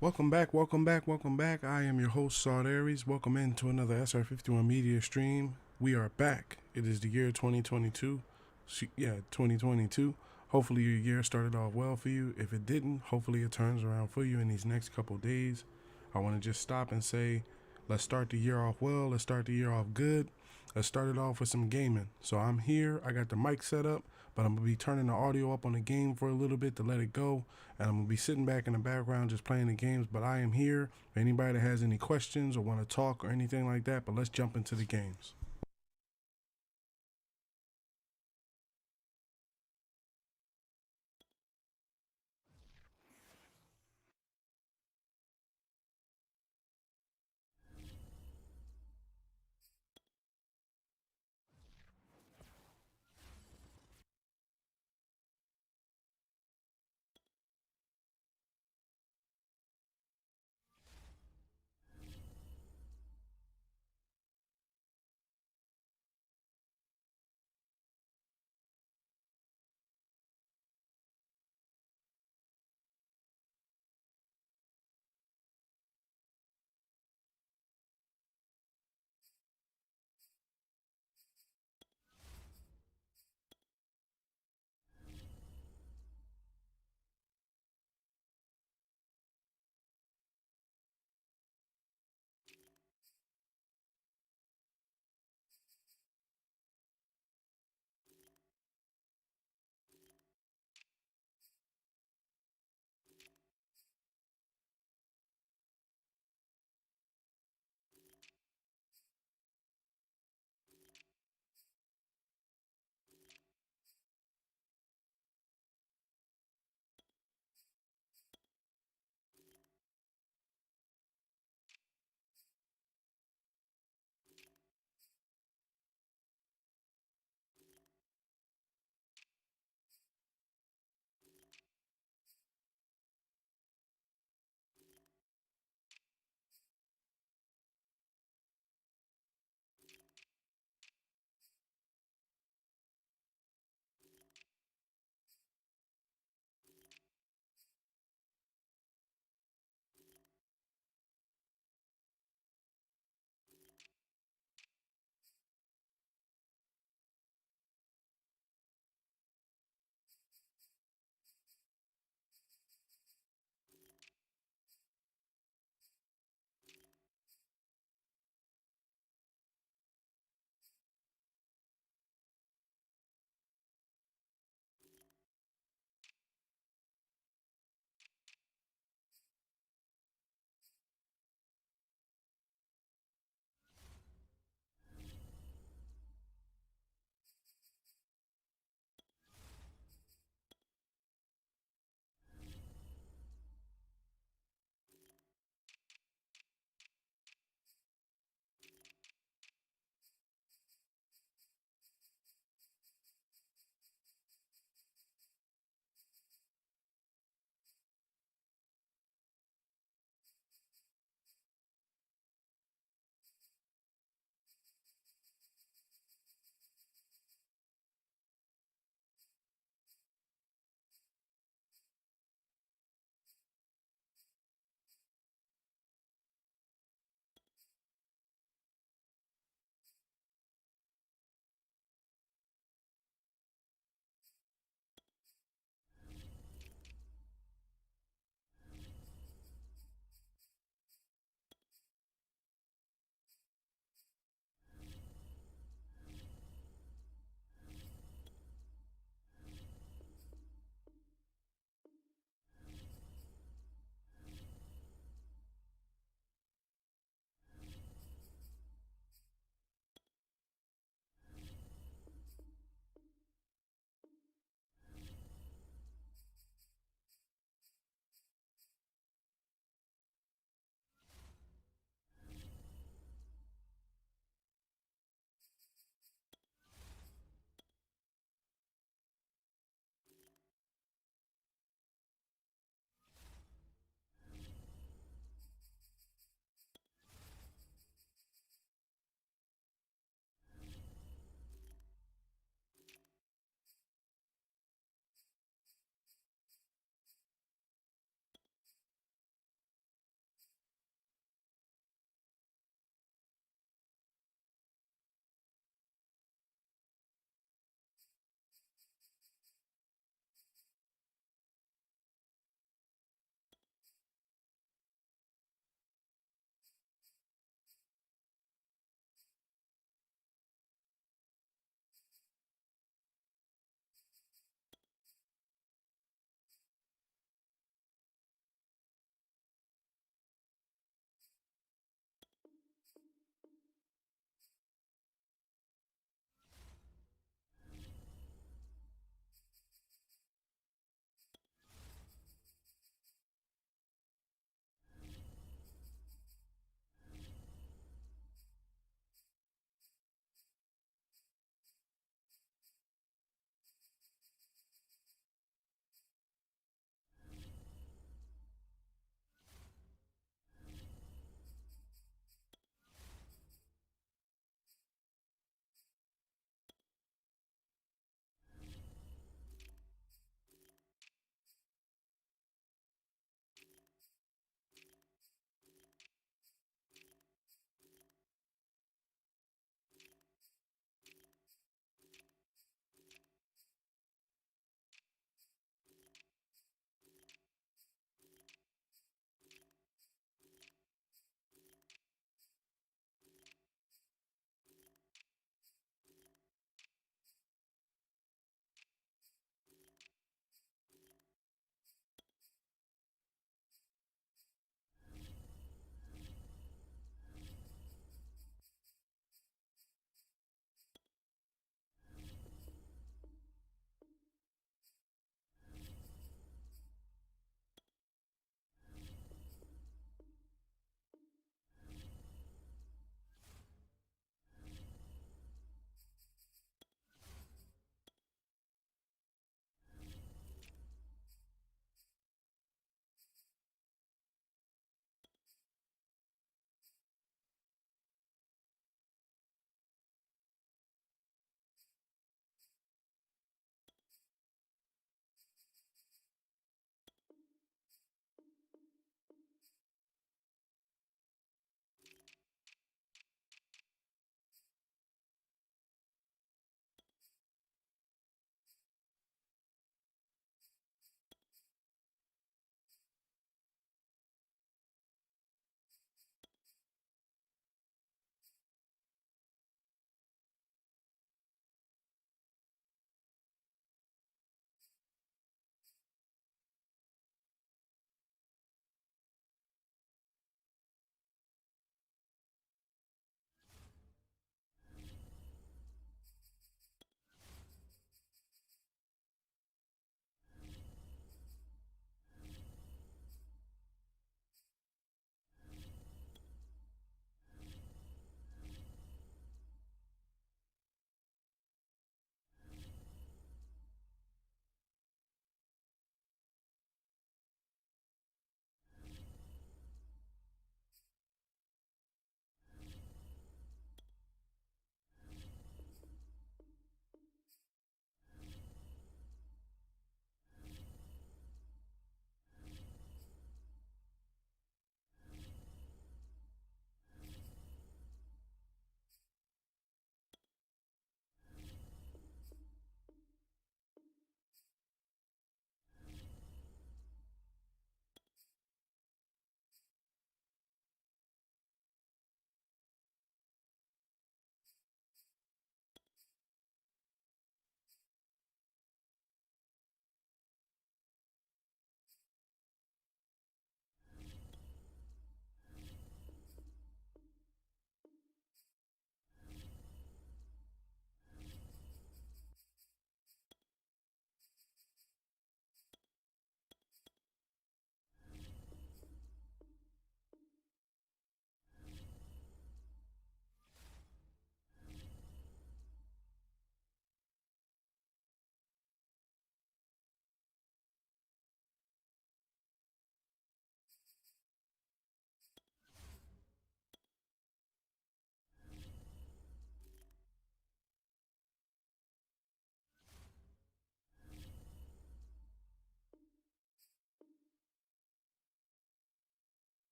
Welcome back, welcome back, welcome back. I am your host, Saltares. Welcome into another SR51 Media stream. We are back. It is the year 2022. 2022. Hopefully, your year started off well for you. If it didn't, hopefully, it turns around for you in these next couple days. I want to just stop and say, let's start the year off well. Let's start the year off good. Let's start it off with some gaming. So, I'm here. I got the mic set up, but I'm going to be turning the audio up on the game for a little bit to let it go, and I'm gonna be sitting back in the background just playing the games. But I am here for anybody that has any questions or want to talk or anything like that. But let's jump into the games.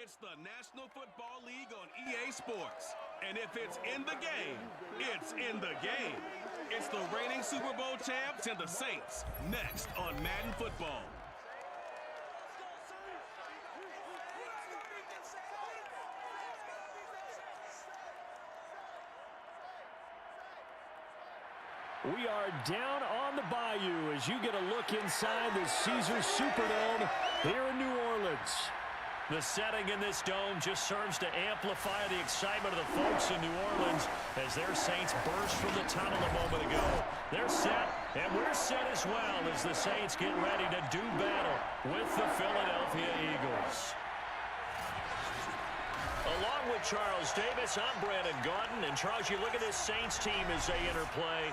It's the National Football League on EA Sports. And if it's in the game, it's in the game. It's the reigning Super Bowl champs and the Saints, next on Madden Football. We are down on the bayou as you get a look inside the Caesars Superdome here in New Orleans. The setting in this dome just serves to amplify the excitement of the folks in New Orleans as their Saints burst from the tunnel a moment ago. They're set, and we're set as well as the Saints get ready to do battle with the Philadelphia Eagles. Along with Charles Davis, I'm Brandon Gaudin. And, Charles, you look at this Saints team as they enter play.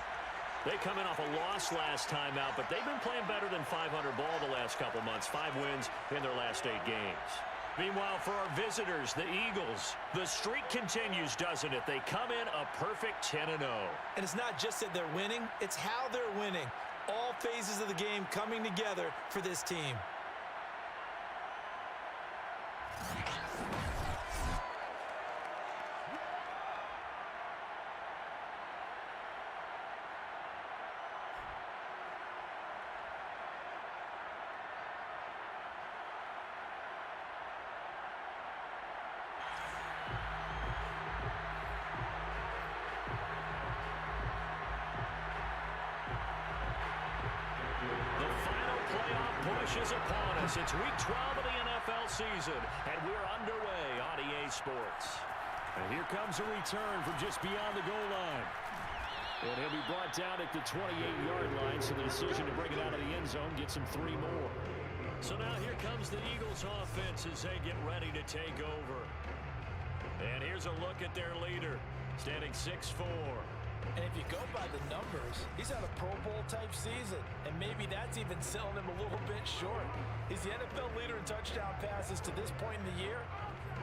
They come in off a loss last time out, but they've been playing better than 500 ball the last couple months. 5 wins in their last 8 games. Meanwhile, for our visitors, the Eagles, the streak continues, doesn't it? They come in a perfect 10-0. And it's not just that they're winning, it's how they're winning. All phases of the game coming together for this team. Is upon us. It's week 12 of the NFL season, and we're underway on EA Sports. And here comes a return from just beyond the goal line. And he'll be brought down at the 28-yard line, so the decision to bring it out of the end zone gets him 3 more. So now here comes the Eagles offense as they get ready to take over. And here's a look at their leader, standing 6'4". And if you go by the numbers, he's had a Pro Bowl-type season, and maybe that's even selling him a little bit short. He's the NFL leader in touchdown passes to this point in the year,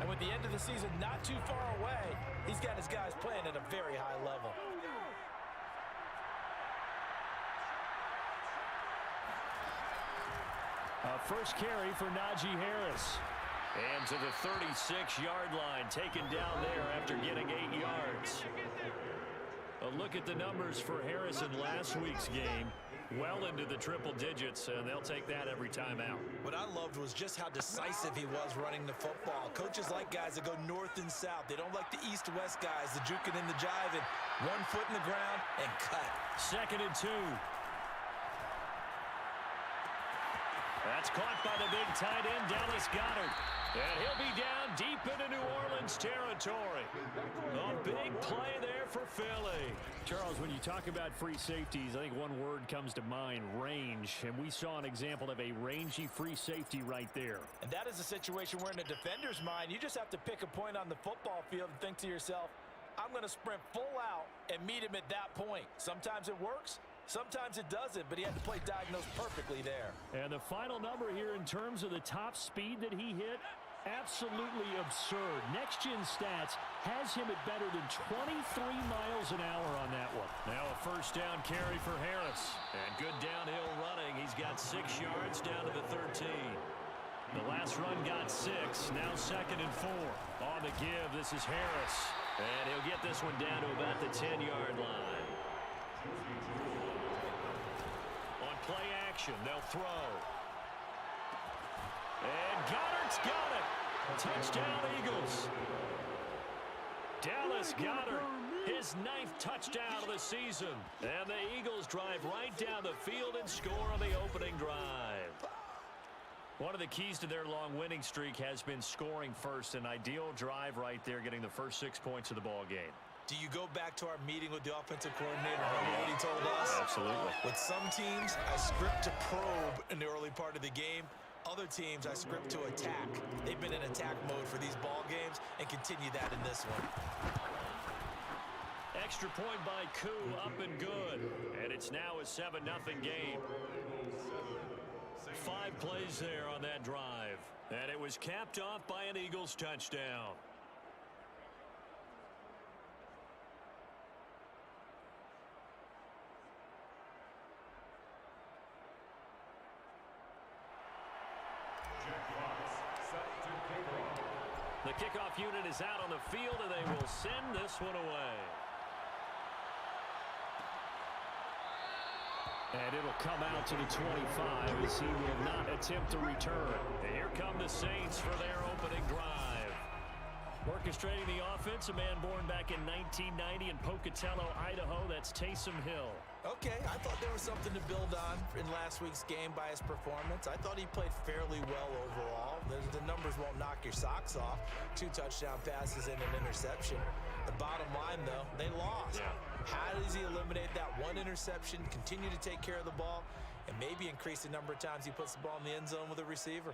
and with the end of the season not too far away, he's got his guys playing at a very high level. First carry for Najee Harris. And to the 36-yard line, taken down there after getting 8 yards. A look at the numbers for Harris in last week's game. Well into the triple digits, and they'll take that every time out. What I loved was just how decisive he was running the football. Coaches like guys that go north and south. They don't like the east-west guys, the juking and the jiving. 1 foot in the ground and cut. 2nd and 2. That's caught by the big tight end, Dallas Goedert. And he'll be down deep into New Orleans territory. A big play there for Philly. Charles, when you talk about free safeties, I think one word comes to mind, range. And we saw an example of a rangy free safety right there. And that is a situation where in a defender's mind, you just have to pick a point on the football field and think to yourself, I'm going to sprint full out and meet him at that point. Sometimes it works. Sometimes it doesn't, but he had to play diagnosed perfectly there. And the final number here in terms of the top speed that he hit, absolutely absurd. Next Gen Stats has him at better than 23 miles an hour on that one. Now a first down carry for Harris. And good downhill running. He's got 6 yards down to the 13. The last run got 6. Now 2nd and 4. On the give, this is Harris. And he'll get this one down to about the 10-yard line. On play action, they'll throw. And Goddard's got it. Touchdown, Eagles. Dallas Goedert, his 9th touchdown of the season. And the Eagles drive right down the field and score on the opening drive. One of the keys to their long winning streak has been scoring first. An ideal drive right there, getting the first 6 points of the ball game. Do you go back to our meeting with the offensive coordinator? Remember what he told us? Absolutely. With some teams, I script to probe in the early part of the game. Other teams, I script to attack. They've been in attack mode for these ball games and continue that in this one. Extra point by Koo, up and good. And it's now a 7-0 game. 5 plays there on that drive. And it was capped off by an Eagles touchdown. The kickoff unit is out on the field, and they will send this one away. And it'll come out to the 25 as he will not attempt to return. And here come the Saints for their opening drive. Orchestrating the offense, a man born back in 1990 in Pocatello, Idaho. That's Taysom Hill. Okay, I thought there was something to build on in last week's game by his performance. I thought he played fairly well overall. The numbers won't knock your socks off. 2 touchdown passes and an interception. The bottom line, though, they lost. Yeah. How does he eliminate that one interception, continue to take care of the ball, and maybe increase the number of times he puts the ball in the end zone with a receiver?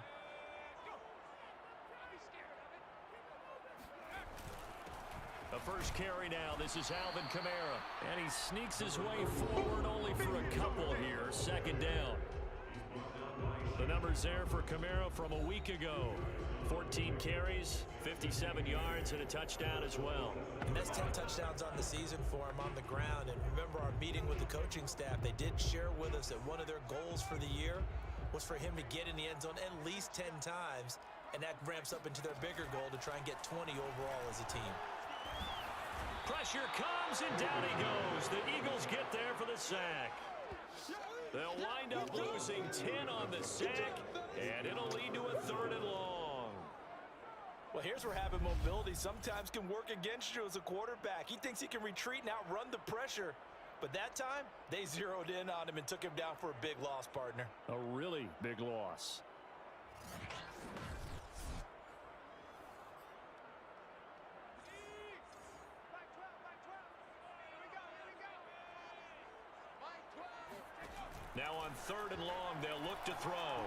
The first carry now. This is Alvin Kamara. And he sneaks his way forward only for a couple here. Second down. The numbers there for Kamara from a week ago. 14 carries, 57 yards, and a touchdown as well. And that's 10 touchdowns on the season for him on the ground. And remember our meeting with the coaching staff, they did share with us that one of their goals for the year was for him to get in the end zone at least 10 times. And that ramps up into their bigger goal to try and get 20 overall as a team. Pressure comes, and down he goes. The Eagles get there for the sack. They'll wind up losing 10 on the sack, and it'll lead to a 3rd and long. Well, here's where having mobility sometimes can work against you as a quarterback. He thinks he can retreat and outrun the pressure. But that time, they zeroed in on him and took him down for a big loss, partner. A really big loss. Now on 3rd and long, they'll look to throw.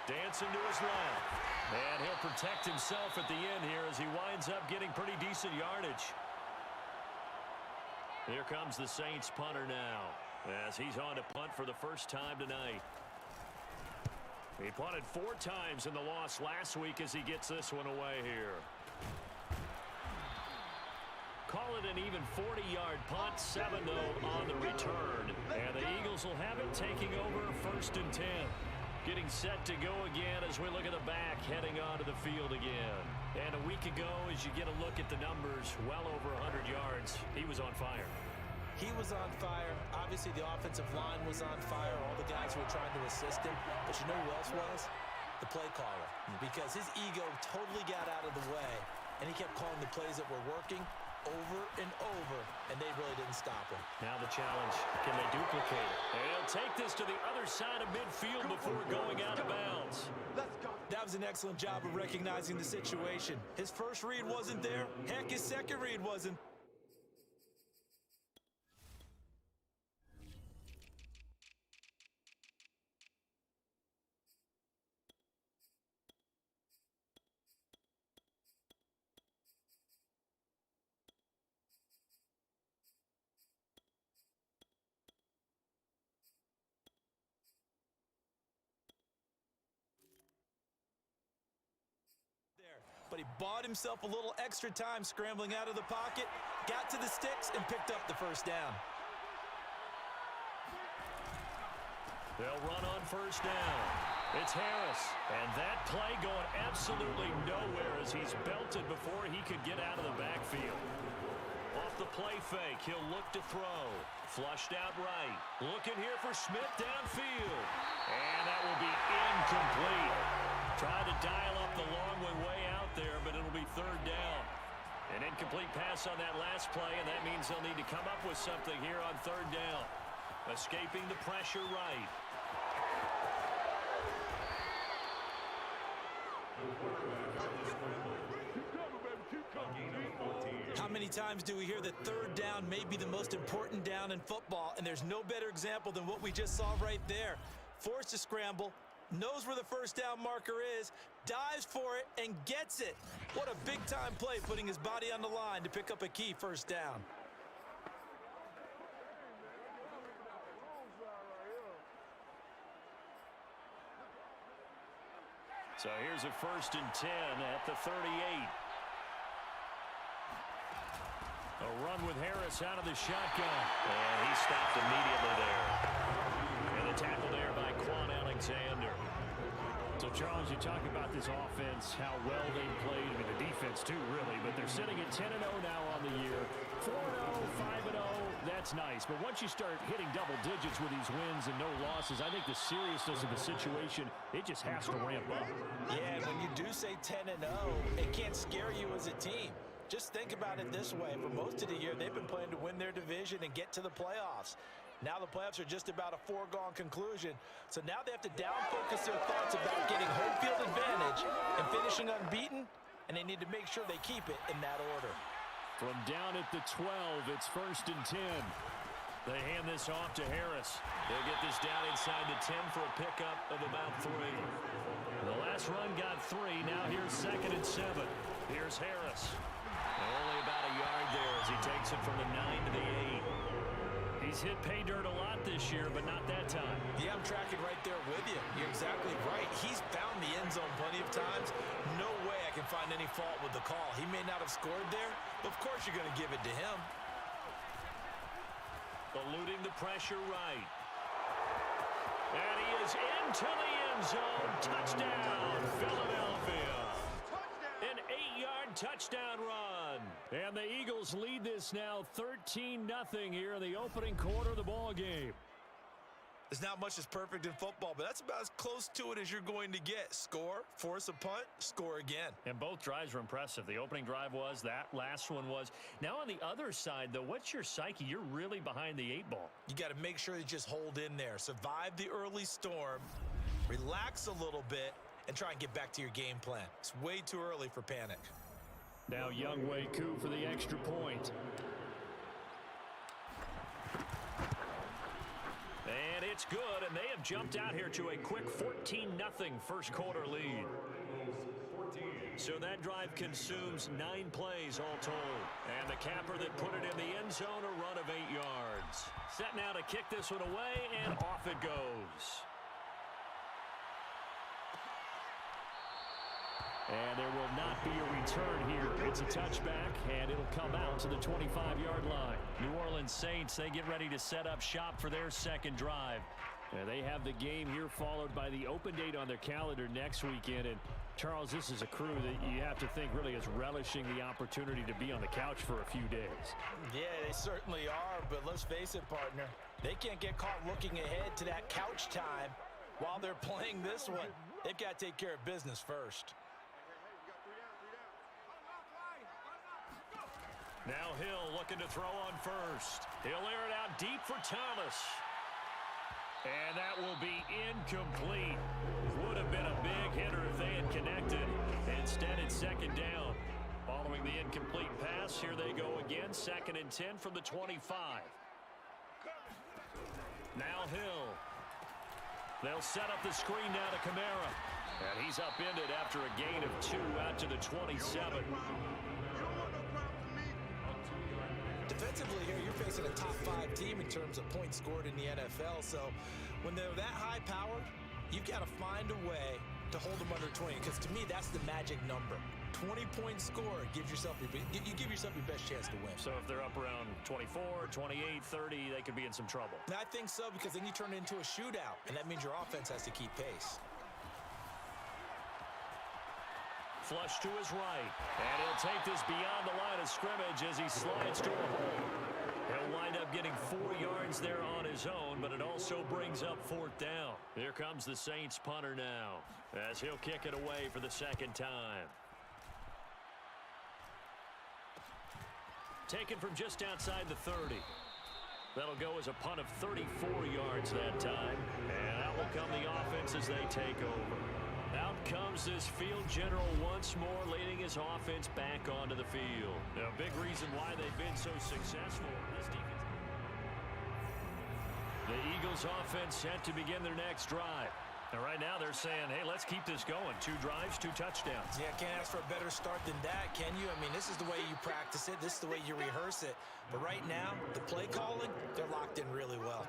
Dancing to his left. And he'll protect himself at the end here as he winds up getting pretty decent yardage. Here comes the Saints punter now as he's on to punt for the first time tonight. He punted 4 times in the loss last week as he gets this one away here. Call it an even 40-yard punt, 7 though on the return. And the Eagles will have it taking over 1st and 10. Getting set to go again as we look at the back heading onto the field again. And a week ago, as you get a look at the numbers, well over 100 yards, he was on fire. He was on fire. Obviously, the offensive line was on fire. All the guys who were trying to assist him. But you know who else was? The play caller. Because his ego totally got out of the way. And he kept calling the plays that were working over and over, and they really didn't stop him. Now the challenge, can they duplicate it? They'll take this to the other side of midfield before going out of bounds. That was an excellent job of recognizing the situation. His first read wasn't there. Heck, his second read wasn't. But he bought himself a little extra time scrambling out of the pocket, got to the sticks, and picked up the first down. They'll run on first down. It's Harris, and that play going absolutely nowhere as he's belted before he could get out of the backfield. Off the play fake, he'll look to throw. Flushed out right. Looking here for Smith downfield. And that will be incomplete. Tried to dial up the long one way out there, but it'll be 3rd down. An incomplete pass on that last play, and that means they'll need to come up with something here on 3rd down. Escaping the pressure right. How many times do we hear that 3rd down may be the most important down in football, and there's no better example than what we just saw right there. Forced to scramble, knows where the first down marker is, dives for it, and gets it. What a big-time play, putting his body on the line to pick up a key first down. So here's a 1st and 10 at the 38. A run with Harris out of the shotgun. And he stopped immediately there. And a tackle there by Quan Alexander. So, Charles, you talk about this offense, how well they played. I mean, the defense, too, really. But they're sitting at 10-0 now on the year. 4-0, 5-0, that's nice. But once you start hitting double digits with these wins and no losses, I think the seriousness of the situation, it just has to ramp up. Yeah, when you do say 10-0, it can't scare you as a team. Just think about it this way. For most of the year, they've been playing to win their division and get to the playoffs. Now the playoffs are just about a foregone conclusion. So now they have to down-focus their thoughts about getting home field advantage and finishing unbeaten, and they need to make sure they keep it in that order. From down at the 12, it's 1st and 10. They hand this off to Harris. They'll get this down inside the 10 for a pickup of about 3. The last run got 3. Now here's 2nd and 7. Here's Harris. Only about a yard there as he takes it from the 9 to the 8. He's hit pay dirt a lot this year, but not that time. Yeah, I'm tracking right there with you. You're exactly right. He's found the end zone plenty of times. No way I can find any fault with the call. He may not have scored there, but of course you're going to give it to him. Eluding the pressure right. And he is into the end zone. Touchdown, Philadelphia. An 8-yard touchdown run. And the Eagles lead this now 13-0 here in the opening quarter of the ball game. There's not much that's perfect in football, but that's about as close to it as you're going to get. Score, force a punt, score again. And both drives were impressive. The opening drive was, that last one was. Now on the other side, though, what's your psyche? You're really behind the 8 ball. You got to make sure you just hold in there. Survive the early storm, relax a little bit, and try and get back to your game plan. It's way too early for panic. Now Younghoe Koo for the extra point. And it's good, and they have jumped out here to a quick 14-0 first quarter lead. So that drive consumes 9 plays all told. And the capper that put it in the end zone, a run of 8 yards. Set now to kick this one away, and off it goes. And there will not be a return here. It's a touchback, and it'll come out to the 25-yard line. New Orleans Saints, they get ready to set up shop for their second drive. And they have the game here followed by the open date on their calendar next weekend. And, Charles, this is a crew that you have to think really is relishing the opportunity to be on the couch for a few days. Yeah, they certainly are, but let's face it, partner. They can't get caught looking ahead to that couch time while they're playing this one. They've got to take care of business first. Now Hill looking to throw on first. He'll air it out deep for Thomas. And that will be incomplete. Would have been a big hitter if they had connected. Instead, it's 2nd down. Following the incomplete pass, here they go again. 2nd and 10 from the 25. Now Hill. They'll set up the screen now to Kamara. And he's upended after a gain of 2 out to the 27. Defensively here, you're facing a top 5 team in terms of points scored in the NFL. So when they're that high powered, you've got to find a way to hold them under 20. Because to me, that's the magic number. 20 points scored gives yourself you give yourself your best chance to win. So if they're up around 24, 28, 30, they could be in some trouble. I think so, because then you turn it into a shootout, and that means your offense has to keep pace. Flush to his right. And he'll take this beyond the line of scrimmage as he slides to a hole. He'll wind up getting 4 yards there on his own, but it also brings up 4th down. Here comes the Saints punter now, as he'll kick it away for the 2nd time. Taken from just outside the 30. That'll go as a punt of 34 yards that time. And out will come the offense as they take over. Out comes this field general once more, leading his offense back onto the field. A big reason why they've been so successful. This defense. The Eagles offense set to begin their next drive. And right now they're saying, hey, let's keep this going. 2 drives, 2 touchdowns. Yeah, can't ask for a better start than that, can you? I mean, this is the way you practice it. This is the way you rehearse it. But right now, the play calling, they're locked in really well.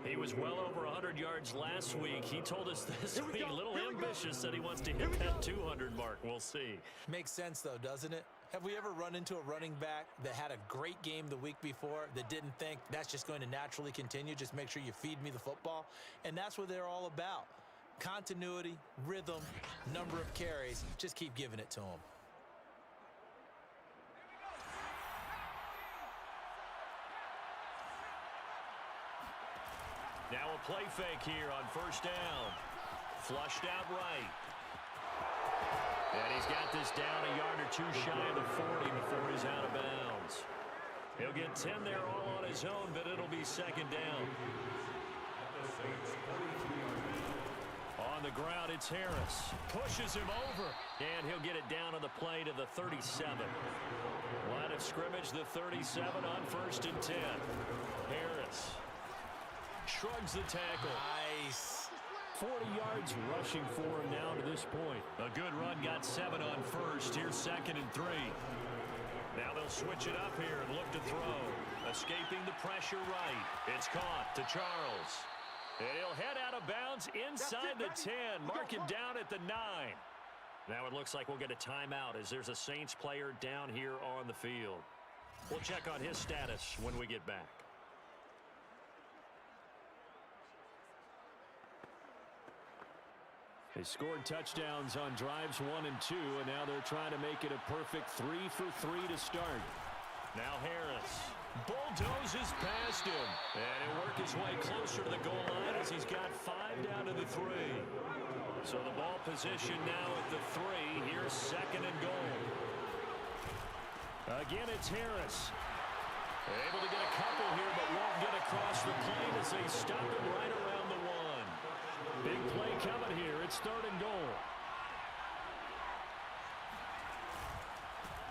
He was well over 100 yards last week. He told us this week, a little ambitious, said he wants to hit that 200 mark. We'll see. Makes sense, though, doesn't it? Have we ever run into a running back that had a great game the week before that didn't think that's just going to naturally continue? Just make sure you feed me the football. And that's what they're all about. Continuity, rhythm, number of carries. Just keep giving it to him. Now a play fake here on first down. Flushed out right. And he's got this down a yard or two shy of the 40 before he's out of bounds. He'll get 10 there all on his own, but it'll be second down. On the ground, it's Harris. Pushes him over. And he'll get it down on the play to the 37. Line of scrimmage, the 37 on first and 10. Harris shrugs the tackle. Nice. 40 yards rushing for him now to this point. A good run, got 7 on first. Here's second and 3. Now they'll switch it up here and look to throw. Escaping the pressure right. It's caught to Charles. And he'll head out of bounds inside the 10. Mark him down at the 9. Now it looks like we'll get a timeout as there's a Saints player down here on the field. We'll check on his status when we get back. They scored touchdowns on drives 1 and 2, and now they're trying to make it a perfect 3 for 3 to start. Now Harris bulldozes past him, and he'll work his way closer to the goal line as he's got 5 down to the 3. So the ball position now at the 3. Here's second and goal. Again, it's Harris. Able to get a couple here, but won't get across the plane as they stop him right around the 1. Big play coming here. It's third and goal.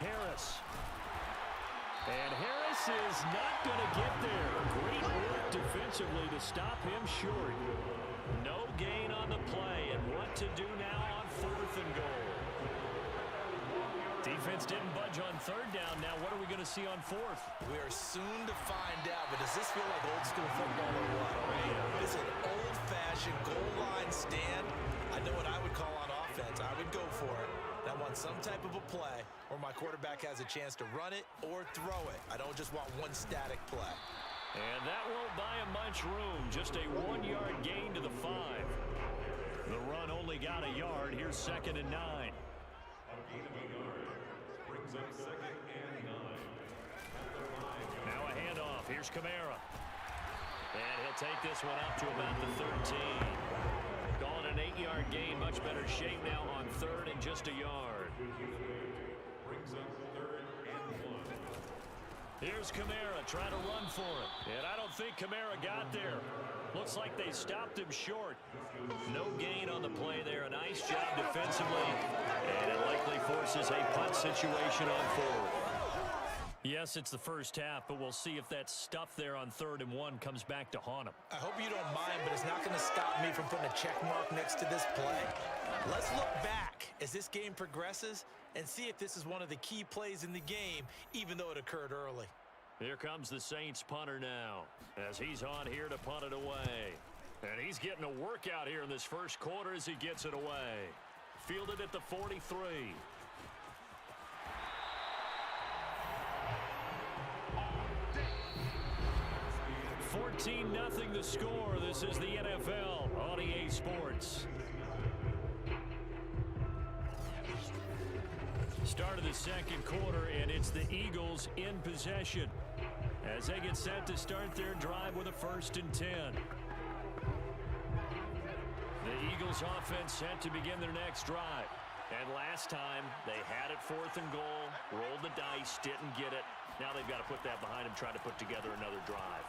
Harris. And Harris is not going to get there. Great work defensively to stop him short. No gain on the play. And what to do now on fourth and goal. Defense didn't budge on third down. Now what are we going to see on fourth? We are soon to find out, but does this feel like old school football or what? Right? It's an old-fashioned goal line stand. I know what I would call on offense. I would go for it. I want some type of a play where my quarterback has a chance to run it or throw it. I don't just want one static play. And that won't buy him much room. Just a 1-yard gain to the 5. The run only got a yard. Here's second and 9. Now a handoff. Here's Kamara. And he'll take this one up to about the 13. Calling an 8-yard gain. Much better shape now on third and just a yard. Here's Kamara trying to run for it. And I don't think Kamara got there. Looks like they stopped him short. No gain on the play there. A nice job defensively. And it likely forces a punt situation on fourth. Yes, it's the first half, but we'll see if that stuff there on 3rd and 1 comes back to haunt him. I hope you don't mind, but it's not going to stop me from putting a check mark next to this play. Let's look back as this game progresses and see if this is one of the key plays in the game, even though it occurred early. Here comes the Saints punter now as he's on here to punt it away. And he's getting a workout here in this first quarter as he gets it away. Fielded at the 43. 14-0 the score. This is the NFL on EA Sports. Start of the second quarter, and it's the Eagles in possession as they get set to start their drive with a 1st and 10. The Eagles offense set to begin their next drive. And last time, they had it 4th and goal, rolled the dice, didn't get it. Now they've got to put that behind them, try to put together another drive.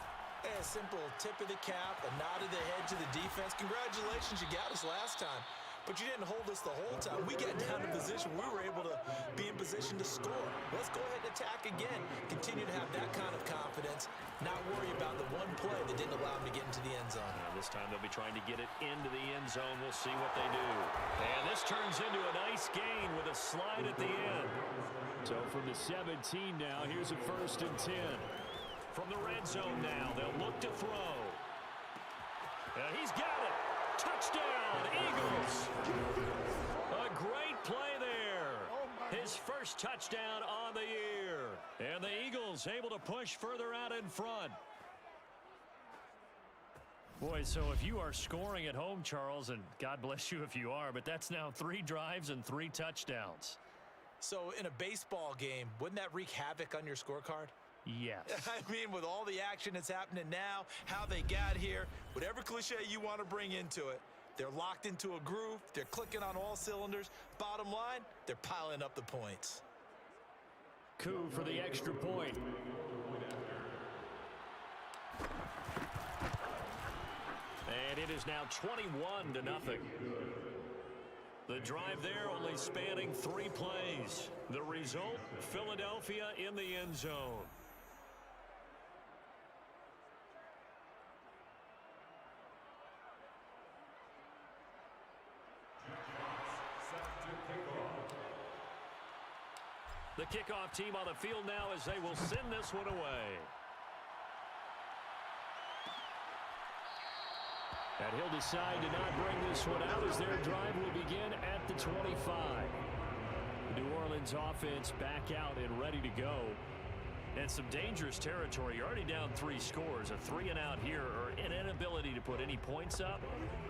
A simple tip of the cap, a nod of the head to the defense. Congratulations, you got us last time. But you didn't hold us the whole time. We got down to position. We were able to be in position to score. Let's go ahead and attack again. Continue to have that kind of confidence. Not worry about the one play that didn't allow them to get into the end zone. And this time they'll be trying to get it into the end zone. We'll see what they do. And this turns into a nice gain with a slide at the end. So from the 17 now, here's a 1st and 10. From the red zone now, they'll look to throw. And he's got it. Touchdown, Eagles. A great play there. His first touchdown on the year. And the Eagles able to push further out in front. Boy, so if you are scoring at home, Charles, and God bless you if you are, but that's now 3 drives and 3 touchdowns. So in a baseball game, wouldn't that wreak havoc on your scorecard? Yes. I mean, with all the action that's happening now, how they got here, whatever cliche you want to bring into it, they're locked into a groove, they're clicking on all cylinders. Bottom line, they're piling up the points. Coup for the extra point. And it is now 21-0. The drive there only spanning 3 plays. The result, Philadelphia in the end zone. The kickoff team on the field now as they will send this one away. And he'll decide to not bring this one out as their drive will begin at the 25. The New Orleans offense back out and ready to go. And some dangerous territory. You're already down 3 scores. A 3-and-out here or an inability to put any points up.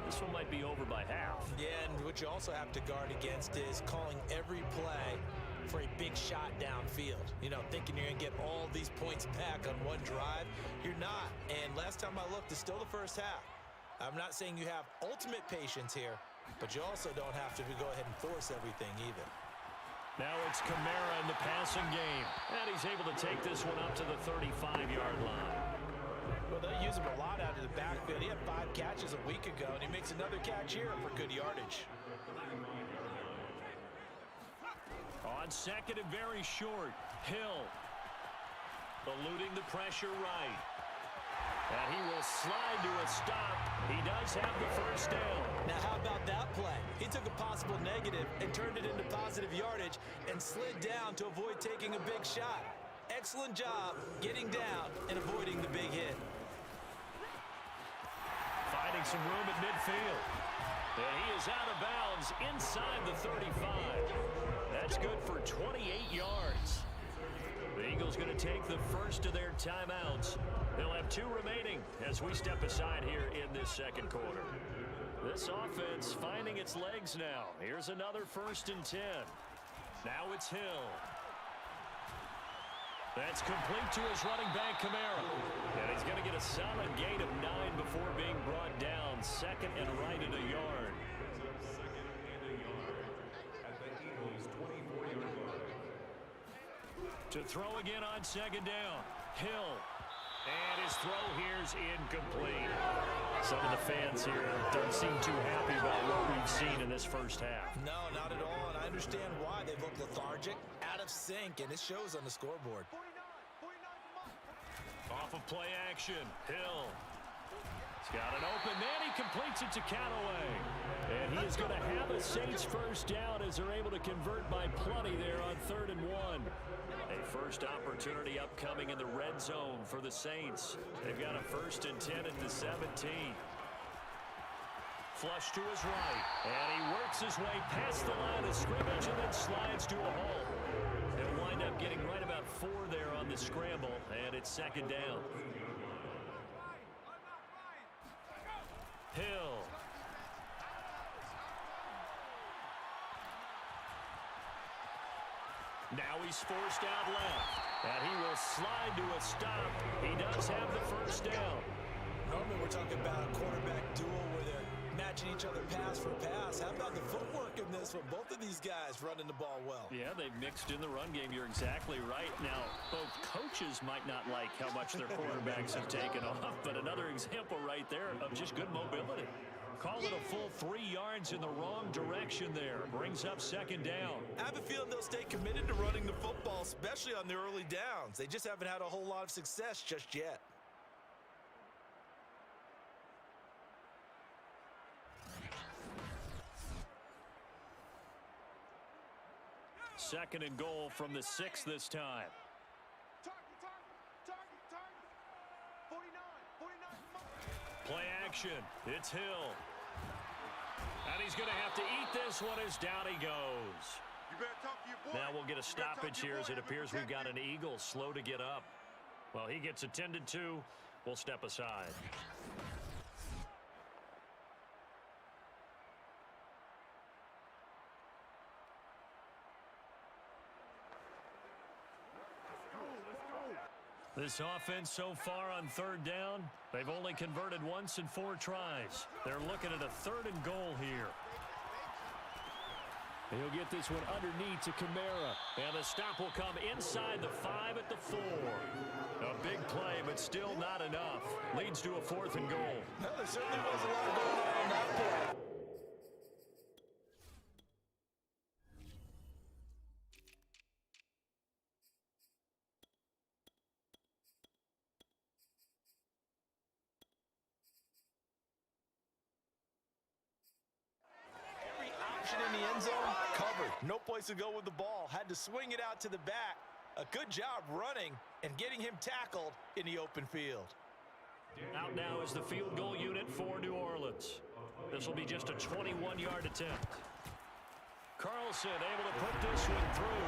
This one might be over by half. Yeah, and what you also have to guard against is calling every play for a big shot downfield. You know, thinking you're going to get all these points back on one drive. You're not. And last time I looked, it's still the first half. I'm not saying you have ultimate patience here, but you also don't have to go ahead and force everything either. Now it's Kamara in the passing game. And he's able to take this one up to the 35-yard line. Well, they use him a lot out of the backfield. He had 5 catches a week ago, and he makes another catch here for good yardage. On second and very short, Hill eluding the pressure right. And he will slide to a stop. He does have the first down. Now, how about that play? He took a possible negative and turned it into positive yardage and slid down to avoid taking a big shot. Excellent job getting down and avoiding the big hit. Finding some room at midfield. And he is out of bounds inside the 35. That's good for 28 yards. The Eagles going to take the first of their timeouts. They'll have 2 remaining as we step aside here in this second quarter. This offense finding its legs now. Here's another 1st and 10. Now it's Hill. That's complete to his running back, Kamara. And he's going to get a solid gain of 9 before being brought down. 2nd and right at a yard. To throw again on 2nd down. Hill. And his throw here's incomplete. Some of the fans here don't seem too happy about what we've seen in this first half. No, not at all, and I understand why. They've looked lethargic, out of sync, and it shows on the scoreboard. Off of play action, Hill. He's got an open man. He completes it to Callaway. And he is going to have a Saints first down as they're able to convert by plenty there on 3rd and 1. A first opportunity upcoming in the red zone for the Saints. They've got a 1st and 10 at the 17. Flush to his right. And he works his way past the line of scrimmage and then slides to a hole. He'll wind up getting right about 4 there on the scramble, and it's 2nd down. Hill. Now he's forced out left. And he will slide to a stop. He does have the first down. Normally we're talking about a quarterback duel where they're matching each other pass for pass. How about the footwork in this one? Both of these guys running the ball well. Yeah, they've mixed in the run game. You're exactly right. Now, both coaches might not like how much their quarterbacks have taken off, but another example right there of just good mobility. Call it a full 3 yards in the wrong direction there. Brings up 2nd down. I have a feeling they'll stay committed to running the football, especially on the early downs. They just haven't had a whole lot of success just yet. Second and goal from the 6 this time. Play action. It's Hill. And he's going to have to eat this one as down he goes. Now we'll get a stoppage here as it appears we've got an Eagle slow to get up. Well, he gets attended to. We'll step aside. This offense so far on third down, they've only converted once in 4 tries. They're looking at a 3rd and goal here. He'll get this one underneath to Kamara. And the stop will come inside the 5 at the 4. A big play, but still not enough. Leads to a 4th and goal. Well, there certainly was a lot going on that play. In the end zone, covered. No place to go with the ball. Had to swing it out to the back. A good job running and getting him tackled in the open field. Out now is the field goal unit for New Orleans. This will be just a 21-yard attempt. Carlson able to put this one through.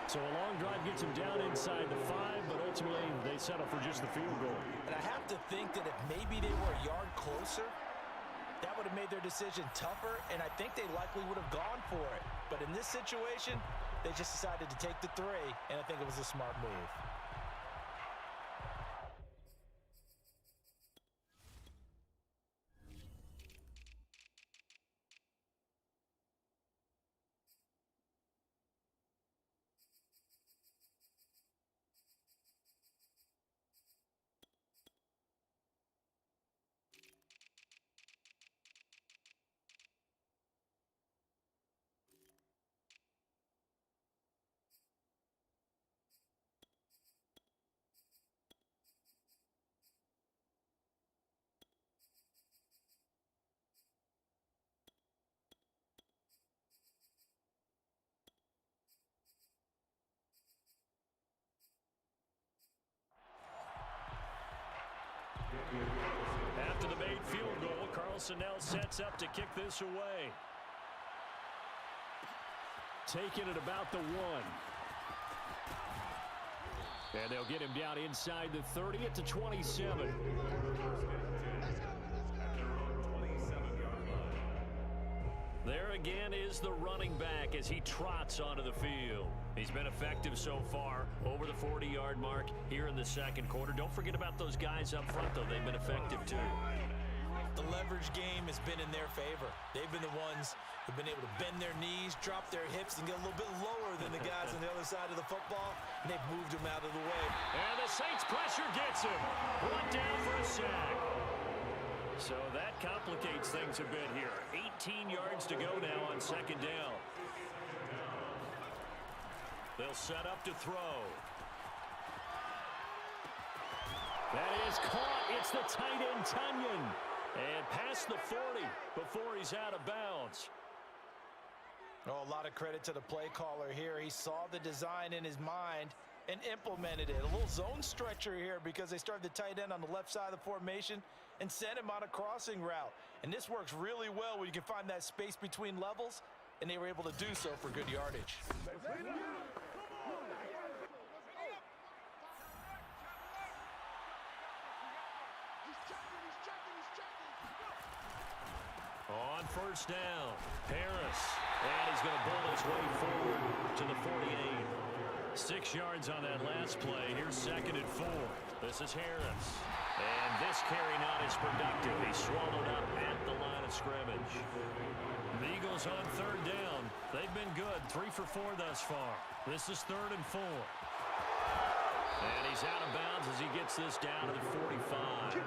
So a long drive gets him down inside the 5, but ultimately they settle for just the field goal. And I have to think that if maybe they were a yard closer, that would have made their decision tougher, and I think they likely would have gone for it. But in this situation, they just decided to take the 3, and I think it was a smart move. After the made field goal, Carlson now sets up to kick this away. Taking it about the 1. And they'll get him down inside the 30 at the 27. There again is the running back as he trots onto the field. He's been effective so far, over the 40-yard mark here in the second quarter. Don't forget about those guys up front, though. They've been effective, too. The leverage game has been in their favor. They've been the ones who've been able to bend their knees, drop their hips, and get a little bit lower than the guys on the other side of the football, and they've moved them out of the way. And the Saints pressure gets him. Brought down for a sack. So that complicates things a bit here. 18 yards to go now on second down. They'll set up to throw. That is caught. It's the tight end, Tunyon. And past the 40 before he's out of bounds. Oh, a lot of credit to the play caller here. He saw the design in his mind and implemented it. A little zone stretcher here because they started the tight end on the left side of the formation and sent him on a crossing route. And this works really well when you can find that space between levels, and they were able to do so for good yardage. On first down, Harris. And he's going to bull his way forward to the 48. 6 yards on that last play. Here's 2nd and 4. This is Harris. And this carry not as productive. He's swallowed up at the line of scrimmage. The Eagles on 3rd down. They've been good. 3 for 4 thus far. This is 3rd and 4. And he's out of bounds as he gets this down to the 45.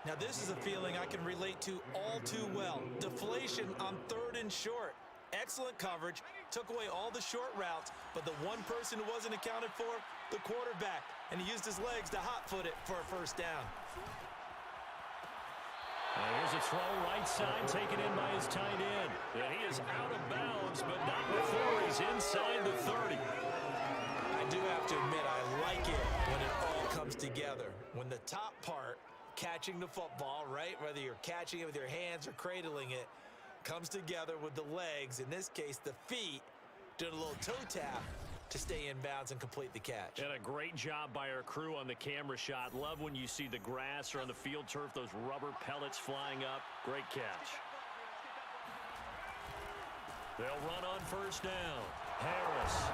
Now, this is a feeling I can relate to all too well. Deflation on 3rd and short. Excellent coverage. Took away all the short routes, but the one person who wasn't accounted for, the quarterback. And he used his legs to hot-foot it for a first down. Here's a throw right side, taken in by his tight end. And he is out of bounds, but not before he's inside the 30. I do have to admit, I like it when it all comes together. When the top part, catching the football, right, whether you're catching it with your hands or cradling it, comes together with the legs, in this case the feet, doing a little toe tap to stay in bounds and complete the catch. And a great job by our crew on the camera shot. Love when you see the grass or on the field turf, those rubber pellets flying up. Great catch. They'll run on first down. Harris.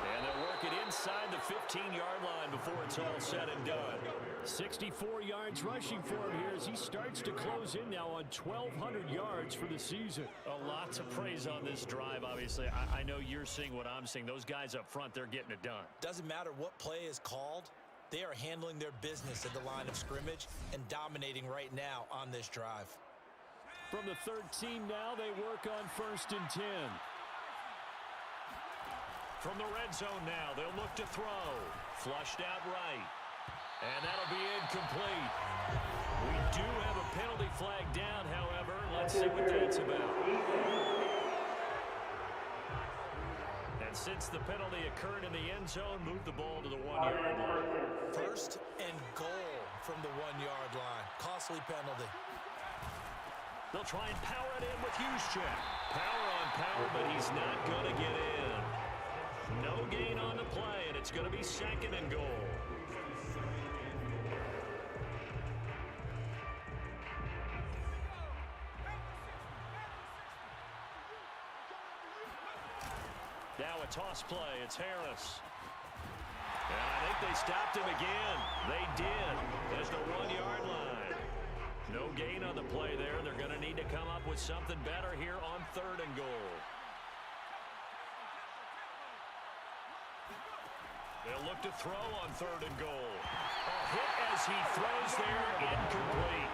And they'll work it inside the 15-yard line before it's all said and done. 64 yards rushing for him here as he starts to close in now on 1,200 yards for the season. A lot to praise on this drive, obviously. I know you're seeing what I'm seeing. Those guys up front, they're getting it done. Doesn't matter what play is called. They are handling their business at the line of scrimmage and dominating right now on this drive. From the 13 now, they work on 1st and 10. From the red zone now, they'll look to throw. Flushed out right. And that'll be incomplete. We do have a penalty flag down, however. Let's see what that's about. And since the penalty occurred in the end zone, move the ball to the 1-yard line. 1st and goal from the 1-yard line. Costly penalty. They'll try and power it in with Juszczyk. Power on power, but he's not going to get in. No gain on the play, and it's going to be 2nd and goal. Now a toss play. It's Harris. And I think they stopped him again. They did. There's the 1-yard line. No gain on the play there. They're going to need to come up with something better here on 3rd and goal. They'll look to throw on 3rd and goal. A hit as he throws there, incomplete.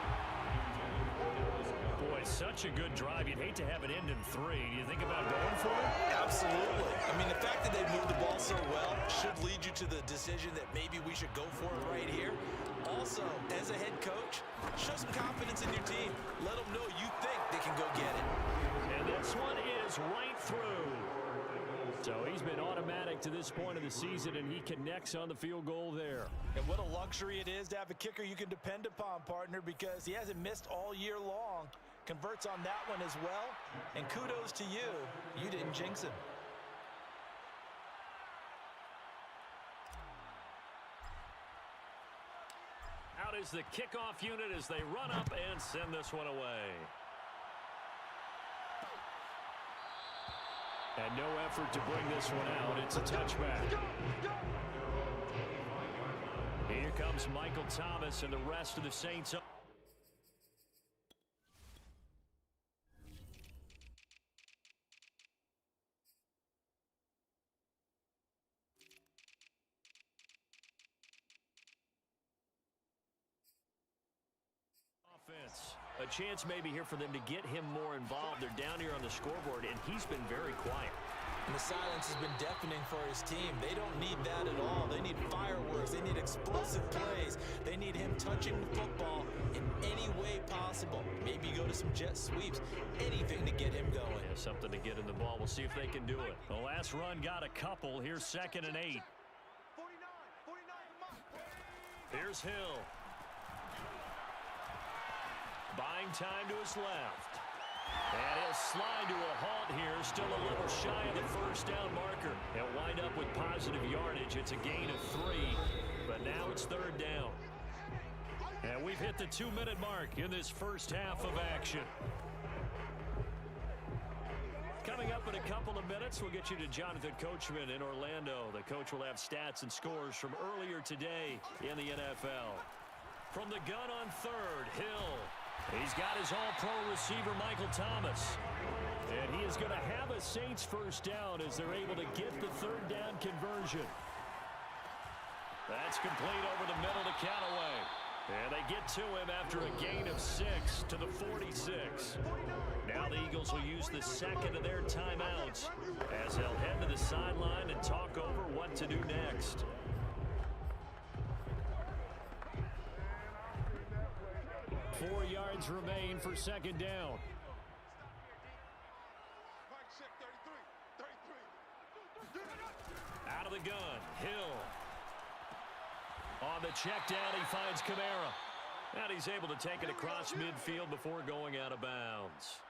Boy, such a good drive. You'd hate to have it end in 3. Do you think about going for it? Absolutely. I mean, the fact that they moved the ball so well should lead you to the decision that maybe we should go for it right here. Also, as a head coach, show some confidence in your team. Let them know you think they can go get it. And this one is right through. So he's been automatic to this point of the season, and he connects on the field goal there. And what a luxury it is to have a kicker you can depend upon, partner, because he hasn't missed all year long. Converts on that one as well. And kudos to you. You didn't jinx him. Out is the kickoff unit as they run up and send this one away. And no effort to bring this one out. It's a touchback. Here comes Michael Thomas and the rest of the Saints. Offense. A chance maybe here for them to get him more involved. They're down here on the scoreboard, and he's been very quiet. And the silence has been deafening for his team. They don't need that at all. They need fireworks. They need explosive plays. They need him touching the football in any way possible. Maybe go to some jet sweeps. Anything to get him going. Yeah, something to get in the ball. We'll see if they can do it. The last run got a couple. Here's 2nd and 8. Here's Hill. Buying time to his left. And he'll slide to a halt here. Still a little shy of the 1st down marker. He'll wind up with positive yardage. It's a gain of 3. But now it's 3rd down. And we've hit the 2-minute mark in this first half of action. Coming up in a couple of minutes, we'll get you to Jonathan Coachman in Orlando. The coach will have stats and scores from earlier today in the NFL. From the gun on 3rd, Hill. He's got his all-pro receiver, Michael Thomas. And he is going to have a Saints 1st down as they're able to get the 3rd down conversion. That's complete over the middle to Callaway. And they get to him after a gain of 6 to the 46. Now the Eagles will use the 2nd of their timeouts as they'll head to the sideline and talk over what to do next. Four yards remain for 2nd down. Out of the gun, Hill. On the check down, he finds Kamara. And he's able to take it across midfield before going out of bounds.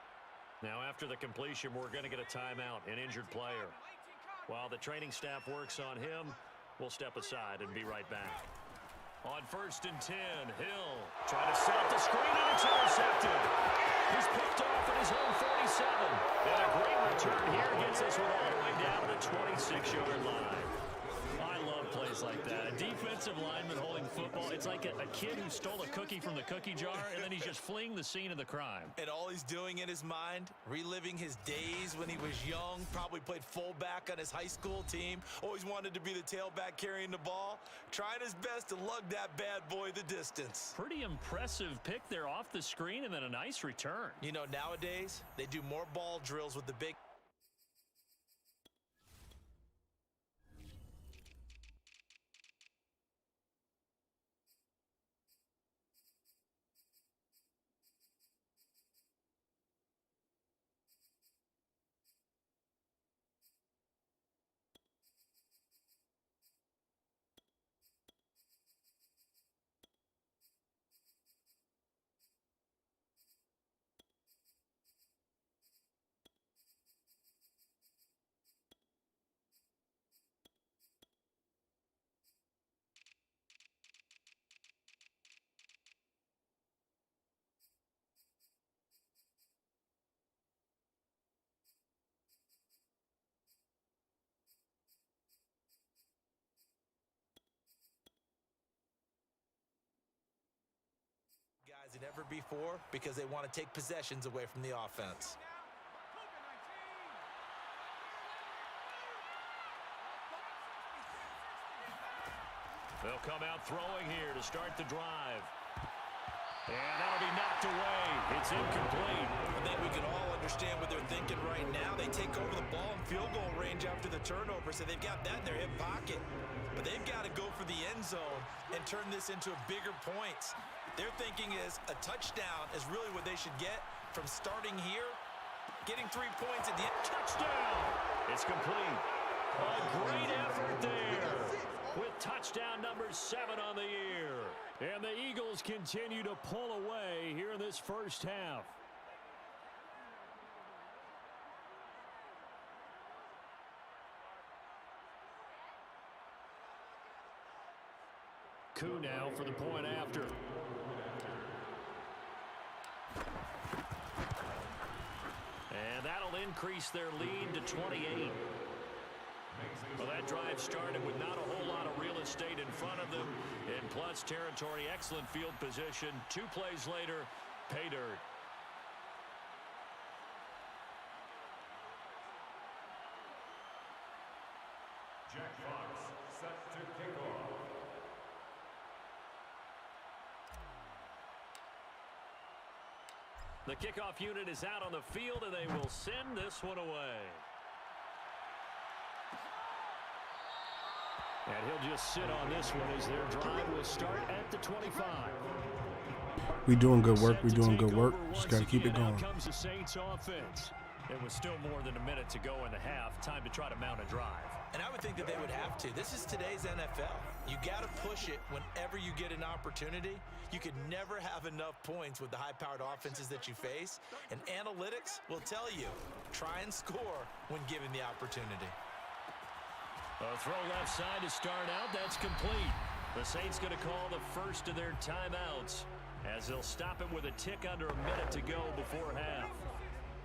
Now after the completion, we're going to get a timeout, an injured player. While the training staff works on him, we'll step aside and be right back. On 1st and 10, Hill trying to set up the screen, and it's intercepted. He's picked off at his own 47. And a great return here gets us all the way down to the 26-yard line. I love plays like that. A defensive lineman holding football. It's like a kid who stole a cookie from the cookie jar, and then he's just fleeing the scene of the crime. And all he's doing in his mind, reliving his days when he was young, probably played fullback on his high school team, always wanted to be the tailback carrying the ball, trying his best to lug that bad boy the distance. Pretty impressive pick there off the screen, and then a nice return. You know, nowadays, they do more ball drills with the big... guys than ever before because they want to take possessions away from the offense. They'll come out throwing here to start the drive. And that'll be knocked away. It's incomplete. I think we can all understand what they're thinking right now. They take over the ball in field goal range after the turnover, so they've got that in their hip pocket. But they've got to go for the end zone and turn this into bigger points. Their thinking is a touchdown is really what they should get from starting here, getting 3 points at the end. Touchdown! It's complete. A great effort there with touchdown number 7 on the year. And the Eagles continue to pull away here in this first half. Coup now for the point after. And that'll increase their lead to 28. Well, that drive started with not a whole lot of real estate in front of them. In plus territory, excellent field position. 2 plays later, pay dirt. Jack Fox set to kick off. The kickoff unit is out on the field, and they will send this one away. And he'll just sit on this one as their drive will start at the 25. We doing good work. We doing good work. Just got to keep it going. Out comes the Saints offense. It was still more than a minute to go in the half. Time to try to mount a drive. And I would think that they would have to. This is today's NFL. You got to push it whenever you get an opportunity. You could never have enough points with the high-powered offenses that you face. And analytics will tell you, try and score when given the opportunity. A throw left side to start out. That's complete. The Saints going to call the first of their timeouts as they'll stop it with a tick under a minute to go before half.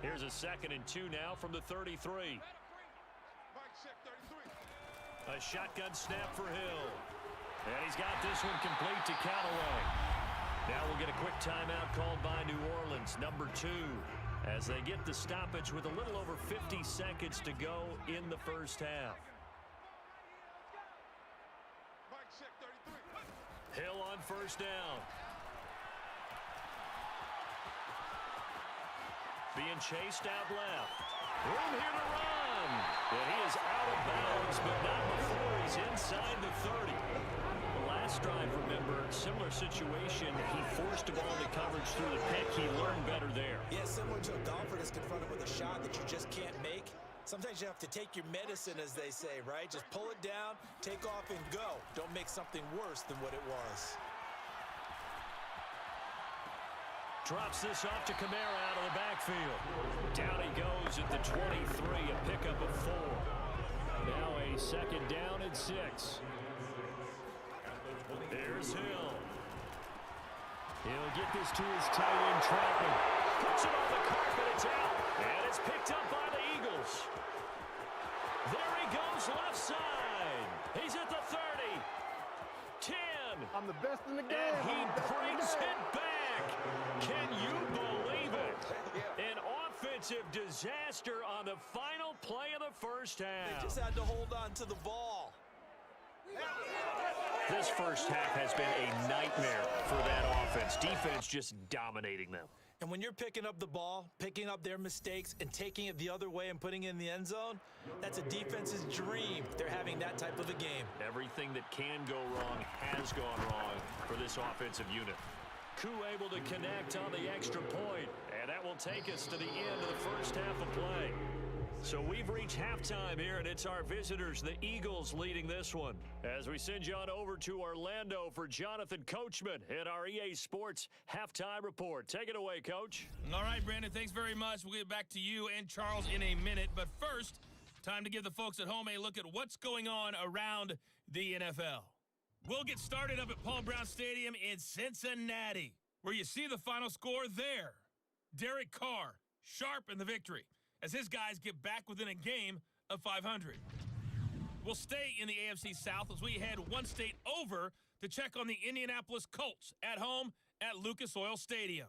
Here's a 2nd and 2 now from the 33. A shotgun snap for Hill. And he's got this one complete to Callaway. Now we'll get a quick timeout called by New Orleans, number 2, as they get the stoppage with a little over 50 seconds to go in the first half. Hill on first down. Being chased out left. Room here to run. And he is out of bounds, but not before he's inside the 30. The last drive, remember, similar situation. He forced a ball to coverage through the pick. He learned better there. Yeah, similar to a golfer that's confronted with a shot that you just can't make. Sometimes you have to take your medicine, as they say, right? Just pull it down, take off, and go. Don't make something worse than what it was. Drops this off to Kamara out of the backfield. Down he goes at the 23, a pickup of 4. Now a 2nd down and 6. Here's Hill. He'll get this to his tight end Trautman. Puts it on the carpet, it's out. And it's picked up by the Eagles. goes left side. He's at the 30. 10. I'm the best in the game. And he brings it back. Can you believe it? An offensive disaster on the final play of the first half. They just had to hold on to the ball. This first half has been a nightmare for that offense. Defense just dominating them. And when you're picking up the ball, picking up their mistakes, and taking it the other way and putting it in the end zone, that's a defense's dream. They're having that type of a game. Everything that can go wrong has gone wrong for this offensive unit. Koo able to connect on the extra point, and that will take us to the end of the first half of play. So we've reached halftime here, and it's our visitors, the Eagles, leading this one. As we send you on over to Orlando for Jonathan Coachman at our EA Sports Halftime Report. Take it away, Coach. All right, Brandon, thanks very much. We'll get back to you and Charles in a minute. But first, time to give the folks at home a look at what's going on around the NFL. We'll get started up at Paul Brown Stadium in Cincinnati, where you see the final score there. Derek Carr, sharp in the victory, as his guys get back within a game of 500. We'll stay in the AFC South as we head one state over to check on the Indianapolis Colts at home at Lucas Oil Stadium.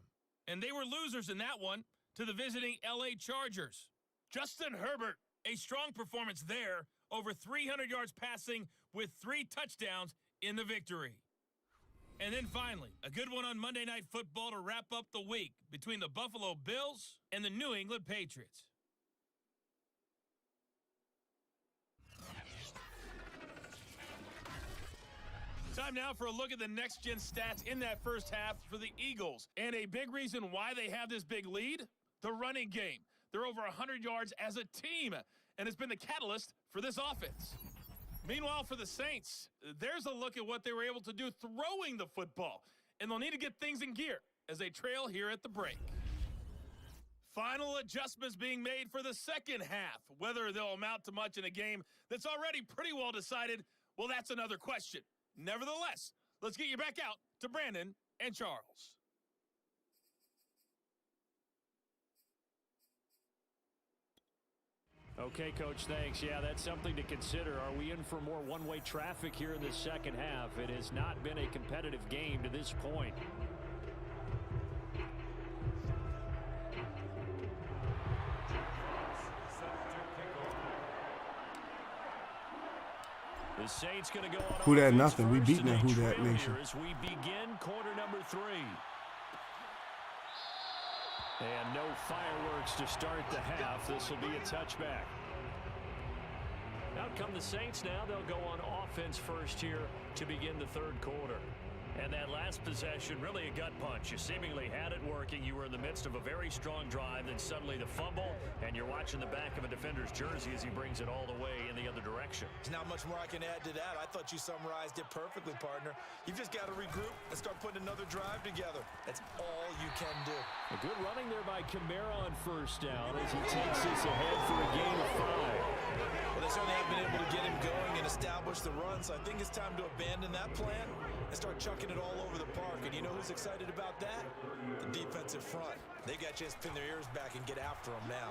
And they were losers in that one to the visiting LA Chargers. Justin Herbert, a strong performance there, over 300 yards passing with 3 touchdowns in the victory. And then finally, a good one on Monday Night Football to wrap up the week between the Buffalo Bills and the New England Patriots. Time now for a look at the next-gen stats in that first half for the Eagles. And a big reason why they have this big lead, the running game. They're over 100 yards as a team, and it's been the catalyst for this offense. Meanwhile, for the Saints, there's a look at what they were able to do throwing the football. And they'll need to get things in gear as they trail here at the break. Final adjustments being made for the second half. Whether they'll amount to much in a game that's already pretty well decided, well, that's another question. Nevertheless, let's get you back out to Brandon and Charles. Okay, Coach, thanks. Yeah, that's something to consider. Are we in for more one-way traffic here in the second half? It has not been a competitive game to this point. The Saints going to go on Who that offense nothing? We first, beating that and Who they that trail nation. here as we begin quarter number 3. And no fireworks to start the half. This will be a touchback. Out come the Saints now. They'll go on offense first here to begin the third quarter. And that last possession, really a gut punch. You seemingly had it working. You were in the midst of a very strong drive. Then suddenly the fumble, and you're watching the back of a defender's jersey as he brings it all the way in the other direction. There's not much more I can add to that. I thought you summarized it perfectly, partner. You've just got to regroup and start putting another drive together. That's all you can do. A good running there by Kamara on first down as he takes this ahead for a gain of 5. Well, they certainly have been able to get him going and establish the run, so I think it's time to abandon that plan and start chucking it all over the park. And you know who's excited about that? The defensive front. They got a chance to pin their ears back and get after him now.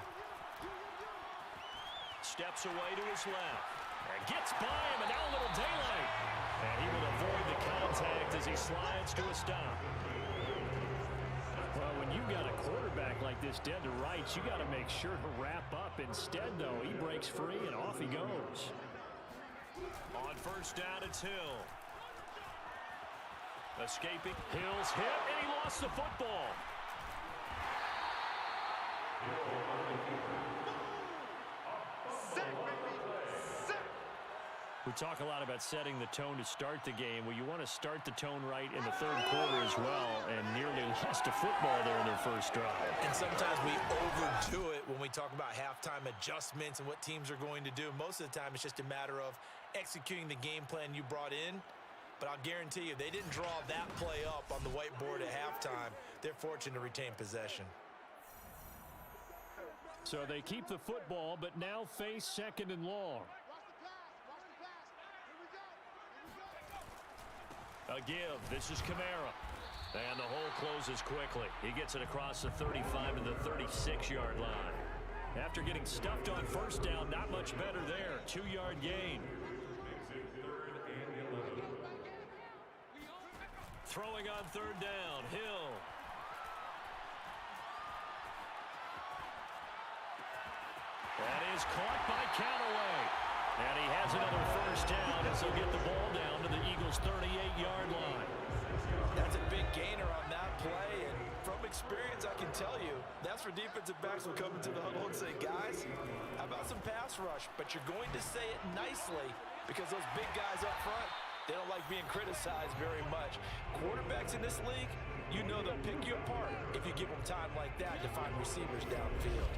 Steps away to his left. And gets by him, and now a little daylight. And he will avoid the contact as he slides to a stop. Well, when you got a quarterback like this dead to rights, you got to make sure to wrap up. Instead, though, he breaks free and off he goes. On first down, it's Hill. Escaping. Hill's hit, and he lost the football. We talk a lot about setting the tone to start the game. Well, you want to start the tone right in the third quarter as well, and nearly lost a football there in their first drive. And sometimes we overdo it when we talk about halftime adjustments and what teams are going to do. Most of the time, it's just a matter of executing the game plan you brought in. But I'll guarantee you, they didn't draw that play up on the whiteboard at halftime. They're fortunate to retain possession. So they keep the football, but now face second and long. A give. This is Kamara. And the hole closes quickly. He gets it across the 35 to the 36-yard line. After getting stuffed on first down, not much better there. 2-yard gain. Throwing on third down, Hill. That is caught by Callaway. And he has another first down as he'll get the ball down to the Eagles' 38-yard line. That's a big gainer on that play, and from experience, I can tell you, that's where defensive backs will come into the huddle and say, guys, how about some pass rush? But you're going to say it nicely because those big guys up front, they don't like being criticized very much. Quarterbacks in this league, you know they'll pick you apart if you give them time like that to find receivers downfield.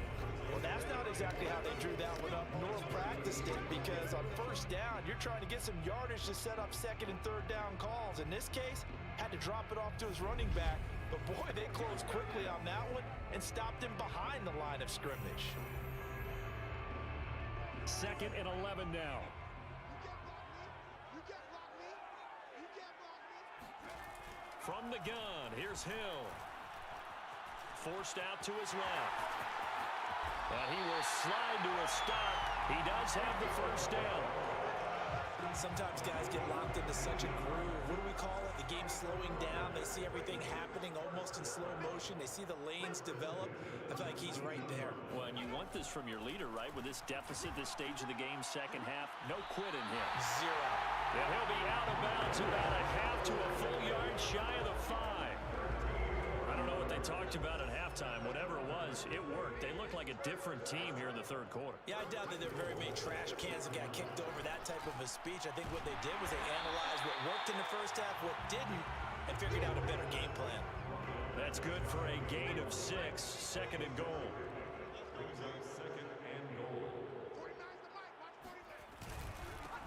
Well, that's not exactly how they drew that one up nor practiced it, because on first down, you're trying to get some yardage to set up second and third down calls. In this case, had to drop it off to his running back. But boy, they closed quickly on that one and stopped him behind the line of scrimmage. 2nd and 11 now. From the gun, here's Hill. Forced out to his left. And he will slide to a stop. He does have the first down. Sometimes guys get locked into such a groove. What do we call it? The game's slowing down. They see everything happening almost in slow motion. They see the lanes develop. I feel like he's right there. Well, and you want this from your leader, right? With this deficit, this stage of the game, second half, no quit in him. 0. And he'll be out of bounds about a half to a full yard shy of the 5. I don't know what they talked about at halftime. Whatever it was, it worked. They look like a different team here in the third quarter. Yeah, I doubt that there are very many trash cans that got kicked over, that type of a speech. I think what they did was they analyzed what worked in the first half, what didn't, and figured out a better game plan. That's good for a gain of 6. 2nd and goal.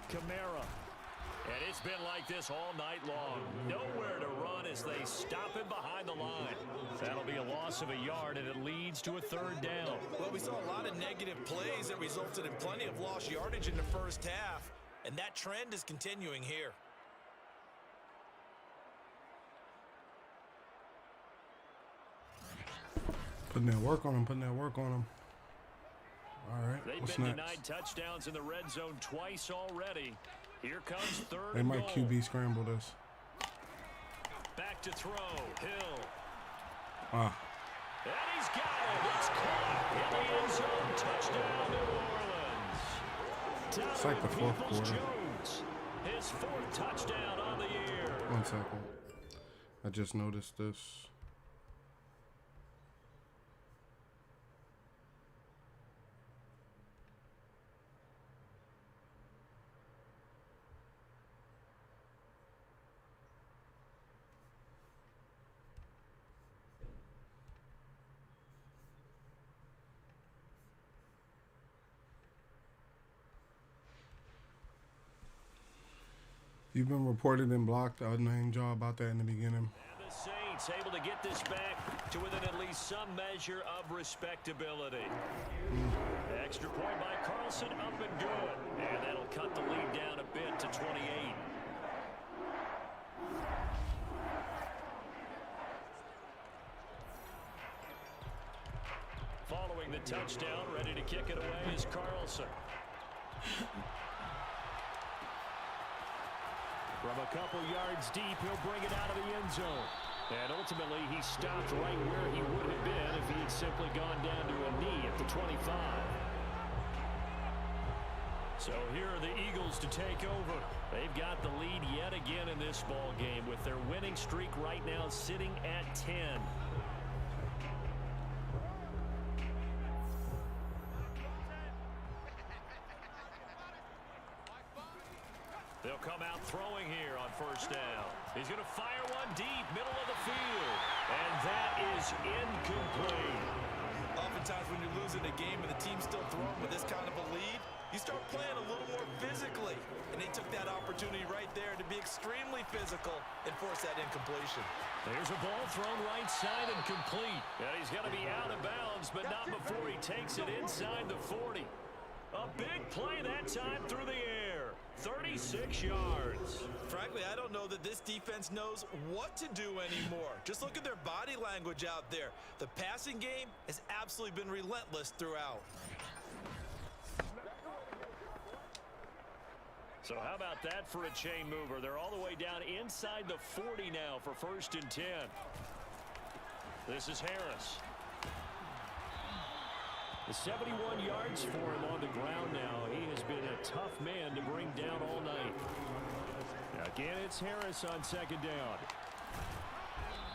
Kamara. And it's been like this all night long. Nowhere to run as they stop him behind the line. That'll be a loss of a yard, and it leads to a third down. Well, we saw a lot of negative plays that resulted in plenty of lost yardage in the first half, and that trend is continuing here. Putting that work on him, All right, They've what's been next? denied touchdowns in the red zone twice already. Here comes third They and might goal. QB scramble this. Back to throw. Hill. Ah, And he's got it. It's caught in the end zone. Touchdown, New Orleans. It's like the fourth Peoples quarter. Jones, his 4th touchdown on the year. 1 second. I just noticed this. You've been reported and blocked. I named y'all about that in the beginning. And the Saints able to get this back to within at least some measure of respectability. Extra point by Carlson, up and good. And that'll cut the lead down a bit to 28. Following the touchdown, ready to kick it away is Carlson. From a couple yards deep, he'll bring it out of the end zone. And ultimately, he stopped right where he would have been if he had simply gone down to a knee at the 25. So here are the Eagles to take over. They've got the lead yet again in this ball game with their winning streak right now sitting at 10. They'll come out throwing here on first down. He's going to fire one deep, middle of the field. And that is incomplete. Oftentimes when you're losing a game and the team's still throwing with this kind of a lead, you start playing a little more physically. And they took that opportunity right there to be extremely physical and force that incompletion. There's a ball thrown right side and complete. And he's going to be out of bounds, but not before he takes it inside the 40. A big play that time through the air. 36 yards. Frankly, I don't know that this defense knows what to do anymore. Just look at their body language out there. The passing game has absolutely been relentless throughout. So how about that for a chain mover? They're all the way down inside the 40 now for 1st and 10. This is Harris. The 71 yards for him on the ground now. He has been a tough man to bring down all night. Again, it's Harris on 2nd down.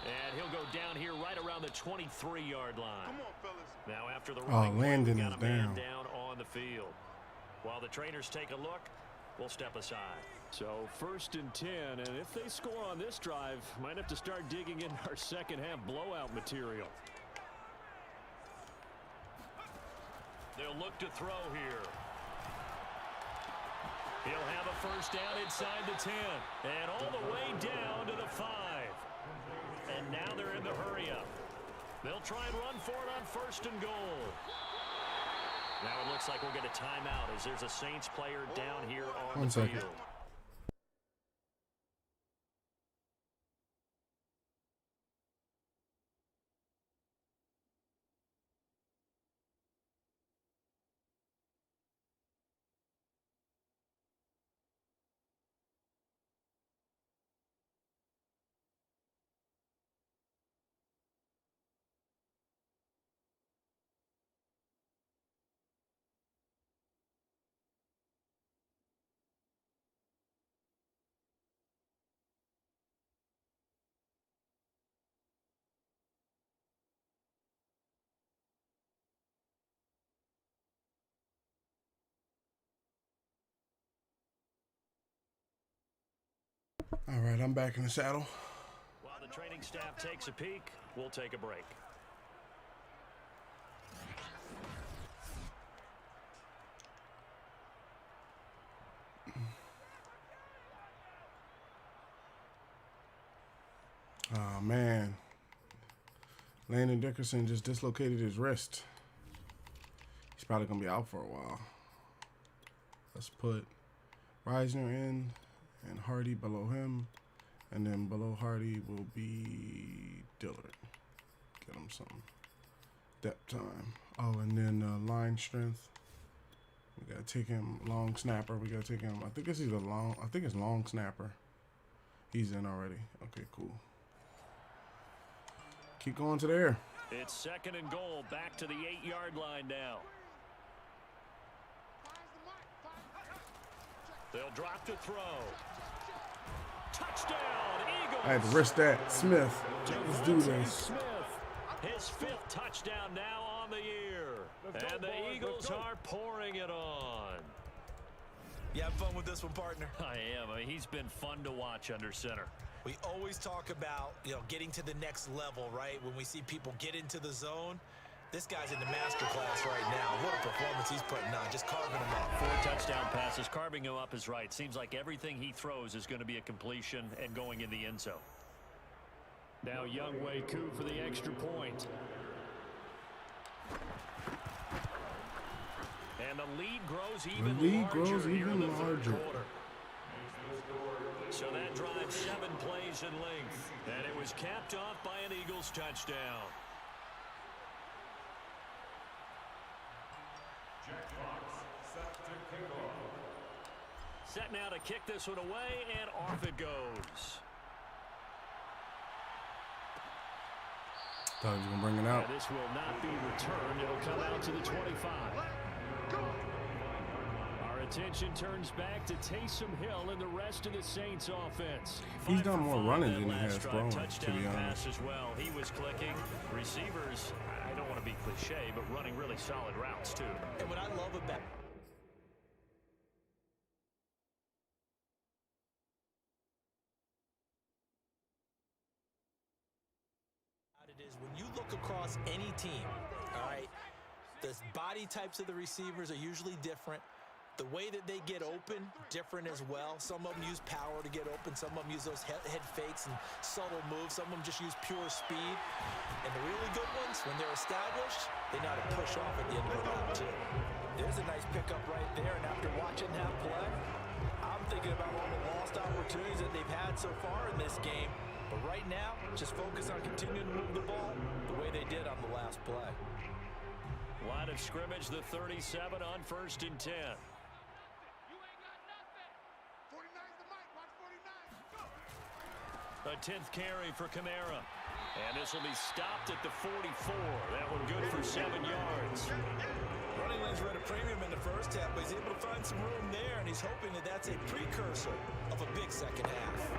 And he'll go down here right around the 23-yard line. Come on, fellas. Now after the running, Landon we've got is a man down. on the field. While the trainers take a look, we'll step aside. So 1st and 10, and if they score on this drive, might have to start digging in our second half blowout material. They'll look to throw here. He'll have a 1st down inside the 10, and all the way down to the 5. And now they're in the hurry-up. They'll try and run for it on 1st and goal. Now it looks like we'll get a timeout as there's a Saints player down here on the field. All right, I'm back in the saddle. While the training staff takes a peek, we'll take a break. Oh, man. Landon Dickerson just dislocated his wrist. He's probably going to be out for a while. Let's put Reisner in and Hardy below him. And then below Hardy will be Dillard. Get him some depth time. Oh, and then line strength. We got to take him long snapper. We got to take him. I think it's either long. I think it's long snapper. He's in already. Okay, cool. Keep going to there. It's 2nd and goal, back to the 8-yard line now. They'll drop to throw. Touchdown, Eagles! I had to risk that. Smith. Let's do this. Smith, his 5th touchdown now on the year. And the Eagles are pouring it on. You have fun with this one, partner? I am. I mean, he's been fun to watch under center. We always talk about, getting to the next level, right? When we see people get into the zone, this guy's in the master class right now. What a performance he's putting on, just carving him up. 4 touchdown passes, carving him up is right. Seems like everything he throws is going to be a completion and going in the end zone. Now Younghoe Koo for the extra point. And the lead grows even larger. So that drives 7 plays in length. And it was capped off by an Eagles touchdown. Set now to kick this one away, and off it goes. Thought he was going to bring it out. And this will not be returned. It'll come out to the 25. Our attention turns back to Taysom Hill and the rest of the Saints offense. He's done more running than he has throwing, to touchdown be pass honest. as well. He was clicking. Receivers, I don't want to be cliche, but running really solid routes too. And what I love about it is when you look across any team, all right, the body types of the receivers are usually different. The way that they get open, different as well. Some of them use power to get open. Some of them use those head fakes and subtle moves. Some of them just use pure speed. And the really good ones, when they're established, they know how to push off at the end of the route, too. There's a nice pickup right there. And after watching that play, I'm so far in this game. But right now, just focus on continuing to move the ball the way they did on the last play. Line of scrimmage, the 37 on 1st and 10. A 10th carry for Kamara. And this will be stopped at the 44. That one good for 7 yards. Running lanes were at a premium in the first half, but he's able to find some room there, and he's hoping that that's a precursor of a big second half.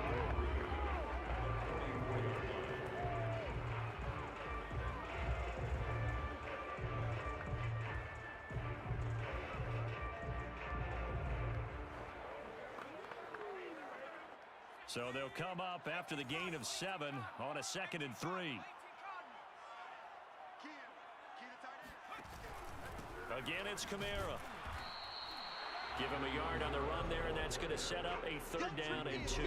So they'll come up after the gain of 7 on a 2nd and 3. Again, it's Kamara. Give him a yard on the run there, and that's going to set up a 3rd down and 2.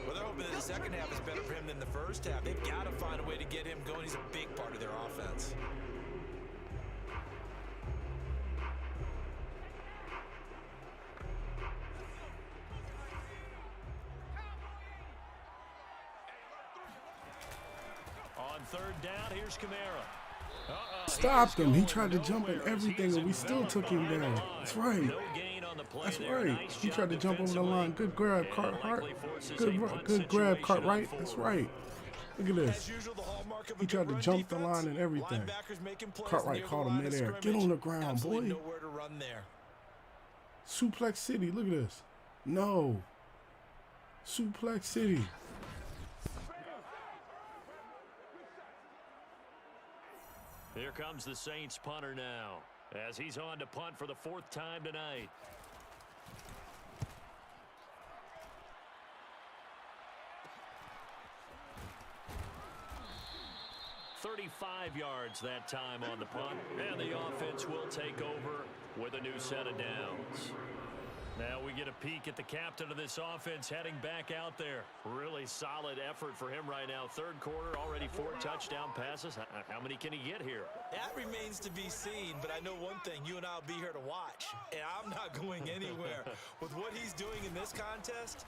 Well, they're hoping that the second half is better for him than the first half. They've got to find a way to get him going. He's a big part of their offense. On 3rd down, here's Kamara. Stopped him. He tried to jump on everything, and we still took him down. That's right. That's right. He tried to jump over the line. Good grab, Cartwright. Good grab, Cartwright. That's right. Look at this. He tried to jump the line and everything. Cartwright caught him midair. Get on the ground, boy. Suplex City. Look at this. No. Suplex City. Here comes the Saints punter now, as he's on to punt for the 4th time tonight. "35 yards that time on the punt, and the offense will take over with a new set of downs. Now we get a peek at the captain of this offense heading back out there. Really solid effort for him right now. 3rd quarter, already 4 touchdown passes. How many can he get here? That remains to be seen, but I know one thing. You and I will be here to watch, and I'm not going anywhere. With what he's doing in this contest,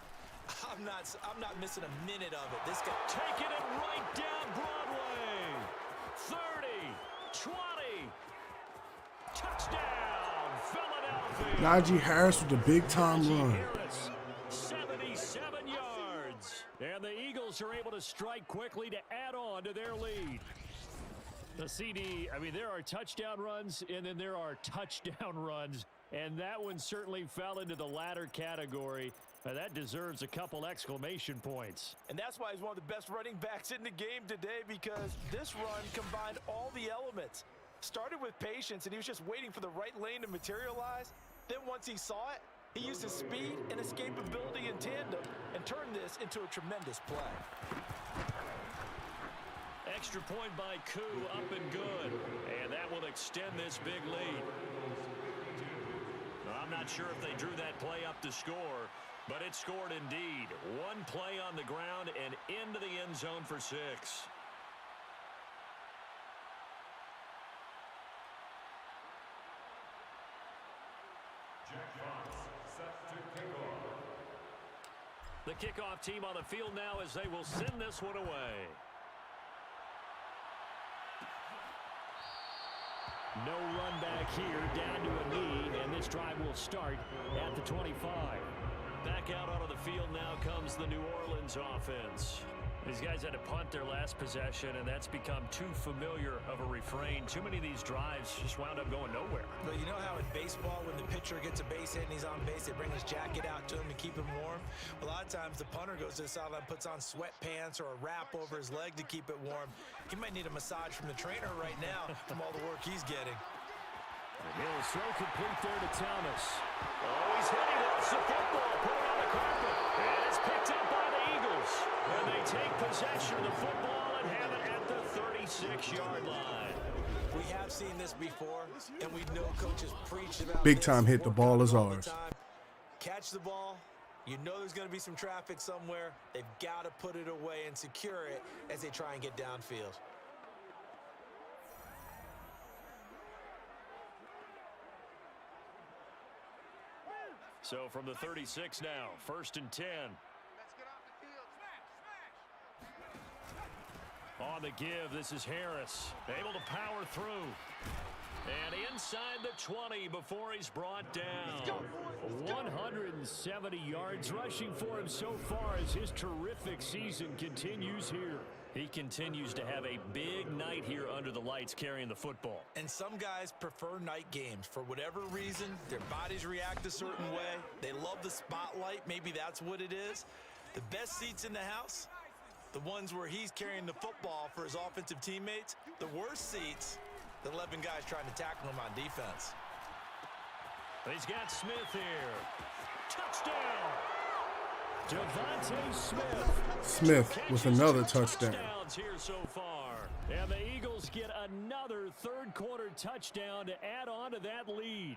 I'm not missing a minute of it. This guy taking it right down Broadway. 30, 20, touchdown, Philadelphia. Najee Harris with the big-time run. 77 yards. And the Eagles are able to strike quickly to add on to their lead. The CD, I mean, there are touchdown runs, and then there are touchdown runs. And that one certainly fell into the latter category. That deserves a couple exclamation points. And that's why he's one of the best running backs in the game today, because this run combined all the elements. Started with patience, and he was just waiting for the right lane to materialize. Then once he saw it, he used his speed and escapability in tandem and turned this into a tremendous play. Extra point by Koo, up and good. And that will extend this big lead. I'm not sure if they drew that play up to score, but it scored indeed. One play on the ground and into the end zone for 6. The kickoff team on the field now as they will send this one away. No run back here, down to a knee, and this drive will start at the 25. Back out onto the field now comes the New Orleans offense. These guys had to punt their last possession, and that's become too familiar of a refrain. Too many of these drives just wound up going nowhere. But you know how in baseball, when the pitcher gets a base hit and he's on base, they bring his jacket out to him to keep him warm? A lot of times the punter goes to the sideline, puts on sweatpants or a wrap over his leg to keep it warm. He might need a massage from the trainer right now from all the work he's getting. And he'll throw complete there to Thomas. Oh, he's hit. He wants the football. Put it on the carpet. And it's picked up by the Eagles. And they take possession of the football and have it at the 36-yard line. We have seen this before, and we know coaches preach about Big time hit. The ball is ours. Catch the ball. You know there's going to be some traffic somewhere. They've got to put it away and secure it as they try and get downfield. So from the 36 now, 1st and 10. On the give, this is Harris, able to power through. And inside the 20 before he's brought down. 170 yards rushing for him so far as his terrific season continues here. He continues to have a big night here under the lights carrying the football. And some guys prefer night games. For whatever reason, their bodies react a certain way. They love the spotlight. Maybe that's what it is. The best seats in the house, the ones where he's carrying the football for his offensive teammates. The worst seats, the 11 guys trying to tackle him on defense. He's got Smith here. Touchdown! Devontae Smith. Smith with another touchdown. Touchdowns here so far. And the Eagles get another third-quarter touchdown to add on to that lead.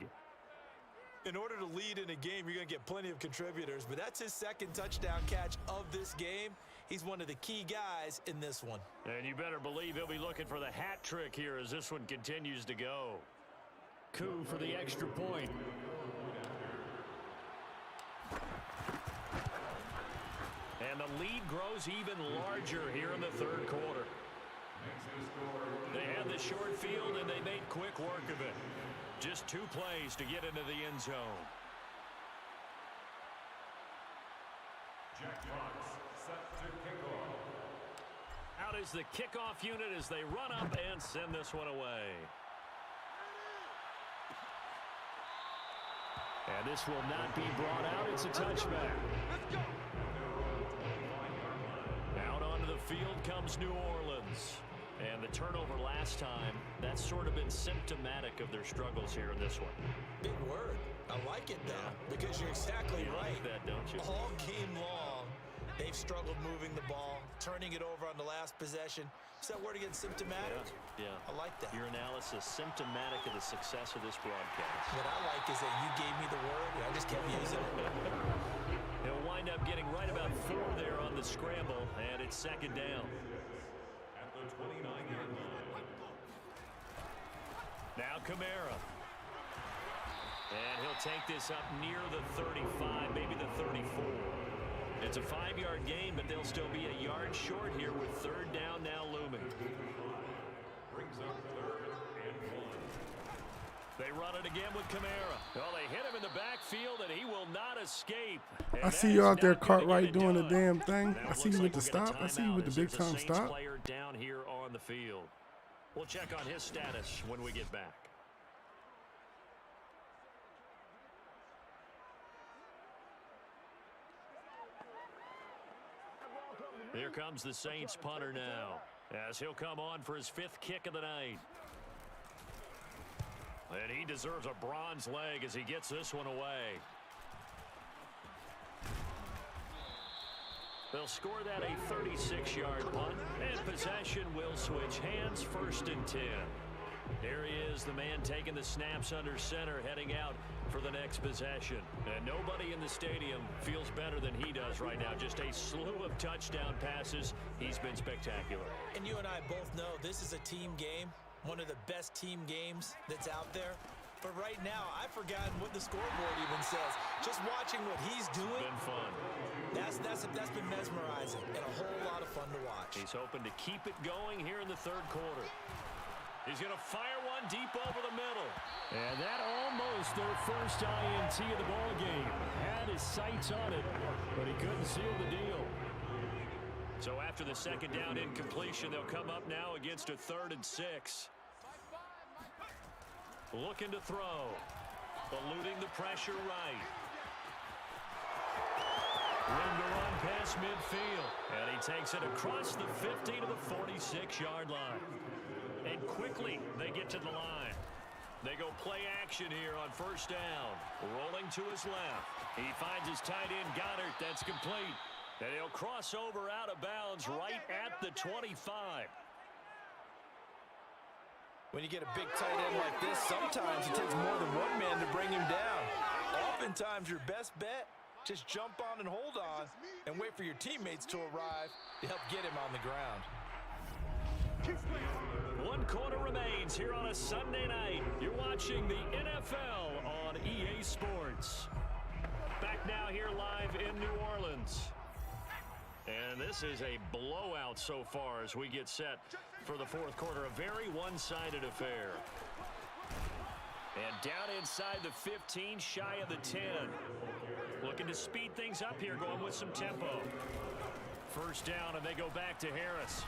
In order to lead in a game, you're going to get plenty of contributors, but that's his second touchdown catch of this game. He's one of the key guys in this one. And you better believe he'll be looking for the hat trick here as this one continues to go. Coup for the extra point. And the lead grows even larger here in the third quarter. They had the short field, and they made quick work of it. Just 2 plays to get into the end zone. Jack Fox set to kick off. Out is the kickoff unit as they run up and send this one away. And this will not be brought out. It's a touchback. Out onto the field comes New Orleans. And the turnover last time, that's sort of been symptomatic of their struggles here in this one. Big word. I like it, though, because you're exactly You right. like that, don't you? All game long, they've struggled moving the ball, turning it over on the last possession. Is that word again, symptomatic? Yeah. I like that. Your analysis, symptomatic of the success of this broadcast. What I like is that you gave me the word, and I just kept using it. They'll wind up getting right about 4 there on the scramble, and it's second down. At the 29-yard line. Now Kamara. And he'll take this up near the 35, maybe the 34. It's a 5-yard gain, but they'll still be a yard short here with third down now looming. Brings up 3rd and 1. They run it again with Kamara. Well, they hit him in the backfield, and he will not escape. And I see that you is out there, not gonna get Cartwright, it doing the done. damn thing. Now I it see looks you with like the we'll get a stop. I see you timeout with the as big it's a time Saints stop. player down here on the field. We'll check on his status when we get back. Here comes the Saints punter now, as he'll come on for his 5th kick of the night. And he deserves a bronze leg as he gets this one away. They'll score that a 36-yard punt, and possession will switch hands, 1st and 10. Here he is, the man taking the snaps under center, heading out for the next possession. And nobody in the stadium feels better than he does right now. Just a slew of touchdown passes. He's been spectacular. And you and I both know this is a team game, one of the best team games that's out there. But right now, I've forgotten what the scoreboard even says. Just watching what he's doing, Been fun. that's been mesmerizing and a whole lot of fun to watch. He's hoping to keep it going here in the third quarter. He's going to fire one deep over the middle. And that almost their first INT of the ball game. Had his sights on it, but he couldn't seal the deal. So after the second down incompletion, they'll come up now against a 3rd and 6. Looking to throw. Eluding the pressure right. Room to run past midfield. And he takes it across the 50 to the 46-yard line. And quickly they get to the line. They go play action here on 1st down. Rolling to his left. He finds his tight end Goddard. That's complete. And he'll cross over out of bounds right at the 25. When you get a big tight end like this, sometimes it takes more than one man to bring him down. Oftentimes your best bet, just jump on and hold on and wait for your teammates to arrive to help get him on the ground. 1 quarter remains here on a Sunday night. You're watching the NFL on EA Sports. Back now here live in New Orleans. And this is a blowout so far as we get set for the fourth quarter. A very one-sided affair. And down inside the 15, shy of the 10. Looking to speed things up here, going with some tempo. First down, and they go back to Harris.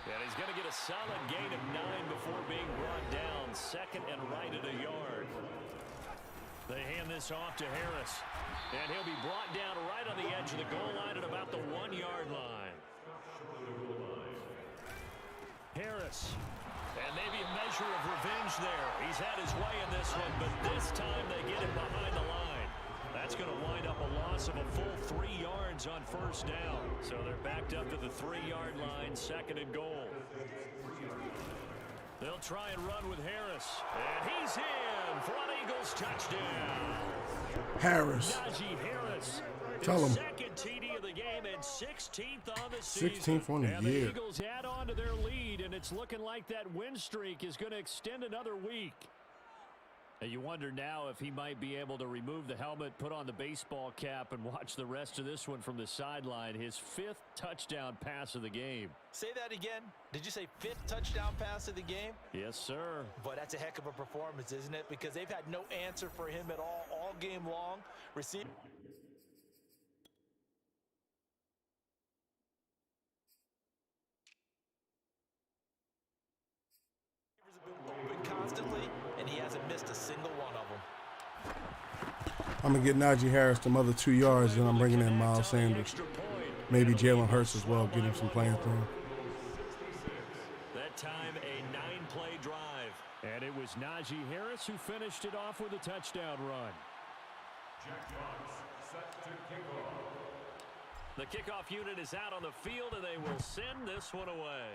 And he's going to get a solid gain of 9 before being brought down. Second and right at a yard. They hand this off to Harris. And he'll be brought down right on the edge of the goal line at about the 1-yard line. Harris. And maybe a measure of revenge there. He's had his way in this one, but this time they get him behind the line. That's going to wind up a loss of a full 3 yards on first down. So they're backed up to the 3-yard line, second and goal. They'll try and run with Harris. And he's in for an Eagles touchdown. Harris. Najee Harris. Tell him. Second TD of the game and 16th on the season. 16th on the and year. The Eagles add on to their lead, and it's looking like that win streak is going to extend another week. And you wonder now if he might be able to remove the helmet, put on the baseball cap, and watch the rest of this one from the sideline. His 5th touchdown pass of the game. Say that again. Did you say 5th touchdown pass of the game? Yes, sir. Boy, that's a heck of a performance, isn't it? Because they've had no answer for him at all game long. Receiving. Constantly, and he hasn't missed a single one of them. I'm going to get Najee Harris them other 2 yards, and I'm bringing in Miles Sanders. Maybe Jalen Hurts as well, get him some playing time. That time, a 9-play drive. And it was Najee Harris who finished it off with a touchdown run. Jack Fox set to kick off. The kickoff unit is out on the field, and they will send this one away.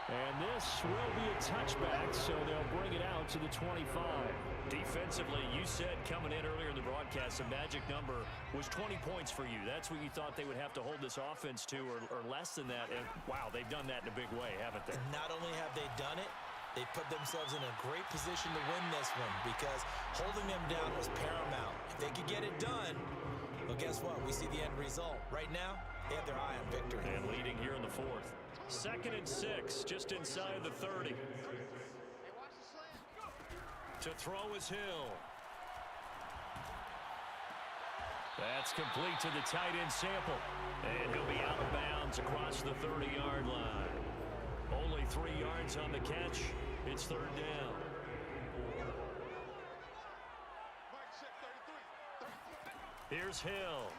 And this will be a touchback, so they'll bring it out to the 25. Defensively, you said coming in earlier in the broadcast, the magic number was 20 points for you. That's what you thought they would have to hold this offense to, or less than that. And, wow, they've done that in a big way, haven't they? And not only have they done it, they put themselves in a great position to win this one because holding them down was paramount. If they could get it done, well, guess what? We see the end result. Right now, they have their eye on victory. And leading here in the fourth. 2nd and 6, just inside the 30. To throw is Hill. That's complete to the tight end Sample. And he'll be out of bounds across the 30-yard line. Only 3 yards on the catch. It's 3rd down. Here's Hill.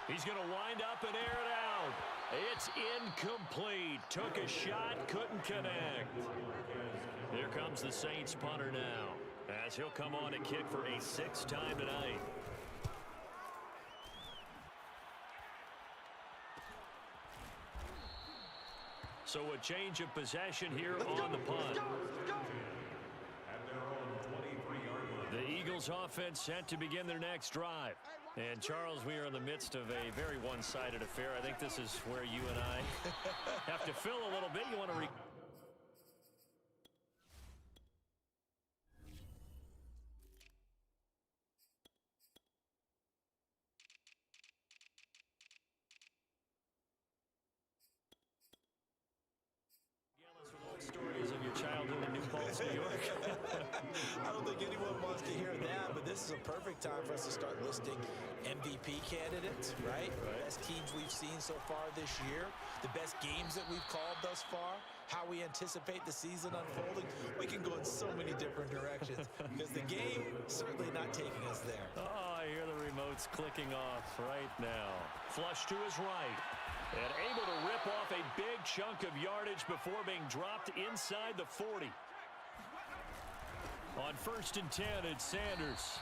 He's going to wind up and air it out. It's incomplete. Took a shot, couldn't connect. Here comes the Saints punter now, as he'll come on to kick for a 6th time tonight. So a change of possession here on the punt. The Eagles offense set to begin their next drive. And, Charles, we are in the midst of a very one-sided affair. I think this is where you and I have to fill a little bit. You want to stories of your childhood in New Paltz, New York. I don't think anyone wants to hear that, but this is a perfect time for us to start listing MVP candidates, right? The best teams we've seen so far this year, the best games that we've called thus far, how we anticipate the season unfolding. We can go in so many different directions because the game certainly not taking us there. Oh, I hear the remotes clicking off right now. Flush to his right. And able to rip off a big chunk of yardage before being dropped inside the 40. On 1st and 10, it's Sanders.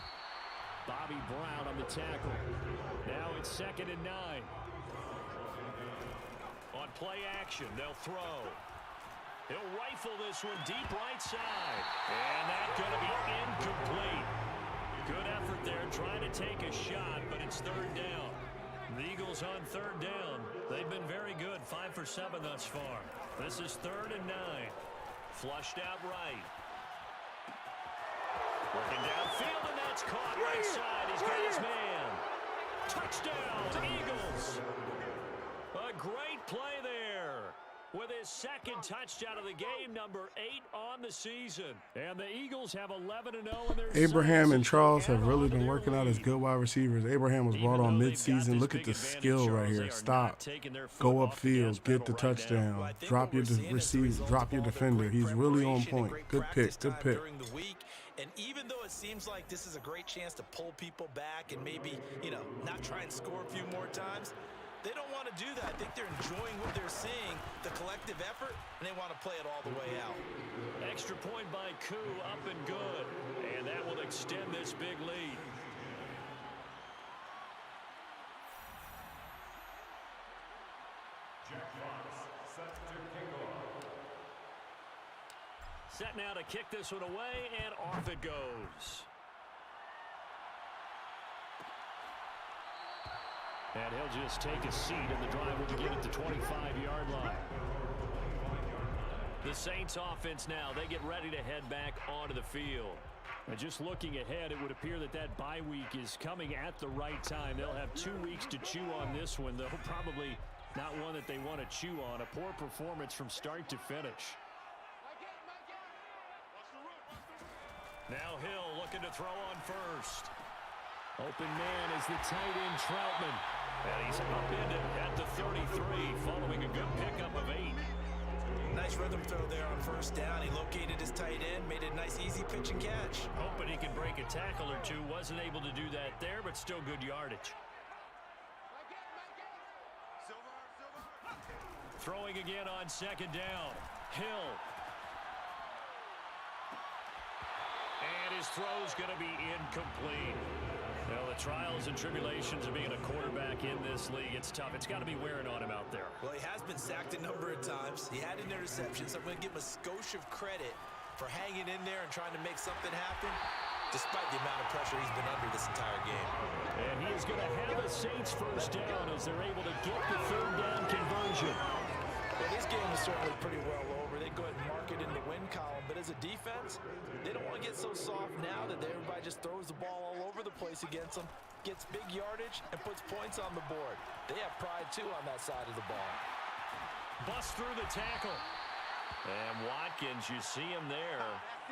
Bobby Brown on the tackle. Now it's 2nd and 9. On play action, they'll throw. He'll rifle this one deep right side. And that's going to be incomplete. Good effort there, trying to take a shot, but it's 3rd down. The Eagles on 3rd down. They've been very good, 5 for 7 thus far. This is 3rd and 9. Flushed out right. Working downfield, and that's caught right side. He's got his man. Touchdown, Eagles. A great play there. With his second touchdown of the game, number 8 on the season. And the Eagles have 11-0 in their Abraham and Charles have really been working out as good wide receivers. Abraham was brought on mid-season. Look at the skill right here. Stop. Go upfield. Get the touchdown. Drop your receiver. Drop your defender. He's really on point. Good pick. Good pick. And even though it seems like this is a great chance to pull people back and maybe, not try and score a few more times, they don't want to do that. I think they're enjoying what they're seeing, the collective effort, and they want to play it all the way out. Extra point by Koo, up and good. And that will extend this big lead. Jack Fox set to kick off. Set now to kick this one away, and off it goes. And he'll just take a seat, and the drive will begin at the 25-yard line. The Saints offense now, they get ready to head back onto the field. And just looking ahead, it would appear that that bye week is coming at the right time. They'll have 2 weeks to chew on this one, though probably not one that they want to chew on. A poor performance from start to finish. Now Hill looking to throw on first. Open man is the tight end Troutman. And he's upended at the 33 following a good pickup of 8. Nice rhythm throw there on first down. He located his tight end, made a nice easy pitch and catch. Hoping he can break a tackle or two. Wasn't able to do that there, but still good yardage. Throwing again on second down. Hill. And his throw's going to be incomplete. Well, the trials and tribulations of being a quarterback in this league, it's tough. It's got to be wearing on him out there. Well, he has been sacked a number of times. He had an interception, so I'm going to give him a skosh of credit for hanging in there and trying to make something happen, despite the amount of pressure he's been under this entire game. And he is going to have a Saints first down as they're able to get the third down conversion. Well, this game is certainly pretty well over. They go ahead and mark it in the win column, but as a defense, they don't want to get so soft now that everybody just throws the ball all over the place against them, gets big yardage, and puts points on the board. They have pride, too, on that side of the ball. Bust through the tackle. And Watkins, you see him there,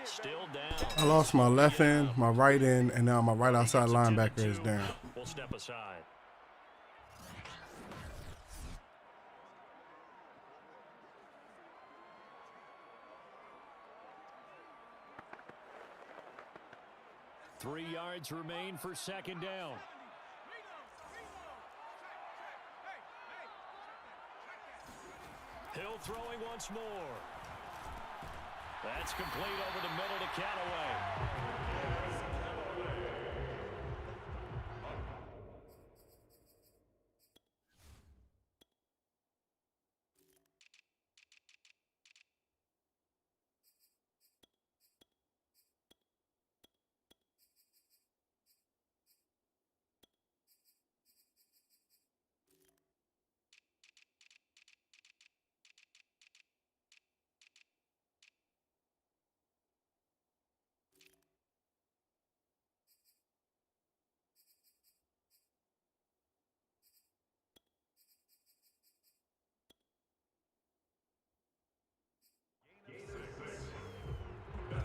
still down. I lost my left end, my right end, and now my right outside linebacker is down. We'll step aside. Three yards remain for second down. Hill throwing once more. That's complete over the middle to Callaway.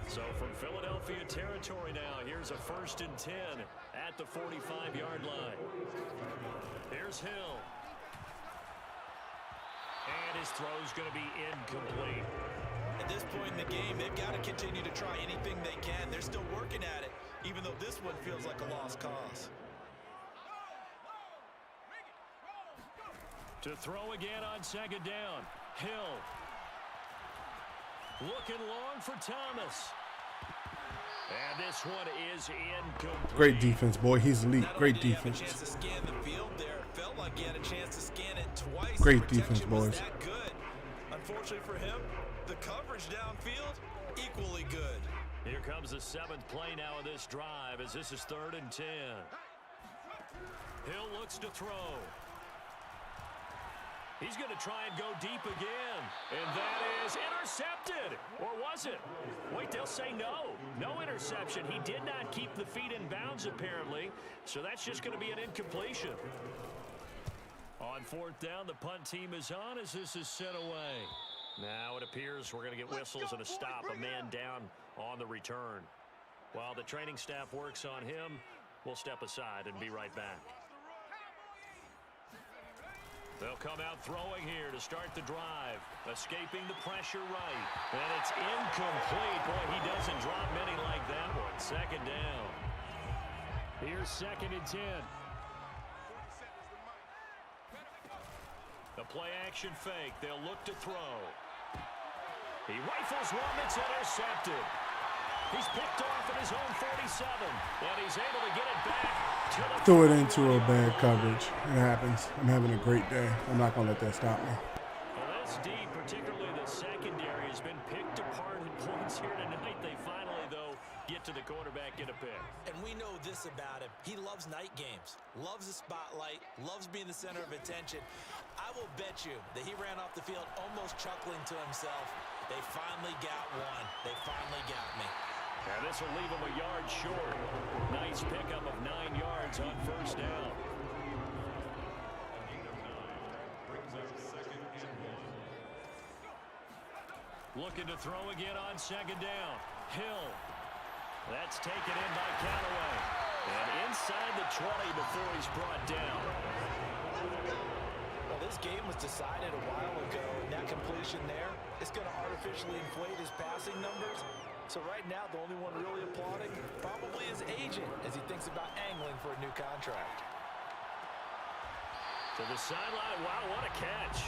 So from Philadelphia territory now, here's a 1st and 10 at the 45-yard line. Here's Hill. And his throw's going to be incomplete. At this point in the game, they've got to continue to try anything they can. They're still working at it, even though this one feels like a lost cause. To throw again on second down. Hill. Looking long for Thomas. And this one is incomplete. Great defense, boy. He's elite. Great defense. Had a chance to scan the field there. Felt like he had a chance to scan it twice. Great defense, boys. Was that good. Unfortunately for him, the coverage downfield, equally good. Here comes the 7th play now of this drive as this is 3rd and 10. Hill looks to throw. He's going to try and go deep again. And that is intercepted. intercepted. Or was it? Wait, they'll say no. No interception. He did not keep the feet in bounds, apparently. So that's just going to be an incompletion. On fourth down, the punt team is on as this is sent away. Now it appears we're going to get whistles and a stop. A man down on the return. While the training staff works on him, we'll step aside and be right back. They'll come out throwing here to start the drive. Escaping the pressure right. And it's incomplete. Boy, he doesn't drop many like that one. Second down. Here's 2nd and 10. The play action fake. They'll look to throw. He rifles one that's intercepted. He's picked off at his own 47. And he's able to get it back. Throw it into a bad coverage. It happens. I'm having a great day. I'm not going to let that stop me. Well, that's deep, particularly the secondary has been picked apart at points here tonight. They finally, though, get to the quarterback, get a pick. And we know this about him. He loves night games, loves the spotlight, loves being the center of attention. I will bet you that he ran off the field almost chuckling to himself. They finally got one. They finally got me. And this will leave him a yard short. Nice pickup of 9 yards on first down. Looking to throw again on 2nd down. Hill. That's taken in by Callaway. And inside the 20 before he's brought down. Well, this game was decided a while ago, and that completion there is going to artificially inflate his passing numbers. So right now, the only one really applauding probably his agent as he thinks about angling for a new contract. To the sideline. Wow, what a catch.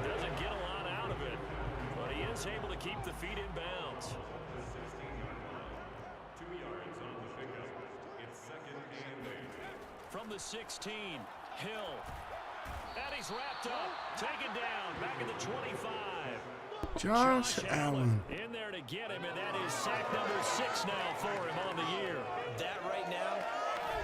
Doesn't get a lot out of it, but he is able to keep the feet in bounds. 2 yards on the pickup. It's 2nd and 8. From the 16, Hill. And he's wrapped up. Taken down. Back at the 25. Josh Allen. In there to get him, and that is sack number 6 now for him on the year. That right now,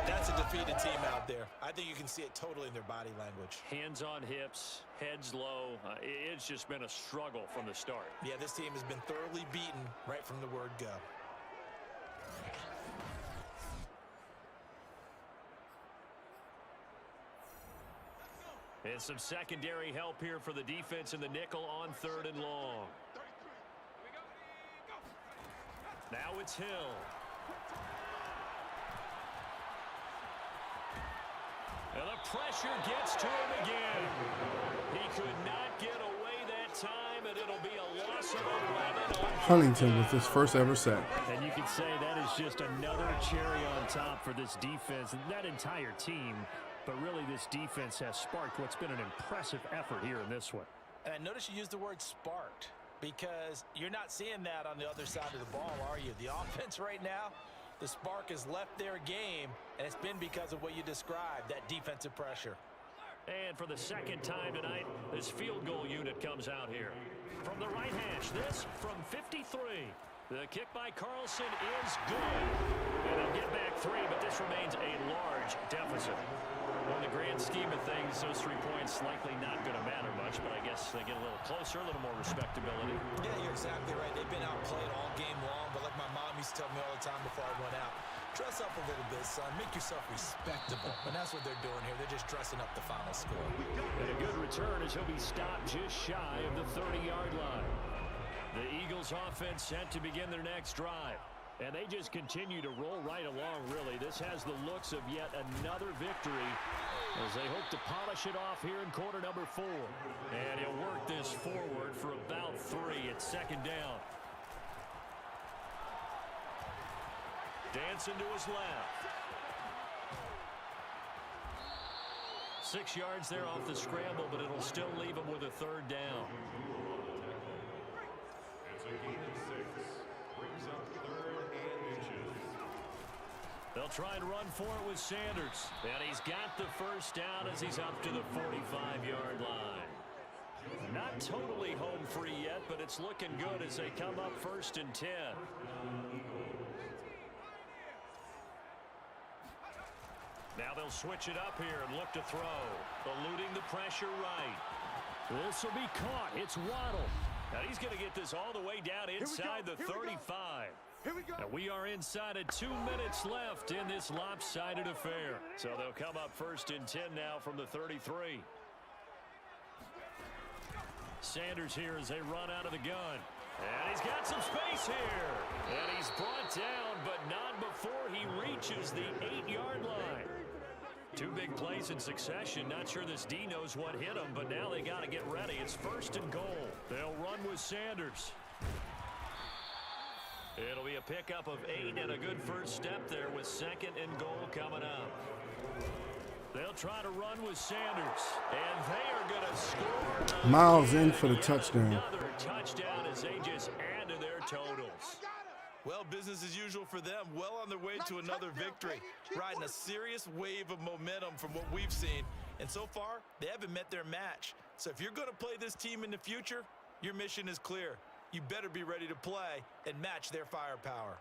that's a defeated team out there. I think you can see it totally in their body language. Hands on hips, heads low. It's just been a struggle from the start. Yeah, this team has been thoroughly beaten right from the word go. And some secondary help here for the defense in the nickel on 3rd and long. Now it's Hill. And the pressure gets to him again. He could not get away that time, and it'll be a loss of 11. Huntington with his first ever sack. And you could say that is just another cherry on top for this defense and that entire team. But really, this defense has sparked what's been an impressive effort here in this one. And I notice you used the word sparked because you're not seeing that on the other side of the ball, are you? The offense right now, the spark has left their game, and it's been because of what you described, that defensive pressure. And for the 2nd time tonight, this field goal unit comes out here. From the right hash, this from 53. The kick by Carlson is good. And they'll get back 3, but this remains a large deficit. In the grand scheme of things, those 3 points likely not going to matter much, but I guess they get a little closer, a little more respectability. Yeah, you're exactly right. They've been outplayed all game long, but like my mom used to tell me all the time before I went out, dress up a little bit, son. Make yourself respectable. And that's what they're doing here. They're just dressing up the final score. And a good return as he'll be stopped just shy of the 30-yard line. The Eagles offense set to begin their next drive. And they just continue to roll right along, really. This has the looks of yet another victory as they hope to polish it off here in quarter number 4. And he'll work this forward for about 3 at 2nd down. Dancing to his left. 6 yards there off the scramble, but it'll still leave him with a 3rd down. It's a gain of 6. Brings up 3rd and inches. They'll try and run for it with Sanders. And he's got the first down as he's up to the 45-yard line. Not totally home free yet, but it's looking good as they come up 1st and 10. Now they'll switch it up here and look to throw. Eluding the pressure right. This will be caught. It's Waddle. Now he's going to get this all the way down inside the 35. Here we go. And we are inside of 2 minutes left in this lopsided affair. So they'll come up 1st and 10 now from the 33. Sanders here as they run out of the gun. And he's got some space here. And he's brought down, but not before he reaches the 8-yard line. 2 big plays in succession. Not sure this D knows what hit him, but now they got to get ready. It's 1st and goal. They'll run with Sanders. It'll be a pickup of 8 and a good first step there with 2nd and goal coming up. They'll try to run with Sanders, and they are going to score. Miles in for the touchdown. Another touchdown as they just add to their totals. Well, business as usual for them. Well on their way to another victory. Riding a serious wave of momentum from what we've seen. And so far, they haven't met their match. So if you're going to play this team in the future, your mission is clear. You better be ready to play and match their firepower.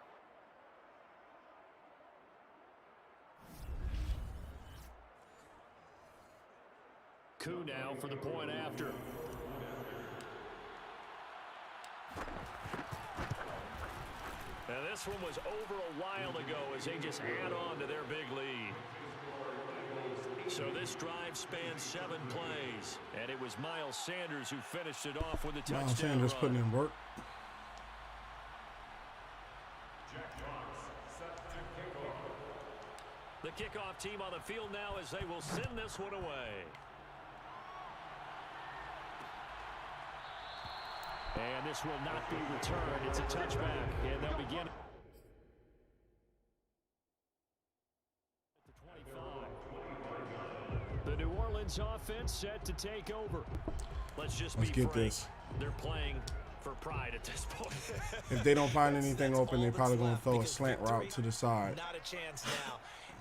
Coup now for the point after. And this one was over a while ago as they just add on to their big lead. So this drive spans 7 plays, and it was Miles Sanders who finished it off with a touchdown Miles Sanders run. putting in work. The kickoff team on the field now as they will send this one away. And this will not be returned. It's a touchback, and they'll begin at the 25. The New Orleans offense set to take over. Let's Let's be get frank. this. They're playing for pride at this point. If they don't find anything open, they're probably going to throw a because slant route victory, to the side. Not a chance now.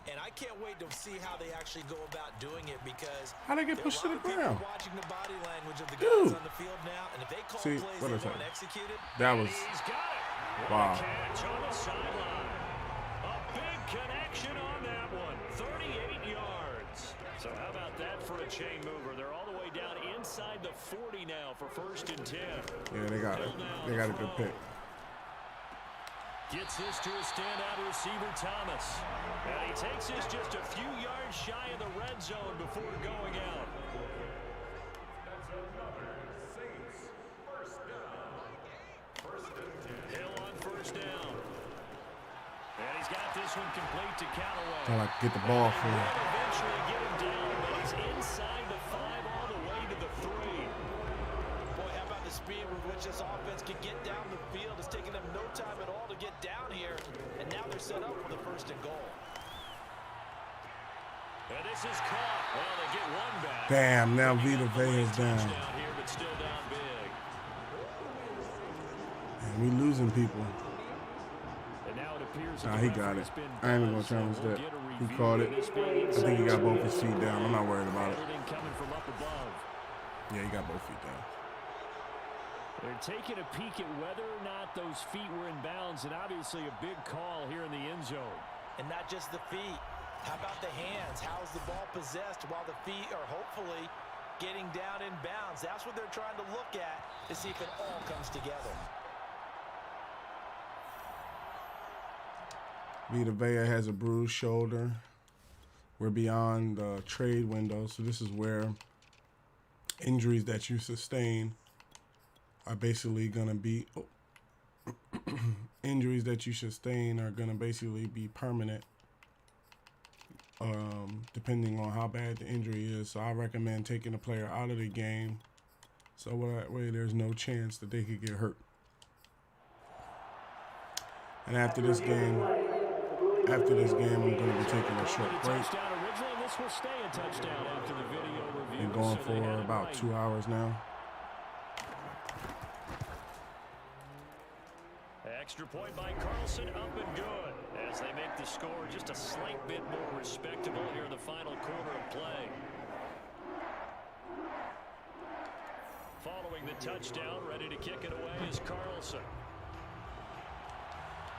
And I can't wait to see how they actually go about doing it because How'd they get pushed to the ground? watching the body language of the Dude. guys on the field now, and if they call See, plays what they is that? won't execute it, That was He's got it. wow. What a catch on the sideline. A big connection on that one. 38 yards. So how about that for a chain mover? They're all the way down inside the 40 now for 1st and 10. Yeah, they got it. They got a good pick. Gets this to a standout receiver, Thomas. And he takes this just a few yards shy of the red zone before going out. Hill on 1st down. And he's got this one complete to Callaway. I like to get the ball for him. Will eventually get him down, but he's inside the 5 all the way to the 3. boy, how about the speed with which this offense can get down the field? It's taking them no time at all to get down here, and now they're set up for the 1st and goal. And this is caught. Well, they get one back. Damn, now Vita Vea is down. Touchdown here, but still down big. Man, we losing people. And now it appears Nah, he got it. I ain't even gonna challenge that. He caught it. I think he got both his feet down. I'm not worried about it. Everything coming from up above. Yeah, he got both feet down. They're taking a peek at whether or not those feet were in bounds, and obviously a big call here in the end zone. And not just the feet. How about the hands? How's the ball possessed while the feet are hopefully getting down in bounds? That's what they're trying to look at to see if it all comes together. Vita Vea has a bruised shoulder. We're beyond the trade window, so this is where injuries that you sustain are basically going to be injuries that you sustain are going to basically be permanent, depending on how bad the injury is. So I recommend taking a player out of the game so that way there's no chance that they could get hurt. And after this game, I'm going to be taking a short break. This will stay a touchdown after the video review. Been going for about 2 hours now. Extra point by Carlson, up and good. As they make the score just a slight bit more respectable here in the final quarter of play. Following the touchdown, ready to kick it away is Carlson.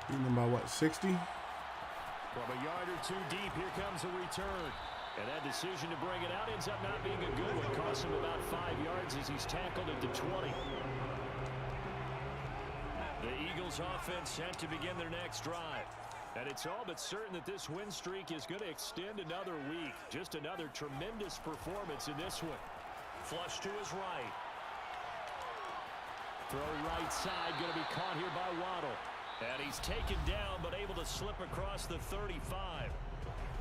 Beating by what, 60? From a yard or 2 deep, here comes a return. And that decision to bring it out ends up not being a good one. Costs him about 5 yards as he's tackled at the 20. Eagles offense set to begin their next drive. And it's all but certain that this win streak is going to extend another week. Just another tremendous performance in this one. Flush to his right. Throw right side, going to be caught here by Waddle. And he's taken down, but able to slip across the 35.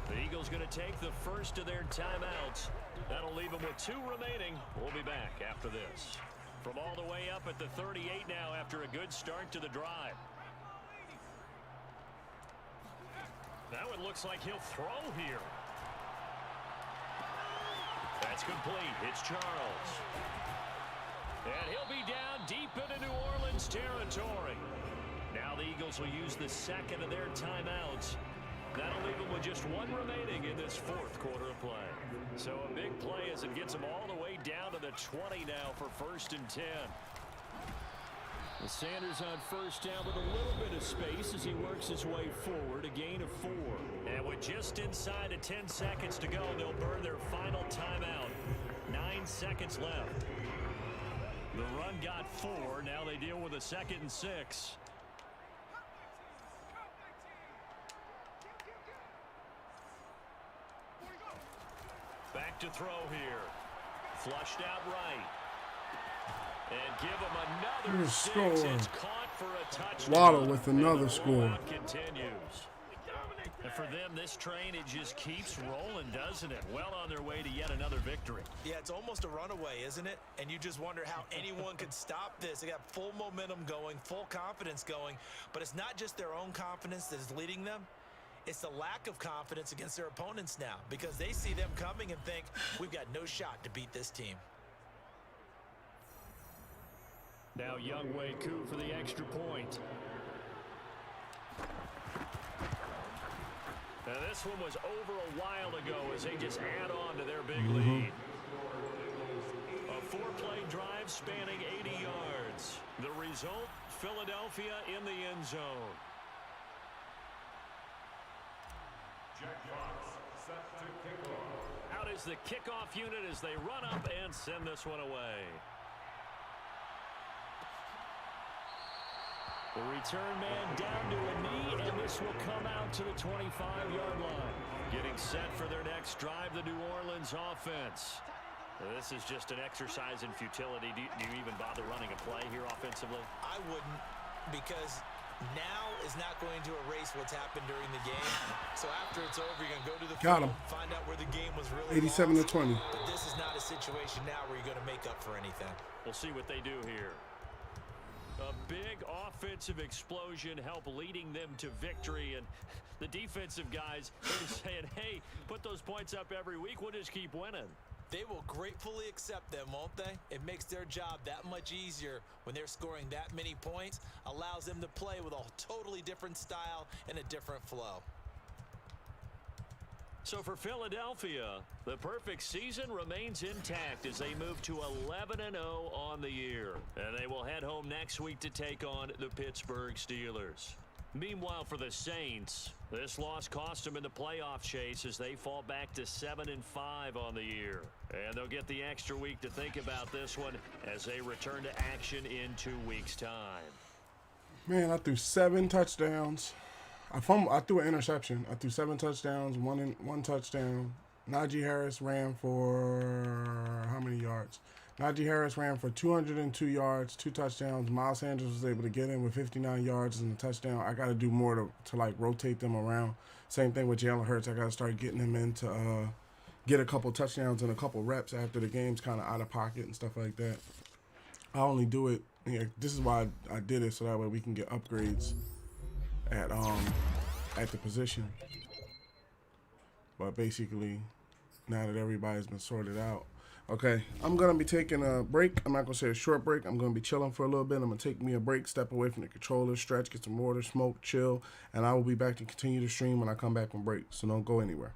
The Eagles going to take the first of their timeouts. That'll leave them with 2 remaining. We'll be back after this. From all the way up at the 38 now after a good start to the drive. That one looks like he'll throw here. That's complete. It's Charles. And he'll be down deep into New Orleans territory. Now the Eagles will use the second of their timeouts. That'll leave them with just 1 remaining in this 4th quarter of play. So a big play as it gets them all the way down to the 20 now for 1st and 10. The Sanders on 1st down with a little bit of space as he works his way forward, a gain of 4. And with just inside of 10 seconds to go, they'll burn their final timeout. 9 seconds left. The run got 4. Now they deal with a 2nd and 6. Back to throw here. Flushed out right. And give him another 6. It's caught for a touchdown. Waddle with another score. Continues. And for them, this train, it just keeps rolling, doesn't it? Well on their way to yet another victory. Yeah, it's almost a runaway, isn't it? And you just wonder how anyone could stop this. They got full momentum going, full confidence going. But it's not just their own confidence that is leading them. It's the lack of confidence against their opponents now because they see them coming and think, we've got no shot to beat this team. Now Younghoe Koo for the extra point. Now this one was over a while ago as they just add on to their big lead. A 4-play drive spanning 80 yards. The result, Philadelphia in the end zone. Jack Fox set to kick off. Out is the kickoff unit as they run up and send this one away. The return man down to a knee, and this will come out to the 25-yard line. Getting set for their next drive, the New Orleans offense. Now, this is just an exercise in futility. Do you even bother running a play here offensively? I wouldn't, because now is not going to erase what's happened during the game. So after it's over, you're going to go to the field, find out where the game was really 87 lost. to 20. But this is not a situation now where you're going to make up for anything. We'll see what they do here. A big offensive explosion help leading them to victory, and the defensive guys are saying, hey, put those points up every week, we'll just keep winning. They will gratefully accept them, won't they? It makes their job that much easier when they're scoring that many points, allows them to play with a totally different style and a different flow. So for Philadelphia, the perfect season remains intact as they move to 11-0 on the year. And they will head home next week to take on the Pittsburgh Steelers. Meanwhile, for the Saints, this loss cost them in the playoff chase as they fall back to 7-5 on the year. And they'll get the extra week to think about this one as they return to action in 2 weeks' time. Man, I threw 7 touchdowns. I threw an interception. I threw 7 touchdowns, one touchdown. Najee Harris ran for how many yards? Najee Harris ran for 202 yards, 2 touchdowns. Miles Sanders was able to get in with 59 yards and a touchdown. I got to do more to like rotate them around. Same thing with Jalen Hurts. I got to start getting him in to get a couple touchdowns and a couple reps after the game's kind of out of pocket and stuff like that. I only do it. This is why I did it, so that way we can get upgrades at the position. But basically, now that everybody's been sorted out, okay, I'm gonna be taking a break. I'm not gonna say a short break. I'm gonna be chilling for a little bit. I'm gonna take me a break, step away from the controller, stretch, get some water, smoke, chill, and I will be back to continue the stream when I come back from break. So don't go anywhere.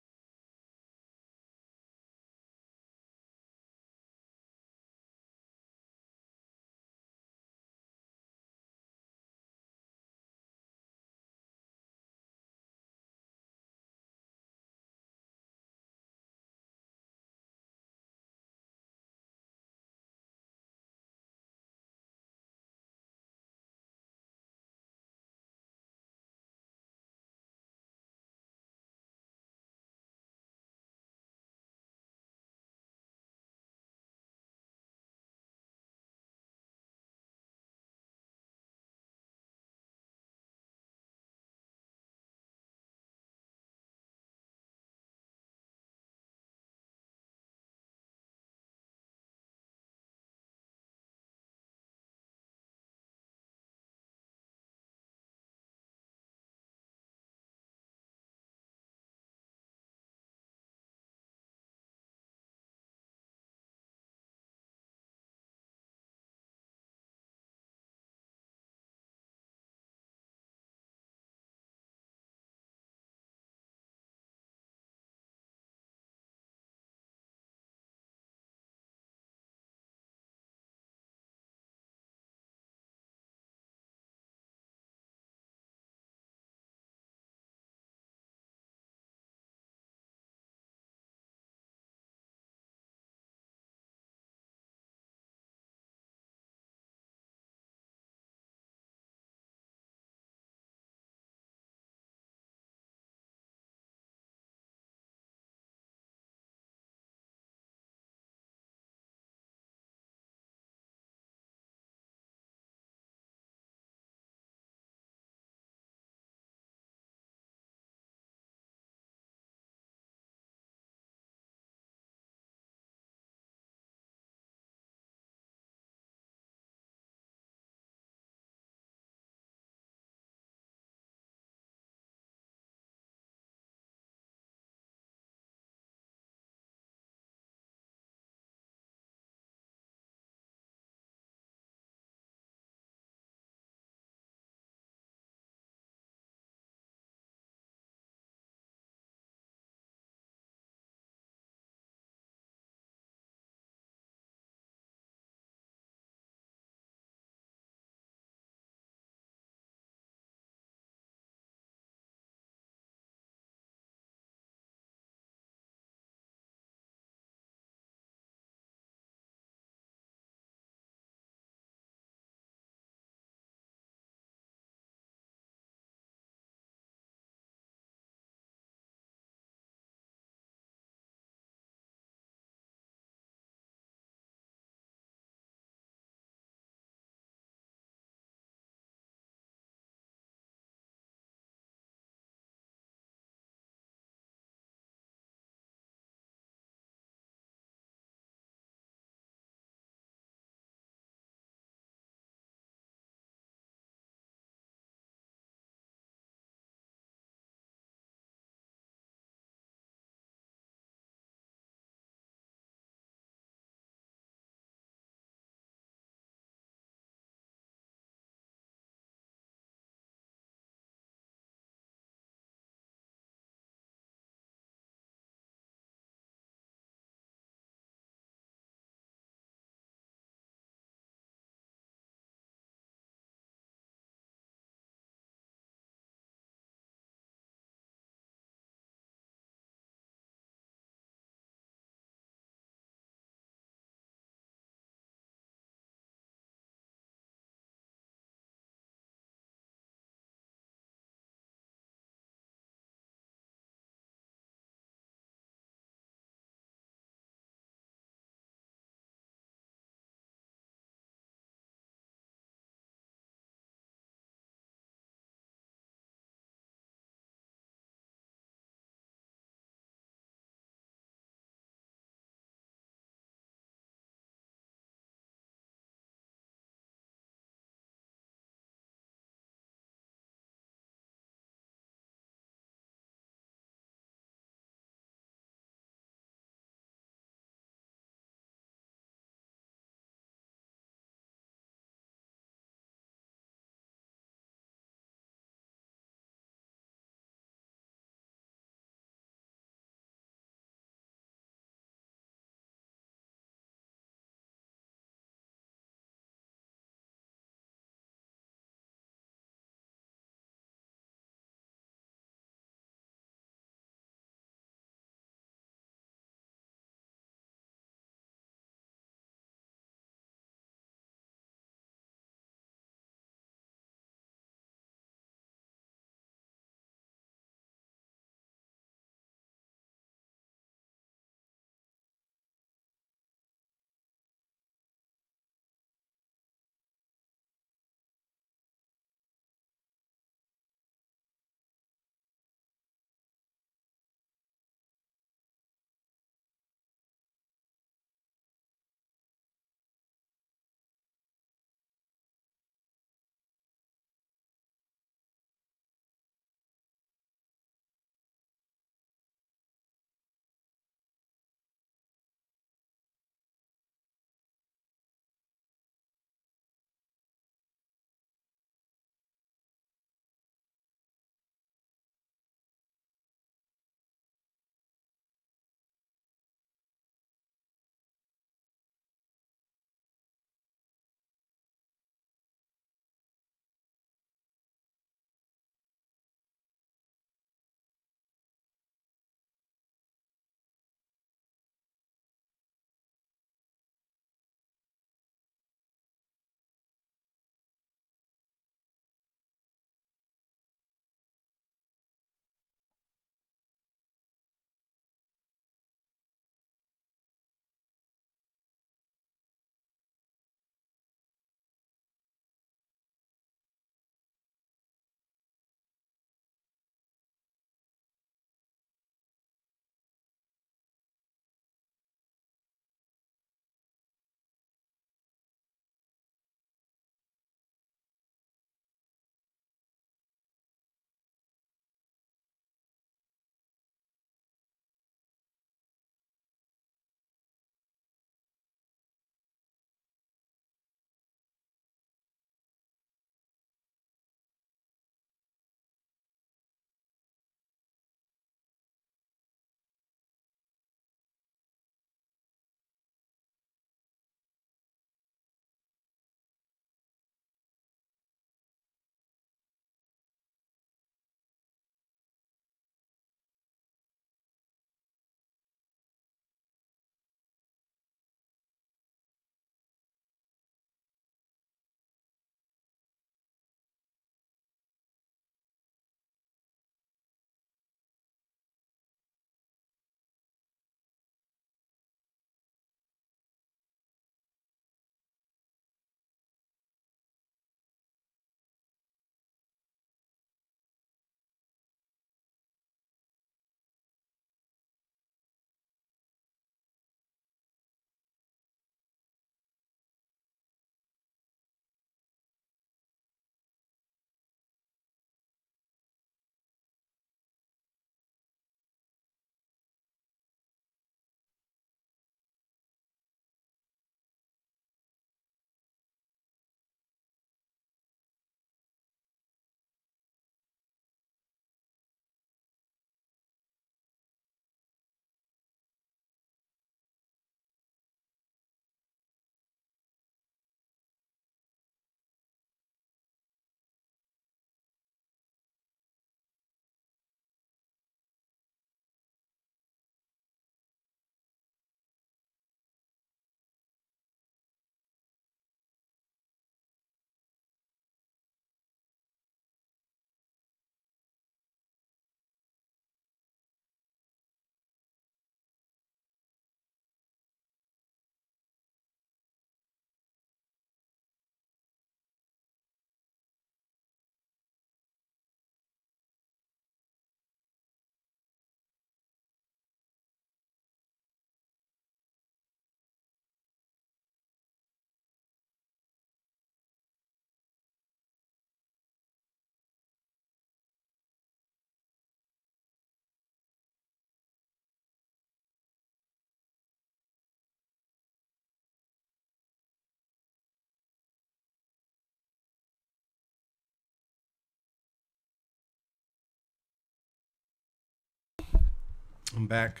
I'm back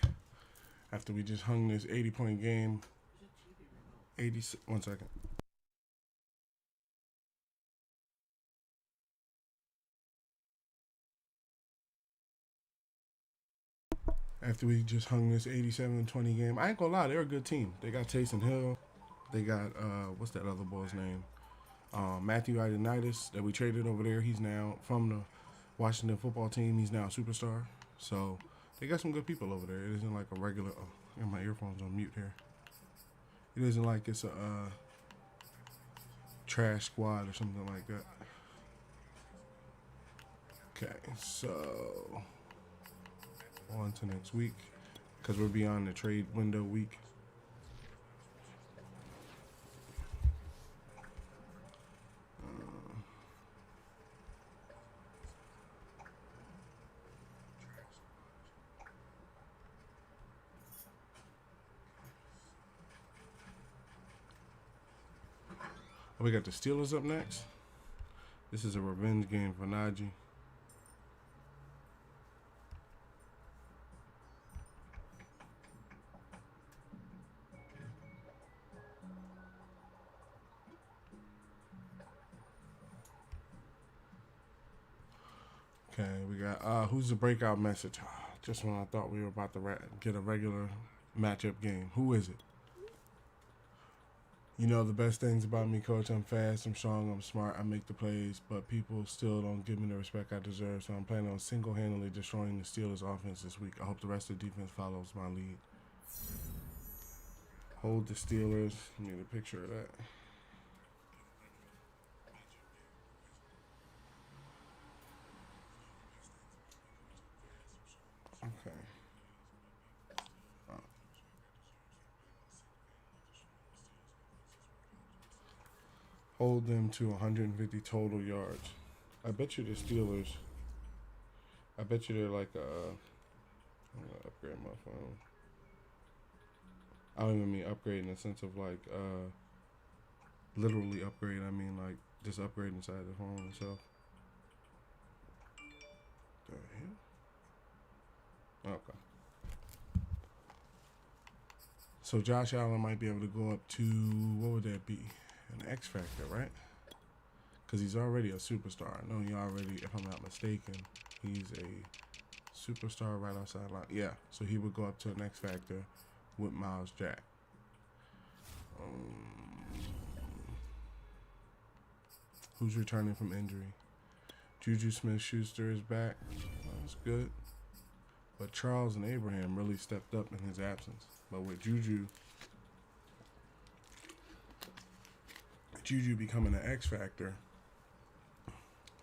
after we just hung this 80-point game. 1 second. After we just hung this 87-20 game. I ain't gonna lie, they're a good team. They got Taysom Hill. They got, what's that other boy's name? Matthew Ioannidis that we traded over there. He's now from the Washington football team. He's now a superstar. So they got some good people over there. It isn't like a regular, I got my earphones on mute here. It isn't like it's a trash squad or something like that. Okay, so on to next week because we're beyond the trade window week. We got the Steelers up next. This is a revenge game for Najee. Okay, we got, who's the breakout message? Just when I thought we were about to get a regular matchup game. Who is it? You know the best things about me, coach. I'm fast, I'm strong, I'm smart, I make the plays, but people still don't give me the respect I deserve, so I'm planning on single-handedly destroying the Steelers' offense this week. I hope the rest of the defense follows my lead. Hold the Steelers. Need a picture of that. Okay. Hold them to 150 total yards. I bet you the Steelers. I bet you they're like I'm gonna upgrade my phone. I don't even mean upgrade in the sense of like literally upgrade. I mean like just upgrade inside the phone itself. The hell? Okay. So Josh Allen might be able to go up to, what would that be? An X Factor, right? Because he's already a superstar. I know he already, if I'm not mistaken, he's a superstar right outside line. Yeah, so he would go up to an X Factor with Miles Jack. Who's returning from injury? Juju Smith-Schuster is back. That's good. But Charles and Abraham really stepped up in his absence. But with Juju becoming an X Factor,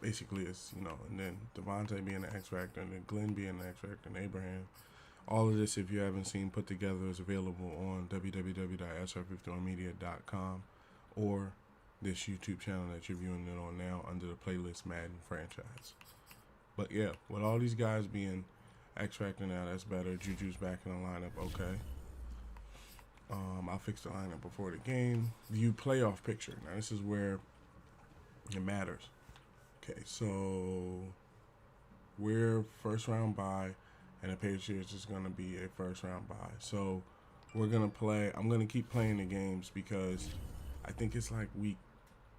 basically it's, you know, and then Devontae being an X Factor, and then Glenn being an X Factor, and Abraham. All of this, if you haven't seen put together, is available on www.sr51media.com or this YouTube channel that you're viewing it on now under the playlist Madden Franchise. But yeah, with all these guys being X Factor now, that's better. Juju's back in the lineup, okay. I'll fix the lineup before the game. View playoff picture. Now this is where it matters. Okay, so we're first round bye, and the Patriots is going to be a first round bye. So we're going to play. I'm going to keep playing the games because I think it's like week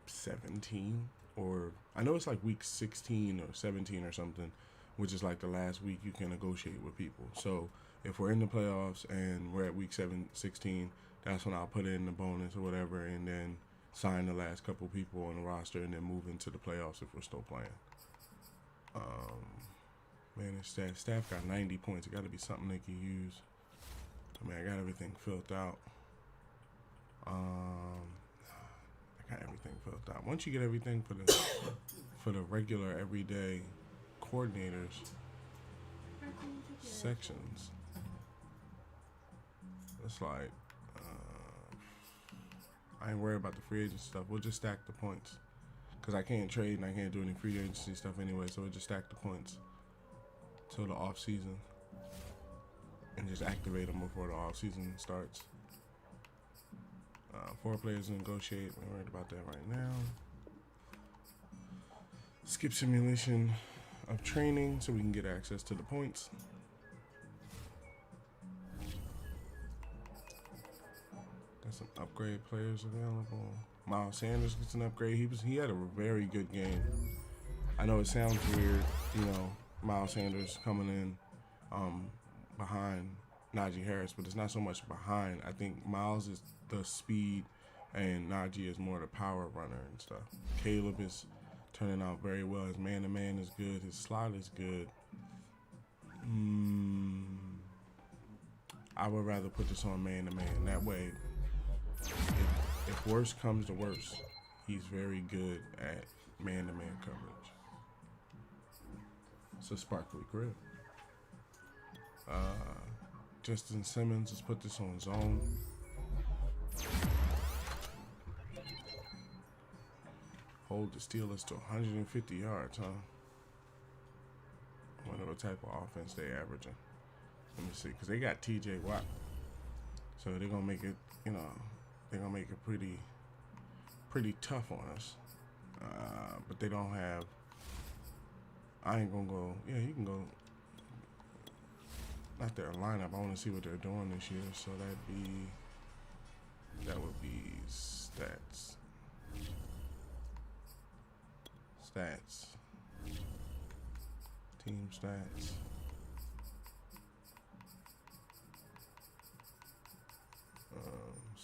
17, or I know it's like week 16 or 17 or something, which is like the last week you can negotiate with people. So if we're in the playoffs and we're at week 16, that's when I'll put in the bonus or whatever, and then sign the last couple people on the roster, and then move into the playoffs if we're still playing. Man, his staff got 90 points. It got to be something they can use. I mean, I got everything filled out. I got everything filled out. Once you get everything for the regular everyday coordinators sections, it's like I ain't worried about the free agent stuff. We'll just stack the points because I can't trade and I can't do any free agency stuff anyway. So we'll just stack the points till the off season and just activate them before the off season starts. 4 players to negotiate. We're worried about that right now. Skip simulation of training so we can get access to the points. Got some upgrade players available. Miles Sanders gets an upgrade. He had a very good game. I know it sounds weird, you know, Miles Sanders coming in behind Najee Harris, but it's not so much behind. I think Miles is the speed and Najee is more the power runner and stuff. Caleb is turning out very well. His man-to-man is good. His slot is good. I would rather put this on man-to-man. That way, if worse comes to worse, he's very good at man-to-man coverage. It's a sparkly grip. Justin Simmons, let's put this on zone. Hold the Steelers to 150 yards, huh? I wonder what type of offense they averaging. Let me see, because they got T.J. Watt. So they're going to make it, you know, they're going to make it pretty tough on us. But they don't have, I ain't going to go, yeah, you can go, not their lineup. I want to see what they're doing this year. So that would be stats. Stats. Team stats.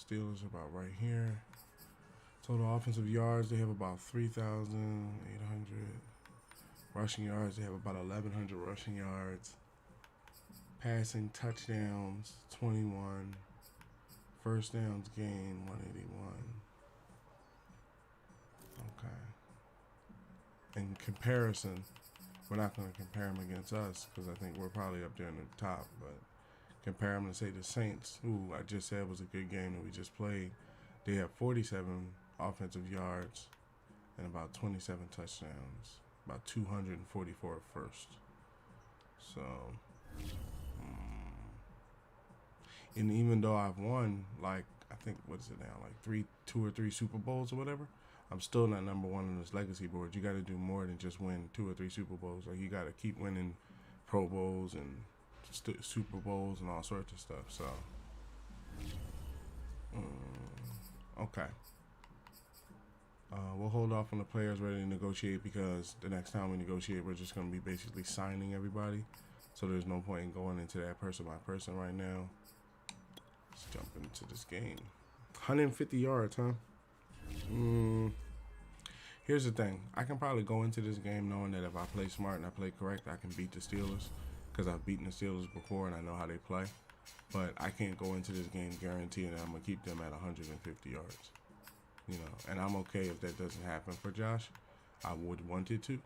Steelers are about right here. Total offensive yards, they have about 3,800. Rushing yards, they have about 1,100 rushing yards. Passing touchdowns, 21. First downs gained, 181. Okay. In comparison, we're not going to compare them against us because I think we're probably up there in the top, but compare them to, say, the Saints, who I just said was a good game that we just played. They have 47 offensive yards and about 27 touchdowns, about 244 first. So, and even though I've won, like, I think, what is it now, like 2 or 3 Super Bowls or whatever, I'm still not number one on this legacy board. You got to do more than just win 2 or 3 Super Bowls. Like, you got to keep winning Pro Bowls and Super Bowls and all sorts of stuff. So, okay. We'll hold off on the players ready to negotiate because the next time we negotiate, we're just going to be basically signing everybody. So there's no point in going into that person by person right now. Let's jump into this game. 150 yards, huh? Here's the thing. I can probably go into this game knowing that if I play smart and I play correct, I can beat the Steelers because I've beaten the Steelers before and I know how they play. But I can't go into this game guaranteeing that I'm going to keep them at 150 yards. You know, and I'm okay if that doesn't happen for Josh. I would want it to,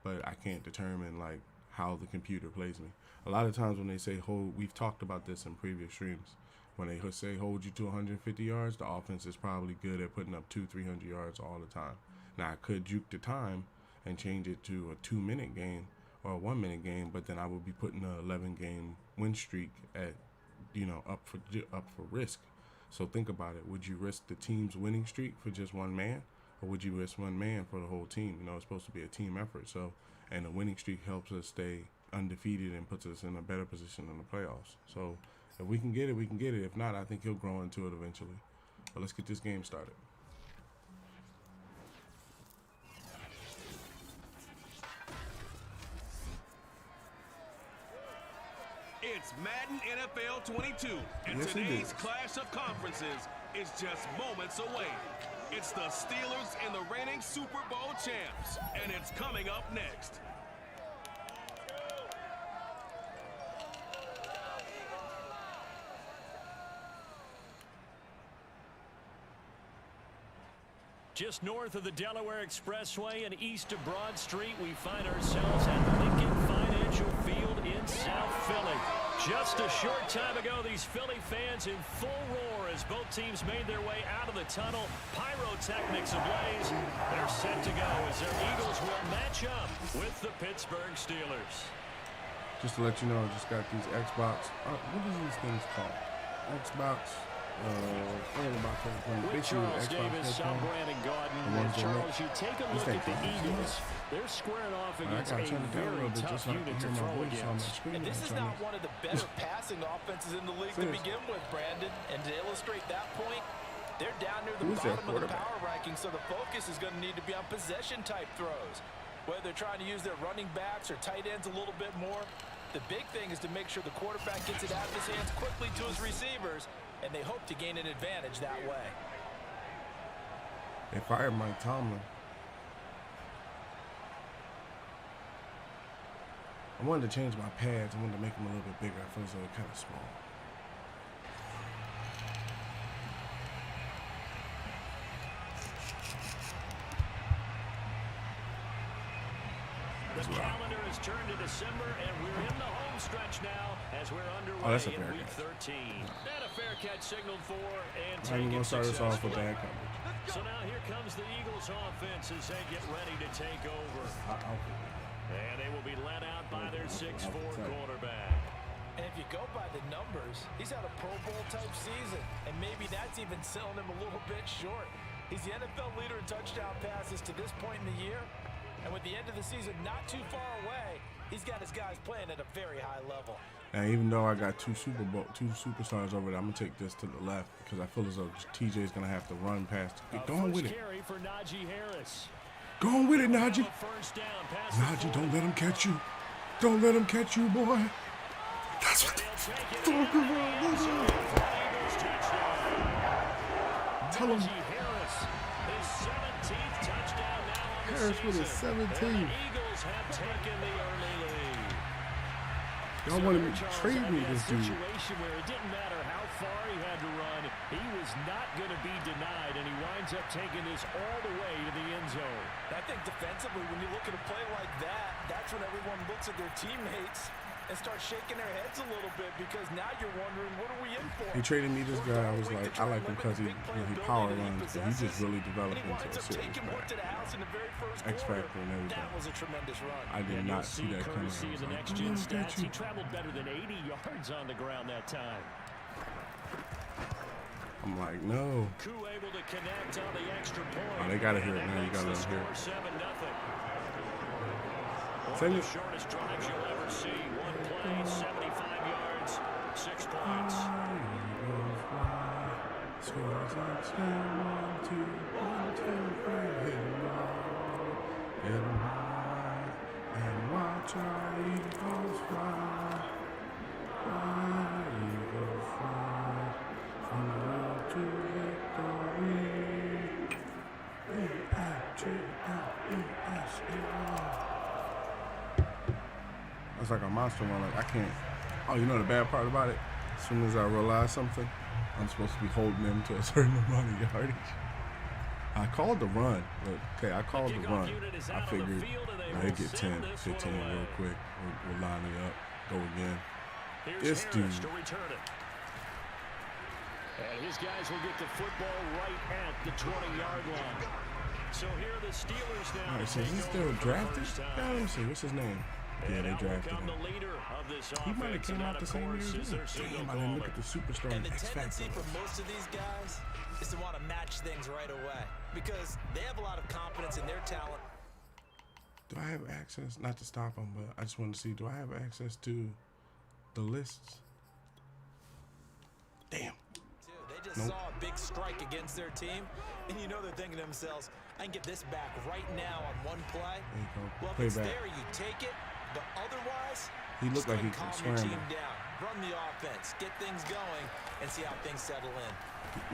but I can't determine, like, how the computer plays me. A lot of times when they say hold, we've talked about this in previous streams. When they say hold you to 150 yards, the offense is probably good at putting up 200-300 yards all the time. Now, I could juke the time and change it to a 2-minute game or a 1-minute game, but then I would be putting an 11-game win streak at, you know, up for risk. So think about it. Would you risk the team's winning streak for just one man, or would you risk one man for the whole team? You know, it's supposed to be a team effort. So, and the winning streak helps us stay undefeated and puts us in a better position in the playoffs. So, if we can get it, we can get it. If not, I think he'll grow into it eventually. But let's get this game started. It's Madden NFL 22, and Yes, it today's is. clash of conferences is just moments away. It's the Steelers and the reigning Super Bowl champs, and it's coming up next. Just north of the Delaware Expressway and east of Broad Street, we find ourselves at Lincoln Financial Field in South Philly. Just a short time ago, these Philly fans in full roar as both teams made their way out of the tunnel. Pyrotechnics ablaze. They're set to go as their Eagles will match up with the Pittsburgh Steelers. Just to let you know, I just got these Xbox. What is these things called? Xbox. With Charles Davis, I'm Brandon Gaudin. And Charles, you take a look at the Eagles. They're squaring off against a very tough unit to throw against. And this is not one of the better passing offenses in the league to begin with, Brandon. And to illustrate that point, They're down near the bottom of the power ranking, so the focus is going to need to be on possession-type throws. Whether they're trying to use their running backs or tight ends a little bit more, the big thing is to make sure the quarterback gets it out of his hands quickly to his receivers, and they hope to gain an advantage that way. They fired Mike Tomlin. I wanted to change my pads. I wanted to make them a little bit bigger. I feel as though they're kind of small. The calendar has turned to December, and we're in the home stretch now as we're underway in Week 13. And a fair catch signaled for, and I'm going to start us off with bad coverage. So now here comes the Eagles offense as they get ready to take over. And they will be led out by their 6'4" quarterback. And if you go by the numbers, he's had a Pro Bowl-type season, and maybe that's even selling him a little bit short. He's the NFL leader in touchdown passes to this point in the year, and with the end of the season not too far away, he's got his guys playing at a very high level. Now, even though I got two superstars over there, I'm going to take this to the left because I feel as though TJ's going to have to run past. Go on with it. For Najee Harris. Go on with it, Najee. Najee, don't let him catch you. Don't let him catch you, boy. That's what they're talking about. Tell him. Harris with his 17th. Eagles have taken the early lead. Y'all wanted me to trade me this dude. Situation where it didn't matter how far he had to run, he was not going to be denied, and he winds up taking this all the way to the end zone. I think defensively, when you look at a play like that, that's when everyone looks at their teammates and start shaking their heads a little bit because now you're wondering, what are we in for? He traded me this guy. I was like, I like him because he power runs, but he just really developed into a serious back. X Factor and everything. That was a tremendous run. I did not see that coming. In the next gen stats, he traveled better than 80 yards on the ground that time. I'm like, no. Koo able to connect on the extra point. Oh, they gotta hear it now. You gotta let them hear it. 7-0. Send The it. shortest drives you'll ever see. One play, 75 yards, 6 points. And watch our Eagles fly. Eagles fly from the road to victory. It's like a monster one. Like I can't. Oh, you know the bad part about it? As soon as I realize something, I'm supposed to be holding them to a certain amount of yardage. I called the run, but okay, I called the run. I figured they get 10, 15 real quick. We'll line it up, go again. This dude. And his guys will get the football right at the 20-yard line. So here are the Steelers now. All right, so is he still drafted? Yeah, let me see. What's his name? Yeah, they drafted him. He might have came out the same year as you. Damn, I didn't look at the superstar and the X tendency Factor. for most of these guys is to want to match things right away because they have a lot of confidence in their talent. Do I have access? Not to stop him, but I just wanted to see. Do I have access to the lists? Damn. They just saw a big strike against their team, and you know they're thinking to themselves, I can get this back right now on one play. There you go. Well, Play if it's back. there, you take it, but otherwise, He looked like he calm could your scramble. team down, run the offense, get things going, and see how things settle in.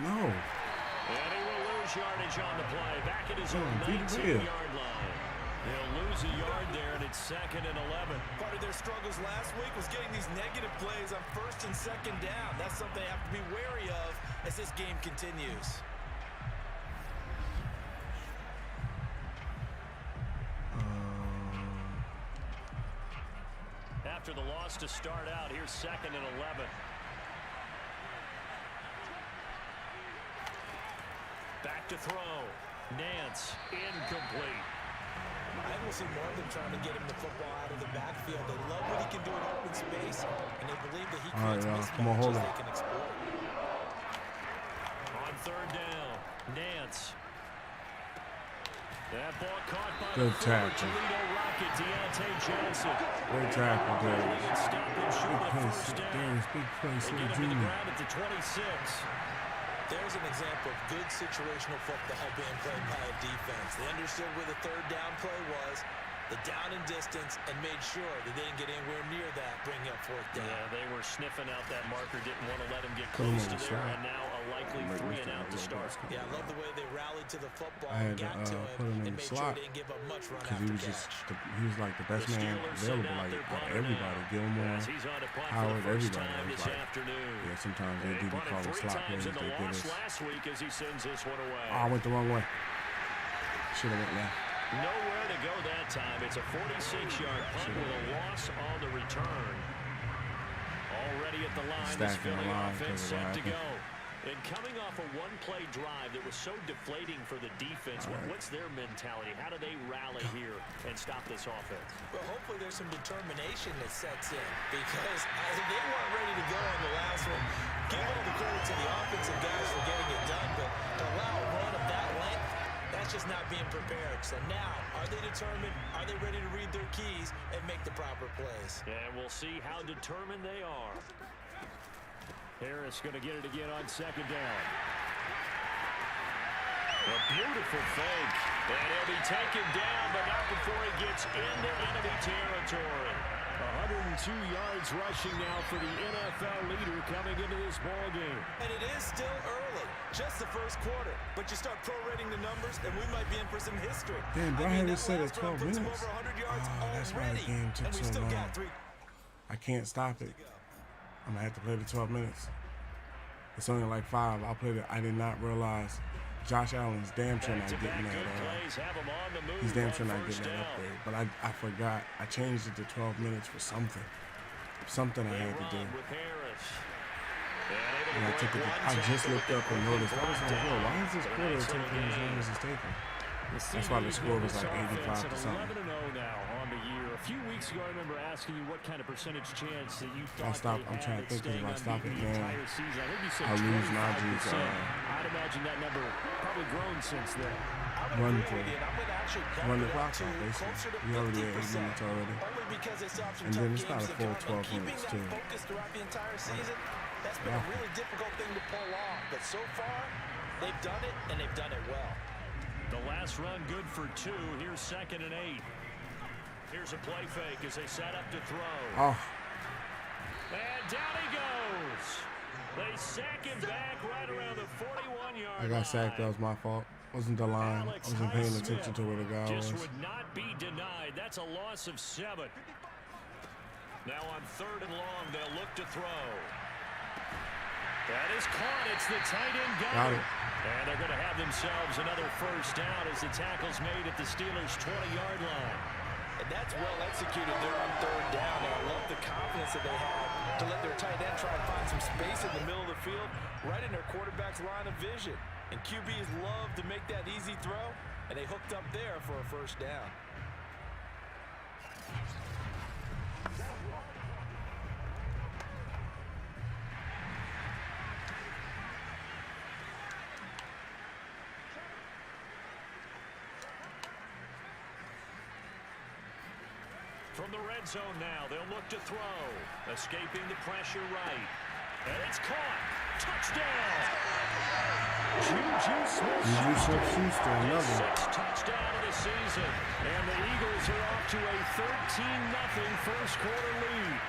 No. And he will lose yardage on the play. Back at his own feed it 19-yard line. He'll lose a yard there, and it's 2nd and 11. Part of their struggles last week was getting these negative plays on 1st and 2nd down. That's something they have to be wary of as this game continues. After the loss to start out, here's 2nd and 11. Back to throw. Nance, incomplete. I think we'll see more of them trying to get him the football out of the backfield. They love what he can do in open space, and they believe that he creates mismatches they can exploit. On 3rd down, Nance. That ball caught by Good the tackle. Toledo Rocket, Deontay Johnson. Great tackle, Darius. Stop him short of Big 1st down. Darius, big play, They Silver get him to the Jr. ground at the 26. There's an example of good situational football being played by a defense. They understood where the third down play was, the down and distance, and made sure that they didn't get anywhere near that, bringing up fourth down. Yeah, they were sniffing out that marker, didn't want to let him get close to there, and now a likely 3 and out to start. Yeah, I love the way they rallied to the football, I had to got to him, put him in and the made sure slot they didn't give up much run because after catch. he was like the best man available. Like everybody, Gilmore, Howard, everybody. Was like, yeah, sometimes they do be calling slot plays. They get us. Last week as he sends this one away. Oh, I went the wrong way. Should have went left. Nowhere to go that time. It's a 46-yard punt with a loss on the return. Already at the line, this Philly offense set to go. And coming off a one-play drive that was so deflating for the defense, what's their mentality? How do they rally here and stop this offense? Well, hopefully there's some determination that sets in because they weren't ready to go on the last one. Give all the credit to the offensive guys for getting it done, but to allow a run of that length, that's just not being prepared. So now, are they determined? Are they ready to read their keys and make the proper plays? And we'll see how determined they are. Harris going to get it again on second down. A beautiful fake. And he'll be taken down, but not before he gets into enemy territory. 102 yards rushing now for the NFL leader coming into this ballgame. And it is still early, just the first quarter. But you start prorating the numbers, and we might be in for some history. Damn, bro, I had it set at 12 minutes. Oh, that's why the game took so long. I can't stop it. I'm going to have to play the 12 minutes. It's only like 5. I'll play it. I did not realize Josh Allen's damn sure not getting that. He's damn sure not getting that upgrade. But I forgot. I changed it to 12 minutes for something. Something I had to do. And I took it. I just looked up and noticed. I was like, yo, why is this quarter taking as long as it's taking? That's why the score was like 85 to something. 11-0 now on the year. A few weeks ago, I remember asking you what kind of percentage chance that you thought I'm trying to think because if I stop it now, I'll lose Najee's I'd imagine that number probably grown since then. Run the clock out, basically. We already at 8 minutes already. And then it's not a full 12 minutes, too. That's been a really difficult thing to pull off. But so far, they've done it, and they've done it well. The last run good for 2. Here's 2nd and 8. Here's a play fake as they set up to throw. Oh. And down he goes. They sack him back right around the 41-yard line. I got sacked. That was my fault. Wasn't the line. I wasn't paying attention to where the guy was. Just would not be denied. That's a loss of 7. Now on 3rd and long, they'll look to throw. That is caught. It's the tight end got it. And they're going to have themselves another first down as the tackle's made at the Steelers' 20-yard line. And that's well executed there on 3rd down. And I love the confidence that they have to let their tight end try and find some space in the middle of the field, right in their quarterback's line of vision. And QBs love to make that easy throw, and they hooked up there for a first down. From the red zone now, they'll look to throw. Escaping the pressure right. And it's caught. Touchdown! Juju Smith-Schuster, another. 6th touchdown of the season. And the Eagles are off to a 13-0 first quarter lead.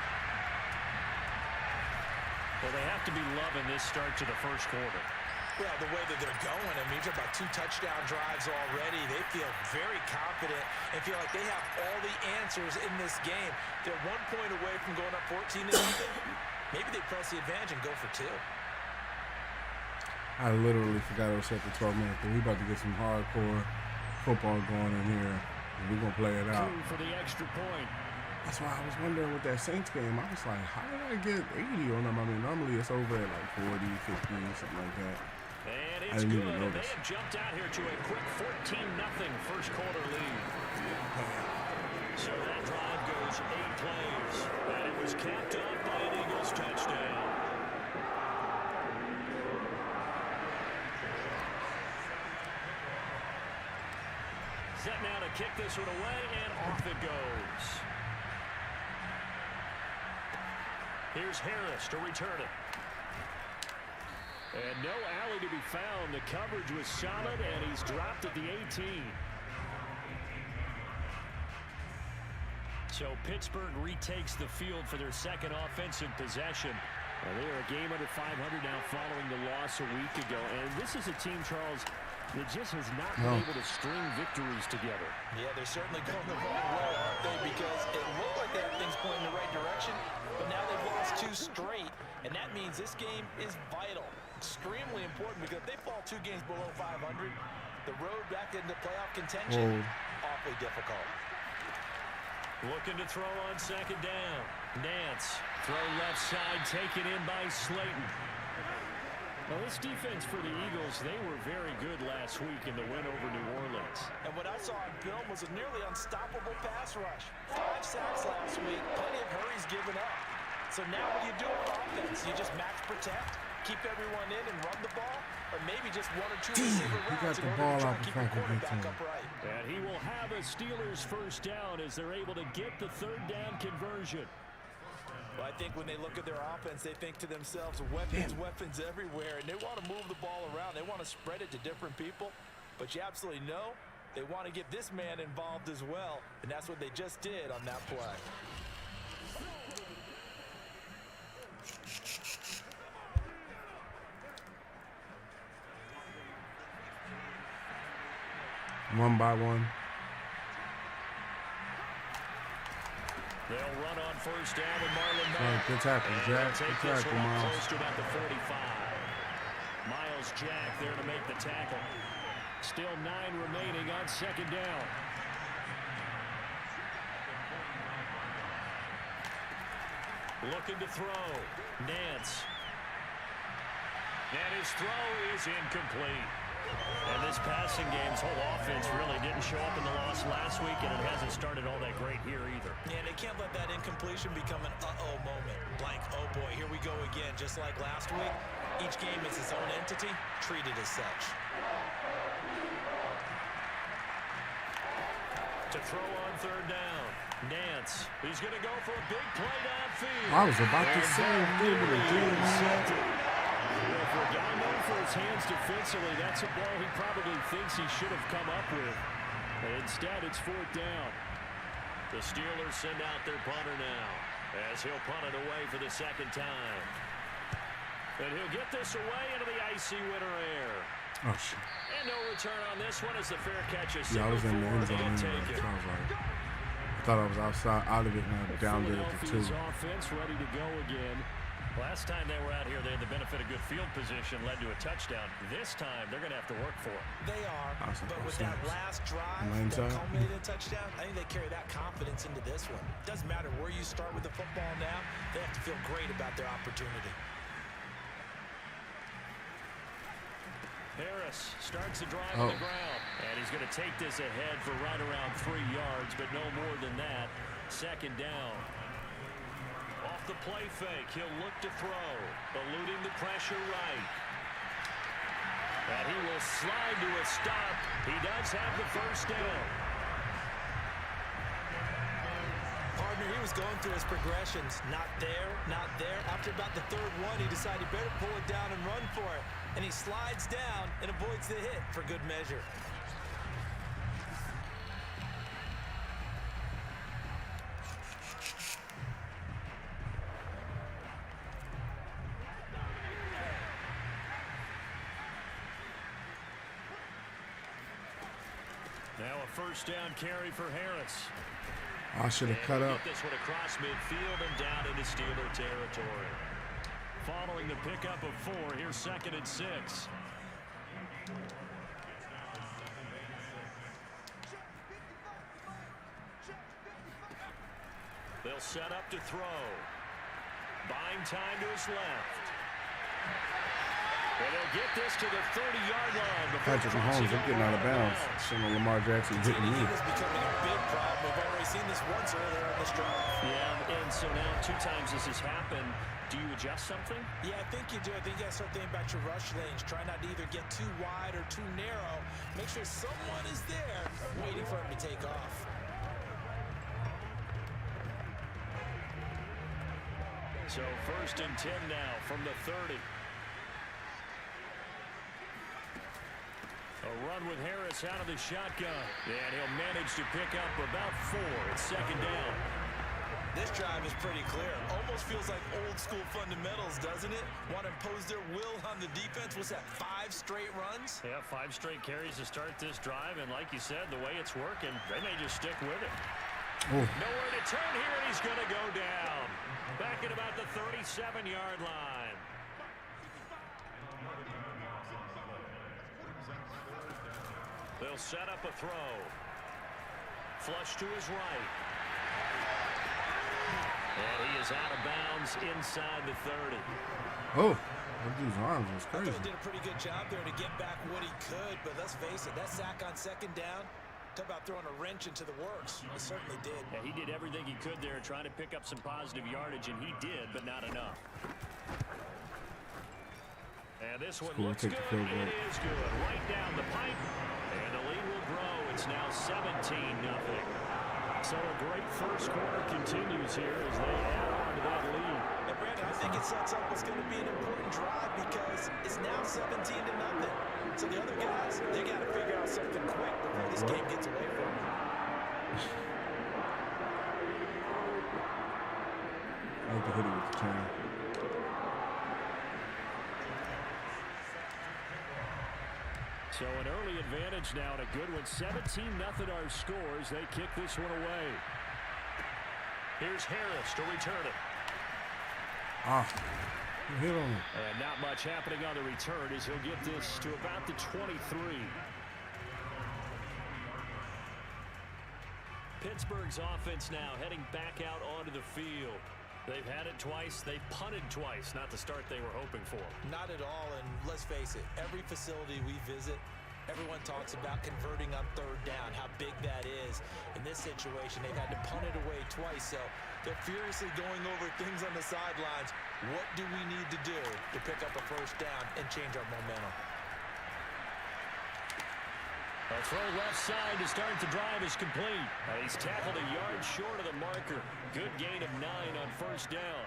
Well, they have to be loving this start to the first quarter. Well, the way that they're going, I mean, you're talking about 2 touchdown drives already. They feel very confident and feel like they have all the answers in this game. They're 1 point away from going up 14-0. Maybe they press the advantage and go for 2. I literally forgot it was set to 12 minutes, but we about to get some hardcore football going in here. And we're going to play it out. For the extra point. That's why I was wondering with that Saints game. I was like, how did I get 80 on them? I mean, normally it's over at like 40, 50, something like that. And it's good. And they have jumped out here to a quick 14-0 first quarter lead. So that drive goes 8 plays. And it was capped off by an Eagles touchdown. Set now to kick this one away, and off it goes. Here's Harris to return it. And no alley to be found. The coverage was solid, and he's dropped at the 18. So Pittsburgh retakes the field for their second offensive possession. And they are a game under 500 now following the loss a week ago. And this is a team, Charles, that just has not been able to string victories together. Yeah, they're certainly going the wrong way, aren't they? Because it looked like they had things pointing in the right direction, but now they've lost 2 straight, and that means this game is vital. Extremely important, because if they fall 2 games below 500, the road back into playoff contention, awfully difficult. Looking to throw on second down. Nance, throw left side, taken in by Slayton. Well, this defense for the Eagles, they were very good last week in the win over New Orleans. And what I saw on film was a nearly unstoppable pass rush. 5 sacks last week, plenty of hurries given up. So now what do you do on offense? You just max protect, keep everyone in and run the ball, or maybe just 1 or 2 receiver routes in order to try to keep your quarterback upright. And he will have a Steelers first down as they're able to get the third down conversion. Well, I think when they look at their offense, they think to themselves, weapons everywhere, and they want to move the ball around. They want to spread it to different people, but you absolutely know they want to get this man involved as well, and that's what they just did on that play. One by one. They'll run on first down with Marlon Mack. Good tackle, Jack. Good tackle, Miles. Close to about the 45. Miles Jack there to make the tackle. Still 9 remaining on second down. Looking to throw. Nance. And his throw is incomplete. And this passing game's whole offense really didn't show up in the loss last week, and it hasn't started all that great here either. Yeah, they can't let that incompletion become an uh-oh moment. Blank, oh boy, here we go again. Just like last week, each game is its own entity, treated as such. To throw on third down. Nance, he's going to go for a big play downfield. I was about to say, give it a Well, for a guy known for his hands defensively, that's a ball he probably thinks he should have come up with. But instead, it's 4th down. The Steelers send out their punter now, as he'll punt it away for the second time. And he'll get this away into the icy winter air. Oh, shit. And no return on this one as the fair catch is Yeah, I was in the end zone taken. anyway, so I was like, I thought I was outside, out of it, and I downed it at the 2. Offense ready to go again. Last time they were out here, they had the benefit of good field position, led to a touchdown. This time, they're going to have to work for it. They are, but with that last drive that culminated in a touchdown, I think they carry that confidence into this one. Doesn't matter where you start with the football now, they have to feel great about their opportunity. Harris starts the drive on the ground, and he's going to take this ahead for right around 3 yards, but no more than that. Second down. Off the play fake, he'll look to throw, eluding the pressure right. And he will slide to a stop. He does have the first down. Partner, he was going through his progressions. Not there, not there. After about the 3rd one, he decided he better pull it down and run for it. And he slides down and avoids the hit for good measure. Now a first down carry for Harris. I should have cut up. Get this one across midfield and down into Steeler territory. Following the pickup of 4, here's 2nd and 6. They'll set up to throw. Buying time to his left. And they'll get this to the 30-yard line. Patrick Mahomes, they're getting out of bounds. Seeing Lamar Jackson hitting me. This is becoming a big problem. We've already seen this once earlier in this drive. Yeah, and so now 2 times this has happened. Do you adjust something? Yeah, I think you do. I think you got to start thinking about your rush lanes. Try not to either get too wide or too narrow. Make sure someone is there waiting for him to take off. So 1st and 10 now from the 30. A run with Harris out of the shotgun. And he'll manage to pick up about 4. It's second down. This drive is pretty clear. Almost feels like old school fundamentals, doesn't it? Want to impose their will on the defense. What's that, 5 straight runs? Yeah, 5 straight carries to start this drive. And like you said, the way it's working, they may just stick with it. Oh. Nowhere to turn here, and he's going to go down. Back at about the 37-yard line. They'll set up a throw. Flush to his right. And he is out of bounds inside the 30. Oh, that dude's arms was I crazy. thought he did a pretty good job there to get back what he could, but let's face it, that sack on second down, talk about throwing a wrench into the works. He certainly did. Yeah, he did everything he could there trying to pick up some positive yardage, and he did, but not enough. And this one looks good. It is good. Right down the pipe. And the lead will grow. It's now 17-0. So a great first quarter continues here as they add on to that lead. And Brandon, I think it sets up what's going to be an important drive because it's now 17-0. So the other guys, they got to figure out something quick before this game gets away from them. I like to hit it with the turn. So an early advantage now and a good one. 17-0 our scores. They kick this one away. Here's Harris to return it. Ah, he hit on him. And not much happening on the return as he'll get this to about the 23. Pittsburgh's offense now heading back out onto the field. They've had it twice. They've punted twice. Not the start they were hoping for. Not at all, and let's face it, every facility we visit, everyone talks about converting on third down, how big that is. In this situation, they've had to punt it away twice, so they're furiously going over things on the sidelines. What do we need to do to pick up a first down and change our momentum? A throw left side to start the drive is complete. He's tackled a yard short of the marker. Good gain of 9 on first down.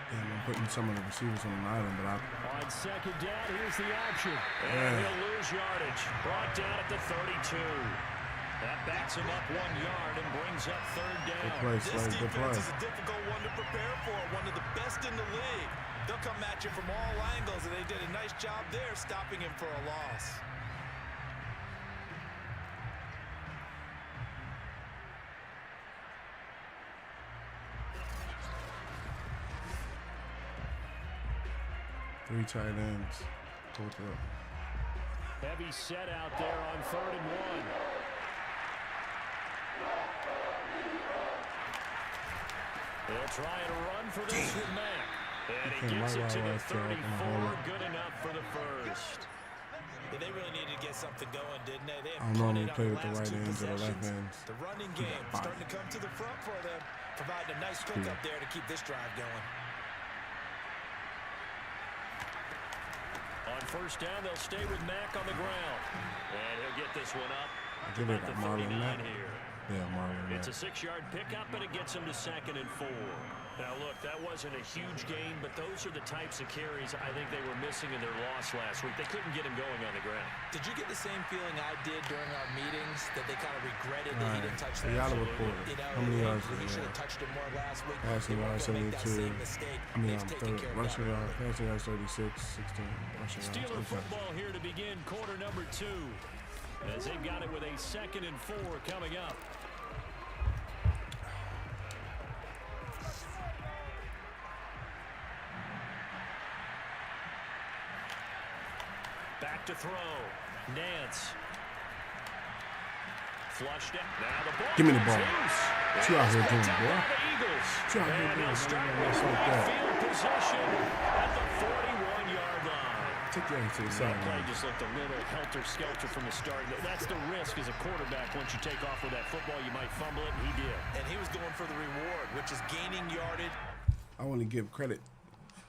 Damn, I'm putting some of the receivers on an island, but On second down, here's the option. And he'll lose yardage. Brought down at the 32. That backs him up 1 yard and brings up third down. Good play, This good play. defense is a difficult one to prepare for, one of the best in the league. They'll come at you from all angles, and they did a nice job there stopping him for a loss. Three tight ends. Pulled up. Heavy set out there on 3rd and 1. They'll try and run for this with Mack. And he gets it to the 34. Good enough for the first. Yeah, they really needed to get something going, didn't they? They I don't normally play with the right ends or the left ends. The running game starting to come to the front for them, providing a nice pickup there to keep this drive going. On first down, they'll stay with Mack on the ground. And he'll get this one up. I think they About got the Marlon 39 Mack. here. Yeah, Marlon It's Mack. a 6-yard pickup, and it gets him to 2nd and 4. Now, look, that wasn't a huge gain, but those are the types of carries I think they were missing in their loss last week. They couldn't get him going on the ground. Did you get the same feeling I did during our meetings, that they kind of regretted that he didn't touch that? You gotta report it. You know, How many yards he did he should have have? touched it more last week. Passing They weren't yards, gonna make that 72. same mistake. I mean, They've taken care of rushing that. yards, passing yards 36, 16. Rushing yards. Steeler Okay. football here to begin quarter number 2. As they've got it with a 2nd and 4 coming up. Back to throw. Nance. Flushed it. Now the ball. Give me the ball. Loose. What you out here doing, Picked up boy? by the Eagles. What you out here And doing? he'll start How with you gonna mess like that? field position at the 41-yard line. Take your ass to the That side, play man. just looked a little helter-skelter from the start. That's the risk as a quarterback. Once you take off with that football, you might fumble it, and he did. And he was going for the reward, which is gaining yardage. I want to give credit.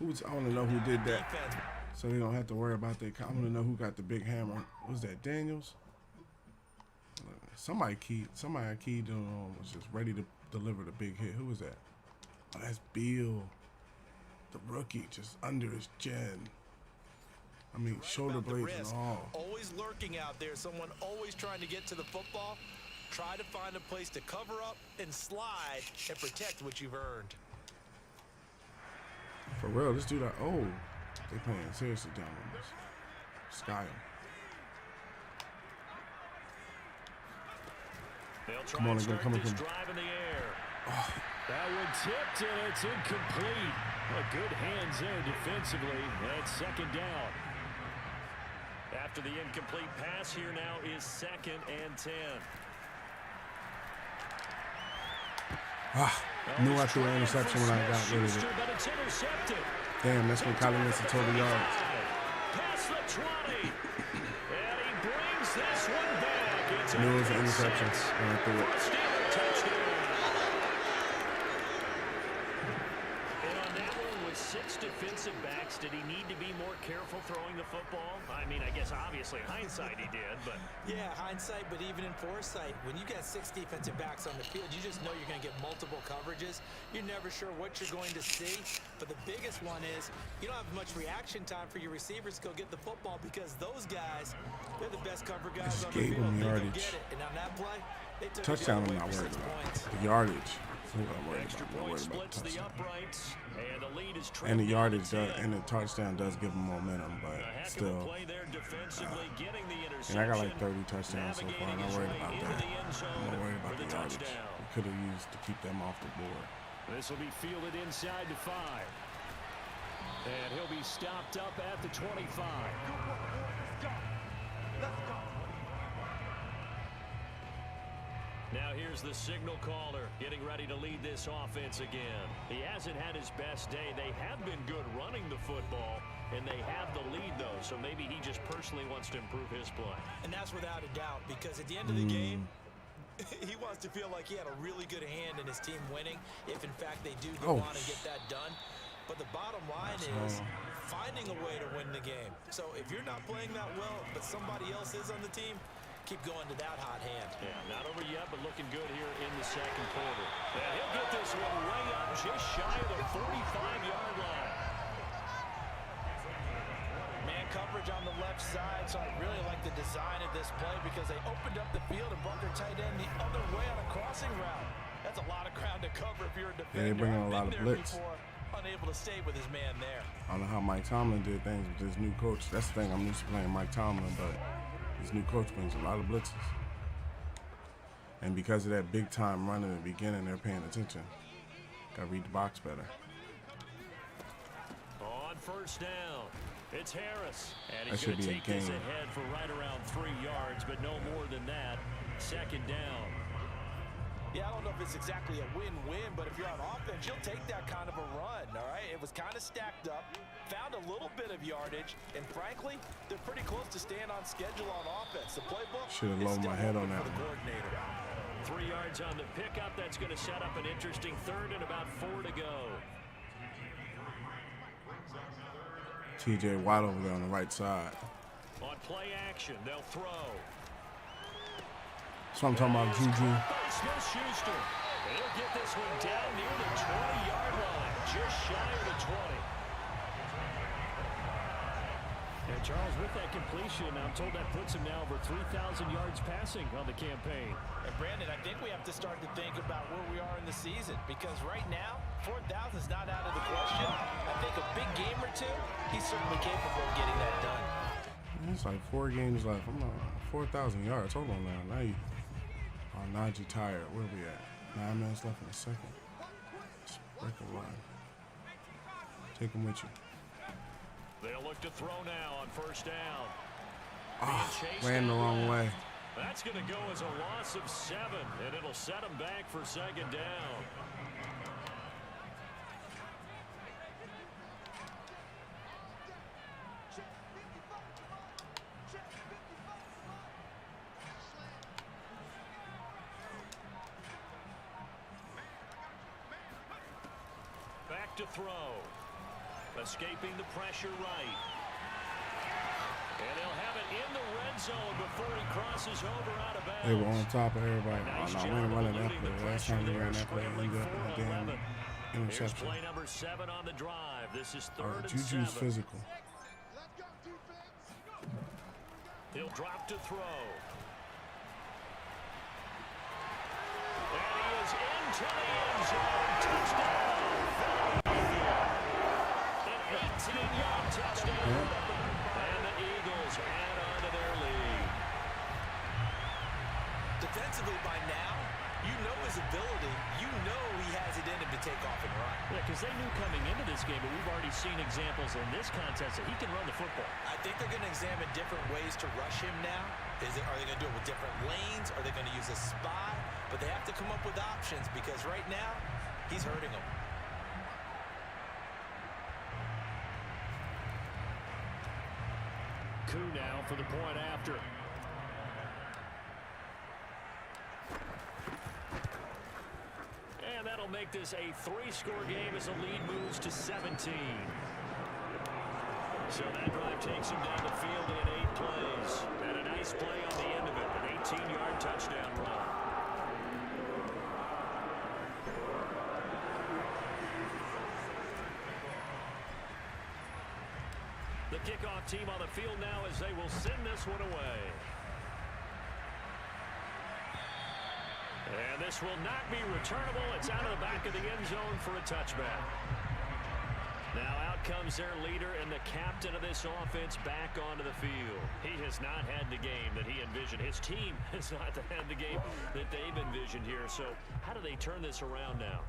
I want to know who did that, Defense. so they don't have to worry about that. I want to know who got the big hammer. Was that Daniels? Somebody keyed on, was just ready to deliver the big hit. Who was that? Oh, that's Beal, the rookie, just under his chin. I mean, shoulder blades and all. Always lurking out there, someone always trying to get to the football. Try to find a place to cover up and slide and protect what you've earned. For real, this dude, oh, they playing seriously down on this. Sky him. Come on again, come on. Drive in the air. Oh. That one tipped and it's incomplete. Well, good hands there defensively. That's second down. After the incomplete pass, here now is 2nd and 10. Knew I threw an interception when I got rid of it. Damn, that's when Kylie missed the total yards. Past the 20. And he brings this one back. Knew it was an interception when I threw it. Touchdown. And on that one with 6 defensive backs, did he need to be more careful throwing the football? I mean, I guess obviously hindsight he did, but... Yeah, hindsight, but even in foresight, when you got 6 defensive backs on the field, you just know you're going to get multiple coverages. You're never sure what you're going to see, but the biggest one is you don't have much reaction time for your receivers to go get the football because those guys, they're the best cover guys on the field. They can get it, and on that play, they took touchdown, I'm not worried about. The yardage. I'm not worried about the touchdown. And the yardage does, and the touchdown does give them momentum, but still. And I got like 30 touchdowns so far. I'm not worried about that. I'm not worried about the yardage. We could have used to keep them off the board. This will be fielded inside the 5. And he'll be stopped up at the 25. Now here's the signal caller getting ready to lead this offense again. He hasn't had his best day. They have been good running the football, and they have the lead, though, so maybe he just personally wants to improve his play. And that's without a doubt, because at the end of the game, he wants to feel like he had a really good hand in his team winning, if in fact they do go on and get that done. But the bottom line is finding a way to win the game. So if you're not playing that well, but somebody else is on the team, keep going to that hot hand. Yeah, not over yet, but looking good here in the second quarter. And he'll get this one way up just shy of the 45-yard line. Man coverage on the left side, so I really like the design of this play because they opened up the field and brought their tight end the other way on a crossing route. That's a lot of ground to cover if you're a defender. Yeah, they bring in a lot of blitz. Unable to stay with his man there. I don't know how Mike Tomlin did things with this new coach. That's the thing, I'm used to playing Mike Tomlin, but this new coach brings a lot of blitzes. And because of that big time run in the beginning, they're paying attention. Got to read the box better. On first down, it's Harris. And he's going to take this ahead for right around 3 yards, but no more than that. Second down. Yeah, I don't know if it's exactly a win-win, but if you're on offense, you'll take that kind of a run, all right? It was kind of stacked up, found a little bit of yardage, and frankly, they're pretty close to staying on schedule on offense. The playbook should have lowered my head on that one. 3 yards on the pickup. That's going to set up an interesting third and about 4 to go. TJ Watt over there on the right side. On play action, they'll throw. That's what I'm talking about, Juju. Smith-Schuster. He'll get this one down near the 20-yard line, just shy of the 20. And Charles, with that completion, I'm told that puts him now over 3,000 yards passing on the campaign. And Brandon, I think we have to start to think about where we are in the season because right now, 4,000 is not out of the question. I think a big game or two, he's certainly capable of getting that done. It's like 4 games left. I'm not 4,000 yards. Hold on now. Now you. Oh, Najee tired. Where we at? 9 minutes left in the second. Let's break the line. Take him with you. They'll look to throw now on first down. Ran the wrong way. That's going to go as a loss of 7, and it'll set him back for second down. Back to throw. Escaping the pressure right. And they'll have it in the red zone before he crosses over out of bounds. They were on top of everybody. Nice oh, no, we ain't running that play. Last time we ran that play, we got a damn interception. Play number 7 on the drive. This is third and Juju's 7. physical. He'll drop to throw. And he is into the end zone. Touchdown. An 18-yard touchdown. And the Eagles add on to their lead. Defensively by now, you know his ability. You know he has it in him to take off and run. Yeah, because they knew coming into this game, but we've already seen examples in this contest that he can run the football. I think they're going to examine different ways to rush him now. Are they going to do it with different lanes? Are they going to use a spy? But they have to come up with options because right now, he's hurting them. Coup now for the point after. And that'll make this a 3-score game as the lead moves to 17. So that drive takes him down the field in 8 plays. And a nice play on the end of it, an 18-yard touchdown run. The kickoff team on the field now as they will send this one away. And this will not be returnable. It's out of the back of the end zone for a touchback. Now out comes their leader and the captain of this offense back onto the field. He has not had the game that he envisioned. His team has not had the game that they've envisioned here. So how do they turn this around now?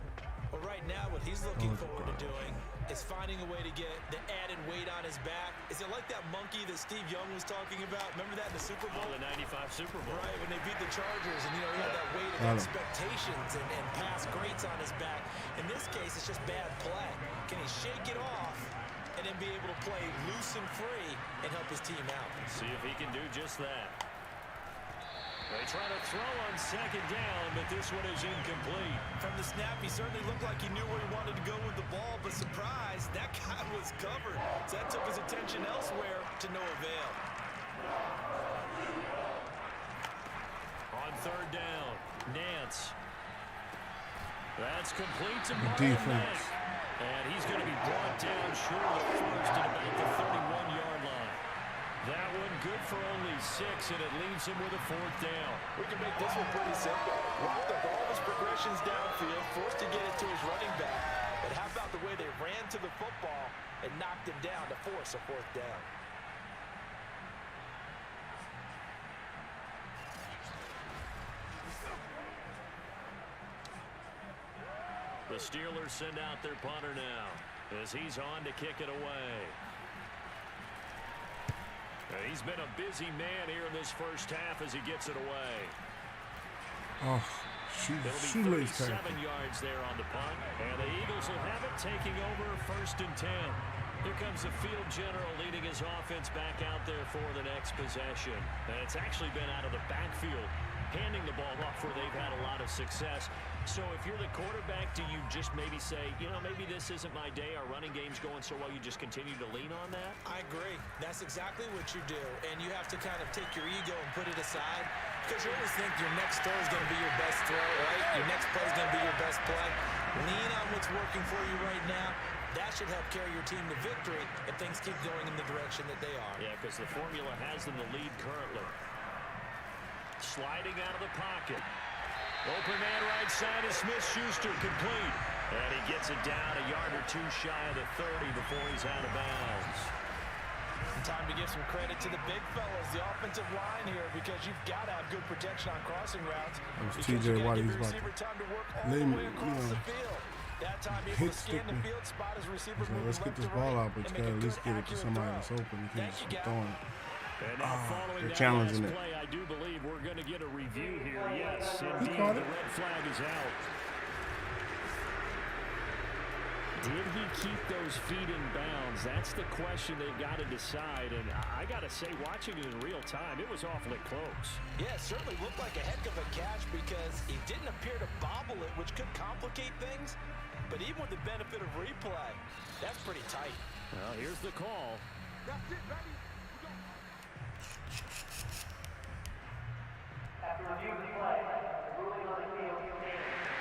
Well, right now, what he's looking forward to doing is finding a way to get the added weight on his back. Is it like that monkey that Steve Young was talking about? Remember that in the Super Bowl? Oh, the 95 Super Bowl. Right, when they beat the Chargers, and, he had that weight of expectations and past greats on his back. In this case, it's just bad play. Can he shake it off and then be able to play loose and free and help his team out? See if he can do just that. They try to throw on second down, but this one is incomplete. From the snap, he certainly looked like he knew where he wanted to go with the ball, but surprise, that guy was covered. So that took his attention elsewhere to no avail. On third down, Nance. That's complete to defense. And he's going to be brought down short of the first at about the 31-yard line. That one good for only 6, and it leaves him with a 4th down. We can make this one pretty simple. Lock the ball his progressions downfield, forced to get it to his running back. But how about the way they ran to the football and knocked him down to force a 4th down? The Steelers send out their punter now as he's on to kick it away. He's been a busy man here in this first half as he gets it away. Oh, It'll be 37 yards there on the punt. And the Eagles will have it taking over 1st and 10. Here comes the field general leading his offense back out there for the next possession. And it's actually been out of the backfield, handing the ball off where they've had a lot of success. So if you're the quarterback, do you just maybe say, maybe this isn't my day, our running game's going so well, you just continue to lean on that? I agree. That's exactly what you do. And you have to kind of take your ego and put it aside, because you always think your next throw is going to be your best throw, right? Your next play is going to be your best play. Lean on what's working for you right now. That should help carry your team to victory if things keep going in the direction that they are. Yeah, because the formula has them the lead currently. Sliding out of the pocket. Open man right side is Smith-Schuster, complete. And he gets it down a yard or 2 shy of the 30 before he's out of bounds. Time to give some credit to the big fellas, the offensive line here, because you've got to have good protection on crossing routes. TJ Watt, he's about time to work all the way across the field. That time able to scan the field, spot his receiver. Let's get this ball out, but you got to at least get it to somebody that's open. You can't just keep throwing it. And now following they're that challenging last it. play, I do believe we're going to get a review here. Yes, indeed, the red flag is out. Did he keep those feet in bounds? That's the question they've got to decide. And I got to say, watching it in real time, it was awfully close. Yeah, it certainly looked like a heck of a catch because he didn't appear to bobble it, which could complicate things. But even with the benefit of replay, that's pretty tight. Well, here's the call. That's it, baby.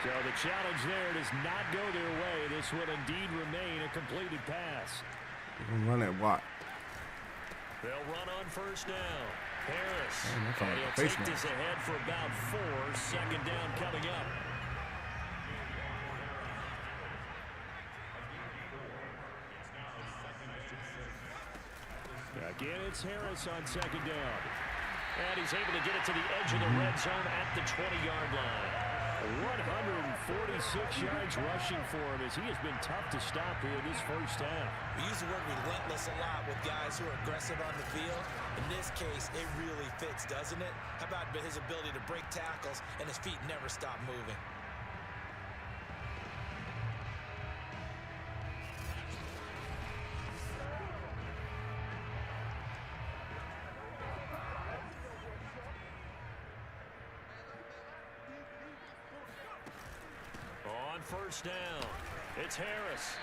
So the challenge there does not go their way. This would indeed remain a completed pass. They're going to run at Watt. They'll run on 1st down. Harris. Man, that felt And like a he'll face take this mask. ahead for about 4. Second down coming up. Again, it's Harris on second down. And he's able to get it to the edge of the red zone at the 20-yard line. 146 yards rushing for him as he has been tough to stop here this first half. We use the word relentless a lot with guys who are aggressive on the field. In this case, it really fits, doesn't it? How about his ability to break tackles and his feet never stop moving? First down. It's Harris.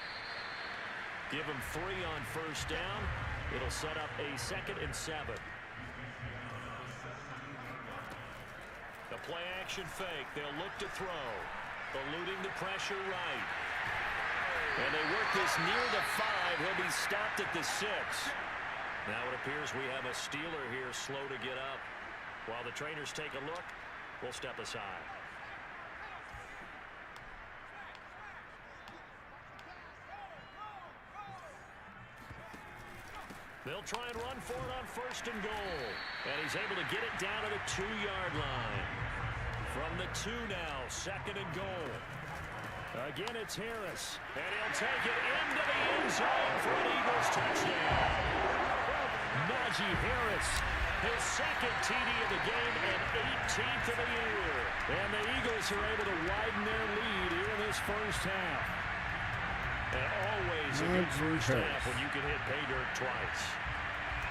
Give him 3 on first down. It'll set up a 2nd and 7. The play action fake. They'll look to throw. Eluding the pressure right. And they work this near the 5. He'll be stopped at the 6. Now it appears we have a Steeler here slow to get up. While the trainers take a look, we'll step aside. They'll try and run for it on 1st and goal. And he's able to get it down to the 2-yard line. From the 2 now, 2nd and goal. Again, it's Harris. And he'll take it into the end zone for an Eagles touchdown. Najee Harris, his 2nd TD of the game and 18th of the year. And the Eagles are able to widen their lead here in this first half. And always a good first half when you can hit pay dirt twice.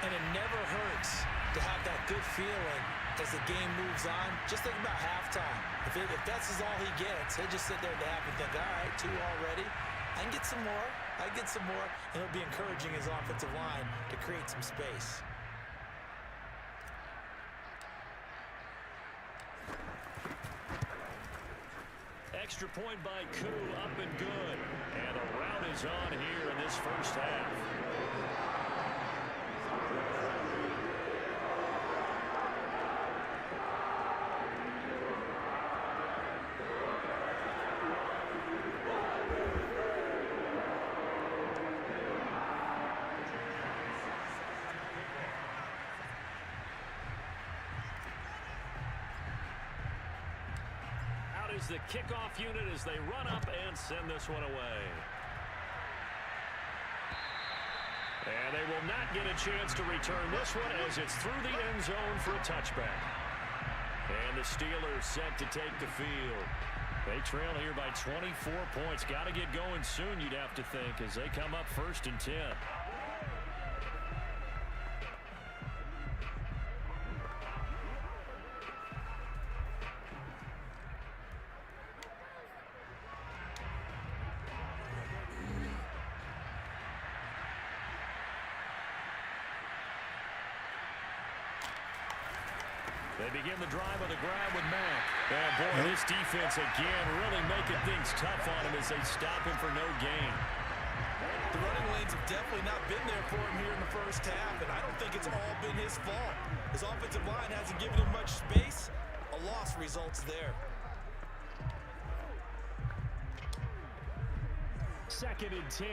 And it never hurts to have that good feeling as the game moves on. Just think about halftime. If that's all he gets, he'll just sit there at the half and think, all right, 2 already. I can get some more. I can get some more. And he'll be encouraging his offensive line to create some space. Extra point by Koo, up and good. And a rout is on here in this first half. Is the kickoff unit as they run up and send this one away. And they will not get a chance to return this one as it's through the end zone for a touchback. And the Steelers set to take the field. They trail here by 24 points. Got to get going soon, you'd have to think, as they come up 1st and 10. They begin the drive with a grab with Mack. And boy, this defense again really making things tough on him as they stop him for no gain. The running lanes have definitely not been there for him here in the first half, and I don't think it's all been his fault. His offensive line hasn't given him much space. A loss results there. 2nd and 10.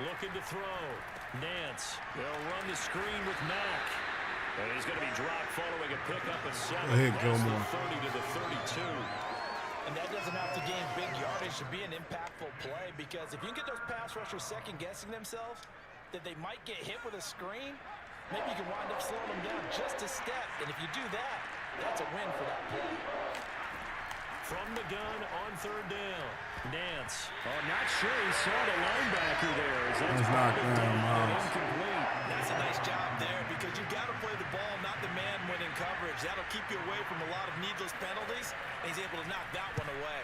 Looking to throw. Nance. They'll run the screen with Mack. And he's going to be dropped following a pickup of 7. Across the 30 to the 32. And that doesn't have to gain big yardage to be an impactful play, because if you can get those pass rushers second-guessing themselves that they might get hit with a screen, maybe you can wind up slowing them down just a step. And if you do that, that's a win for that play. From the gun on 3rd down. Nance. Oh, not sure he saw the linebacker there. That's knocked down, Miles. Incomplete. That's a nice job there, because you've got to play the ball, not the man when in coverage. That'll keep you away from a lot of needless penalties, and he's able to knock that one away.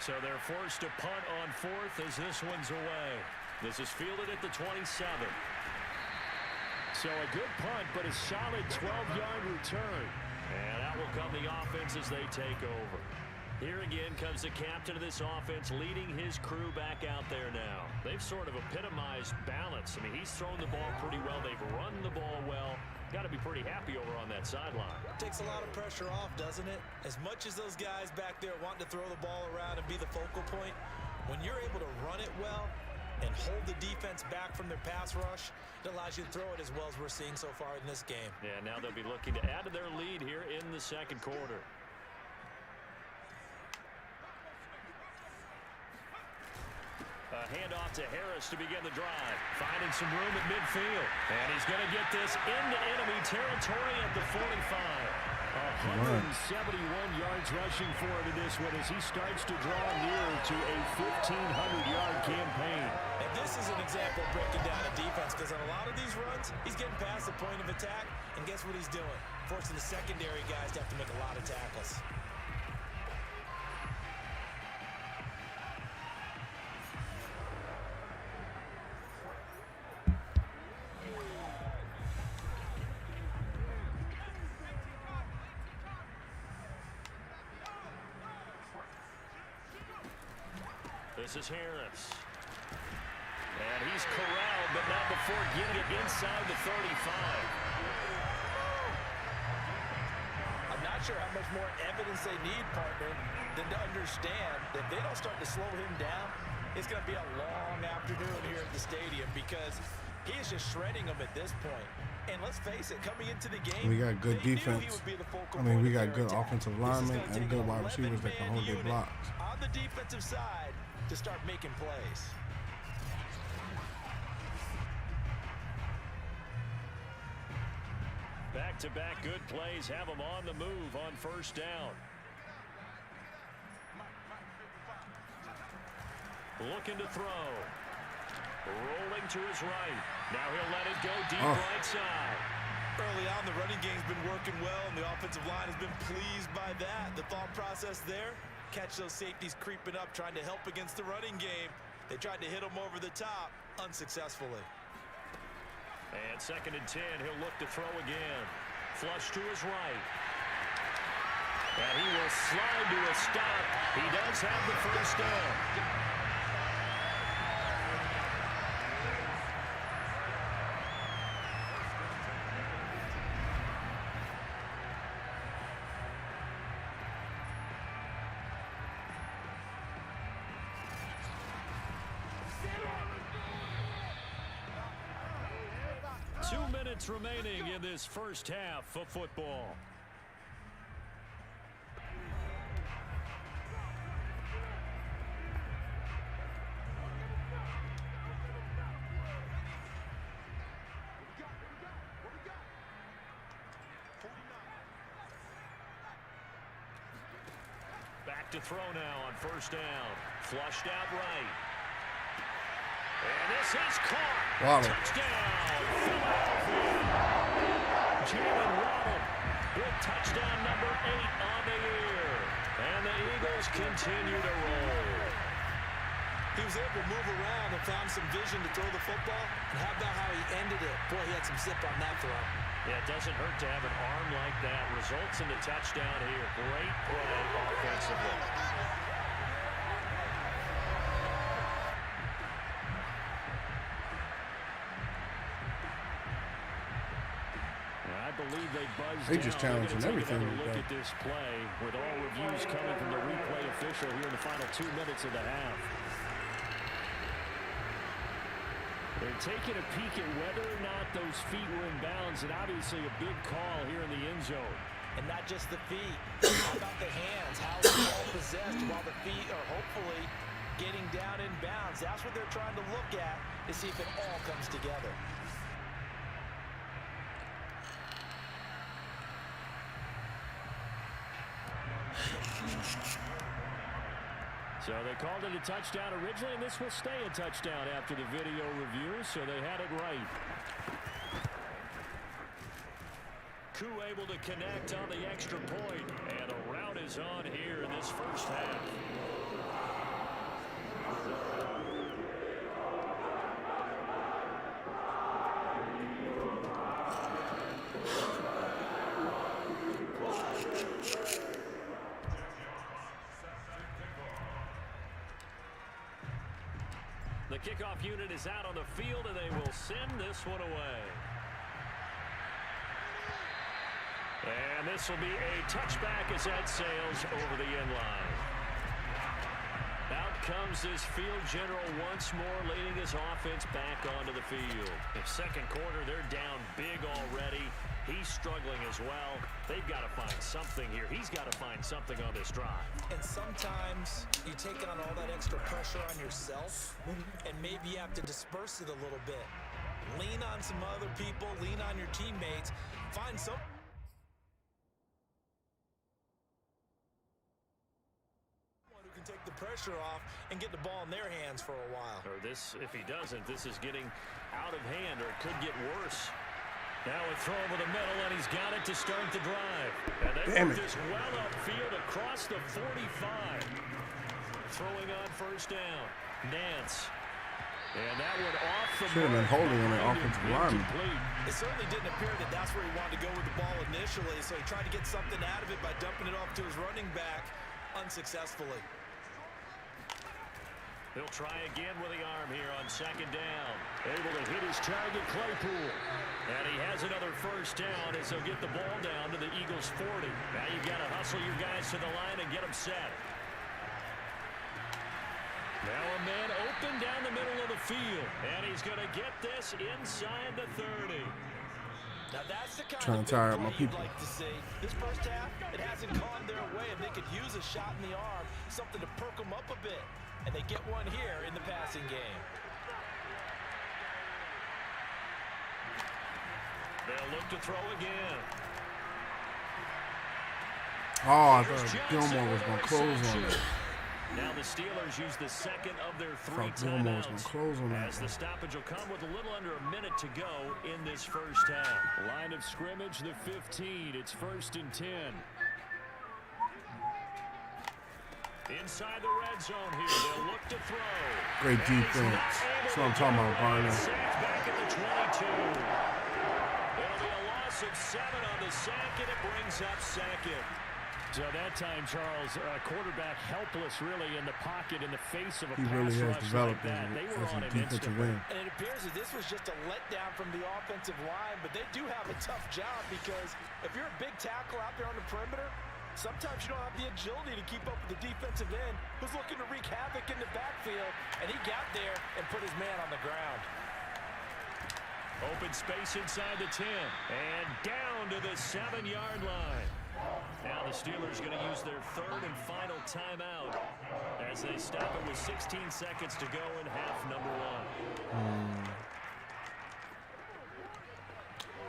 So they're forced to punt on 4th as this one's away. This is fielded at the 27. So a good punt, but a solid 12-yard return. And out will come the offense as they take over. Here again comes the captain of this offense leading his crew back out there now. They've sort of epitomized balance. I mean, he's thrown the ball pretty well. They've run the ball well. Got to be pretty happy over on that sideline. Takes a lot of pressure off, doesn't it? As much as those guys back there want to throw the ball around and be the focal point, when you're able to run it well and hold the defense back from their pass rush, it allows you to throw it as well as we're seeing so far in this game. Yeah, now they'll be looking to add to their lead here in the second quarter. A handoff to Harris to begin the drive. Finding some room at midfield. And he's going to get this into enemy territory at the 45. 171 yards rushing for him in this one as he starts to draw nearer to a 1,500-yard campaign. And this is an example of breaking down a defense, because on a lot of these runs, he's getting past the point of attack, and guess what he's doing? Forcing the secondary guys to have to make a lot of tackles. This is Harris. And he's corralled, but not before getting it inside the 35. I'm not sure how much more evidence they need, partner, than to understand that if they don't start to slow him down, it's going to be a long afternoon here at the stadium, because he is just shredding them at this point. And let's face it, coming into the game, We got good defense. I mean, we got good offensive linemen and good wide receivers that can hold their blocks. On the defensive side to start making plays. Back-to-back good plays have him on the move on first down. Looking to throw. Rolling to his right. Now he'll let it go deep right side. Early on, the running game's been working well, and the offensive line has been pleased by that. The thought process there, catch those safeties creeping up, trying to help against the running game. They tried to hit him over the top, unsuccessfully. And 2nd and 10, he'll look to throw again. Flush to his right. And he will slide to a stop. He does have the first down. Remaining in this first half of football. Back to throw now on first down. Flushed out right. And this is caught. Wow. Touchdown, Philadelphia. Jalen Waddle with touchdown number 8 on the year. And the Eagles continue to roll. He was able to move around and found some vision to throw the football. And how about how he ended it? Boy, he had some zip on that throw. Yeah, it doesn't hurt to have an arm like that. Results in the touchdown here. Great play offensively. They just challenging everything. Look at this play with all reviews coming from the replay official here in the final 2 minutes of the half. They're taking a peek at whether or not those feet were in bounds, and obviously a big call here in the end zone. And not just the feet. How about the hands? How is the ball possessed while the feet are hopefully getting down in bounds? That's what they're trying to look at to see if it all comes together. So they called it a touchdown originally, and this will stay a touchdown after the video review, so they had it right. Koo able to connect on the extra point, and a rout is on here in this first half. The kickoff unit is out on the field, and they will send this one away. And this will be a touchback as that sails over the end line. Out comes this field general once more, leading his offense back onto the field. In second quarter, they're down big already. He's struggling as well. They've got to find something here. He's got to find something on this drive. And sometimes you take on all that extra pressure on yourself, and maybe you have to disperse it a little bit. Lean on some other people, lean on your teammates, find some. Who can take the pressure off and get the ball in their hands for a while. Or this, if he doesn't, this is getting out of hand, or it could get worse. Now a throw over the middle, and he's got it to start the drive. And they put this well upfield across the 45. Throwing on first down. Nance. And that one off the should have been holding on the offensive lineman. It certainly didn't appear that that's where he wanted to go with the ball initially, so he tried to get something out of it by dumping it off to his running back unsuccessfully. He'll try again with the arm here on second down. Able to hit his target, Claypool. And he has another first down as he'll get the ball down to the Eagles' 40. Now you've got to hustle your guys to the line and get them set. Now a man open down the middle of the field. And he's going to get this inside the 30. Now that's the kind Trying of to tire out my play you'd people. like to see. This first half, it hasn't gone their way, and they could use a shot in the arm, something to perk them up a bit. And they get one here in the passing game. They'll look to throw again. Oh, I thought Gilmore was going to close on it. Now the Steelers use the second of their I three thought Gilmore was going to timeouts. close on that. As the stoppage will come with a little under a minute to go in this first half. Line of scrimmage, the 15. It's 1st and 10. Inside the red zone here. They'll look to throw. Great defense. That's what I'm talking about, Barney. Sacked back at the 22. It'll be a loss of 7 on the sack, and it brings up second. So that time, Charles, quarterback helpless really in the pocket in the face of a He pass really has rush developed like that. They were as on a him defensive instantly. end. And it appears that this was just a letdown from the offensive line, but they do have a tough job because if you're a big tackle out there on the perimeter, sometimes you don't have the agility to keep up with the defensive end who's looking to wreak havoc in the backfield, and he got there and put his man on the ground. Open space inside the 10 and down to the 7-yard line. Now the Steelers going to use their third and final timeout as they stop it with 16 seconds to go in half number 1.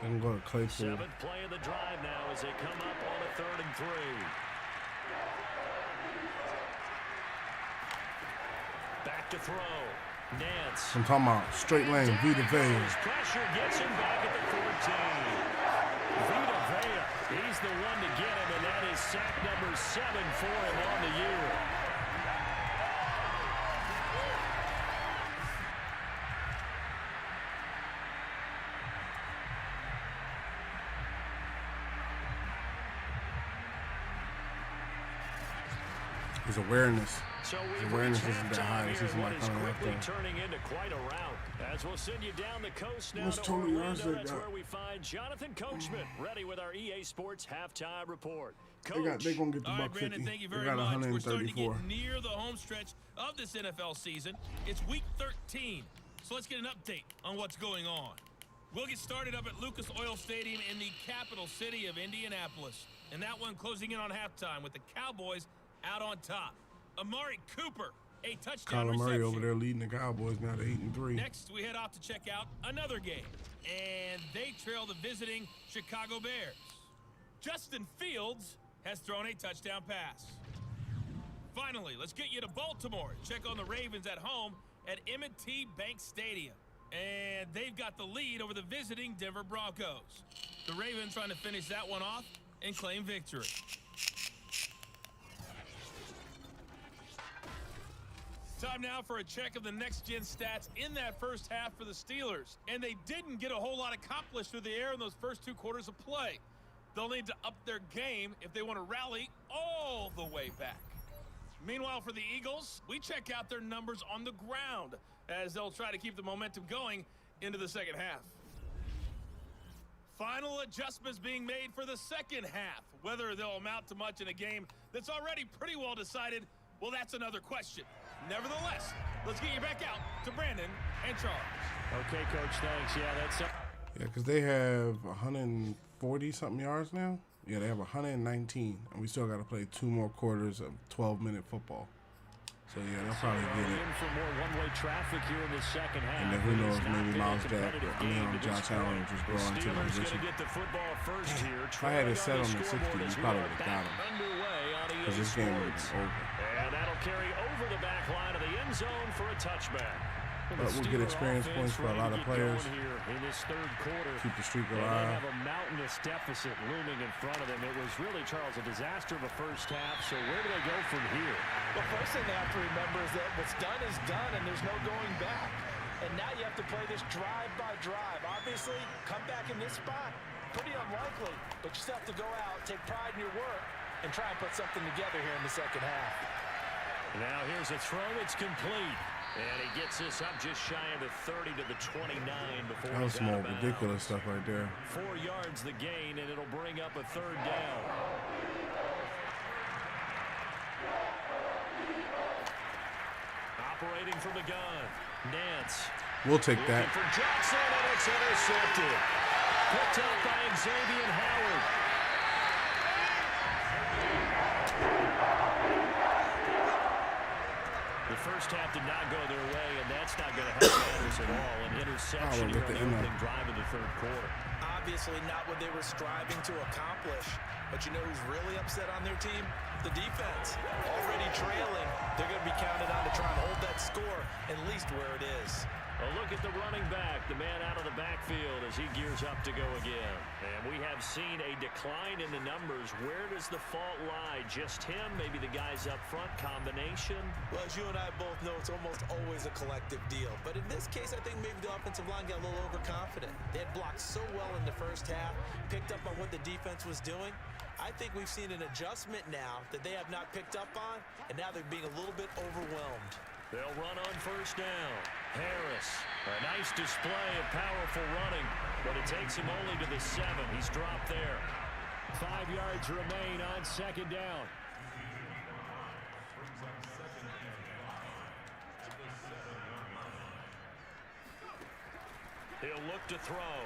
I'm going to Claypool. 7th play of the drive now as they come up on a 3rd and 3. Back to throw. Nance. I'm talking about straight lane, Vita Vea. Pressure gets him back at the 14. Vita Vea, he's the one to get him, and that is sack number 7 for him on the year. His awareness. So His awareness isn't that high. here, It's just what like is coming up quickly there. turning into quite a rout. As we'll send you down the coast now What's to Tony Orlando. Yards they That's got? where we find Jonathan Coachman ready with our EA Sports halftime report. They Coach, going to get the All right, buck Brandon, 50. thank you They very got much. We're starting to 134. get near the home stretch of this NFL season. It's week 13, so let's get an update on what's going on. We'll get started up at Lucas Oil Stadium in the capital city of Indianapolis. And that one closing in on halftime with the Cowboys out on top. Amari Cooper, a touchdown Kyler Murray reception. over there leading the Cowboys now to 8-3. Next, we head off to check out another game. And they trail the visiting Chicago Bears. Justin Fields has thrown a touchdown pass. Finally, let's get you to Baltimore. Check on the Ravens at home at M&T Bank Stadium. And they've got the lead over the visiting Denver Broncos. The Ravens trying to finish that one off and claim victory. Time now for a check of the next-gen stats in that first half for the Steelers. And they didn't get a whole lot accomplished through the air in those first 2 quarters of play. They'll need to up their game if they want to rally all the way back. Meanwhile, for the Eagles, we check out their numbers on the ground as they'll try to keep the momentum going into the second half. Final adjustments being made for the second half. Whether they'll amount to much in a game that's already pretty well decided, well, that's another question. Nevertheless, let's get you back out to Brandon and Charles. Okay, Coach, thanks. Yeah, that's it. Yeah, because they have 140-something yards now. Yeah, they have 119, and we still got to play 2 more quarters of 12-minute football. So, yeah, they'll probably get it. In for more one-way traffic here in the second half. And then who knows, maybe Miles Jack, Josh Allen will just grow into the position. Get the football first here. If I had it set on the 60, we probably would have got him. Because this game would have been over. And that'll carry over the back line of the end zone for a touchback. But we'll get experience points for a lot of players. Here in this third quarter. Keep the streak They alive. have a mountainous deficit looming in front of them. It was really, Charles, a disaster of a first half. So where do they go from here? The first thing they have to remember is that what's done is done, and there's no going back. And now you have to play this drive by drive. Obviously, come back in this spot, pretty unlikely. But you still have to go out, take pride in your work, and try and put something together here in the second half. Now here's a throw. It's complete. And he gets this up just shy of the 30 to the 29 before That was he's some out more of bounds. ridiculous stuff right there. 4 yards the gain, and it'll bring up a third down. Operating from the gun, Nance. We'll take that. Looking for Jackson, and it's intercepted. Picked up by Xavier Howard. The first half did not go their way, and that's not going to help matters at all. An interception here on the opening drive of the third quarter. Obviously not what they were striving to accomplish. But you know who's really upset on their team? The defense. Already trailing. They're going to be counted on to try and hold that score at least where it is. A look at the running back, the man out of the backfield as he gears up to go again. And we have seen a decline in the numbers. Where does the fault lie? Just him? Maybe the guys up front? Combination? Well, as you and I both know, it's almost always a collective deal. But in this case, I think maybe the offensive line got a little overconfident. They had blocked so well in the first half, picked up on what the defense was doing. I think we've seen an adjustment now that they have not picked up on, and now they're being a little bit overwhelmed. They'll run on first down. Harris, a nice display of powerful running, but it takes him only to the 7. He's dropped there. 5 yards remain on second down. He'll look to throw.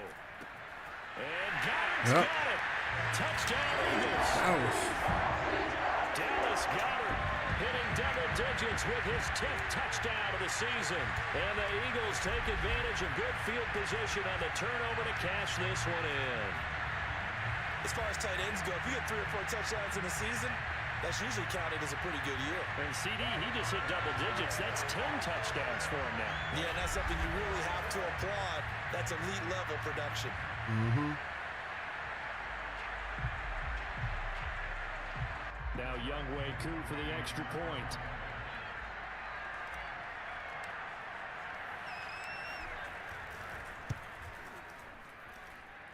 And Goddard's got it. Touchdown, Eagles. Dallas Goedert hitting double digits with his 10th touchdown of the season. And the Eagles take advantage of good field position on the turnover to cash this one in. As far as tight ends go, if you get 3 or 4 touchdowns in a season, that's usually counted as a pretty good year. And CD, he just hit double digits. That's 10 touchdowns for him now. Yeah, and that's something you really have to applaud. That's elite level production. Now Younghoe Koo for the extra point.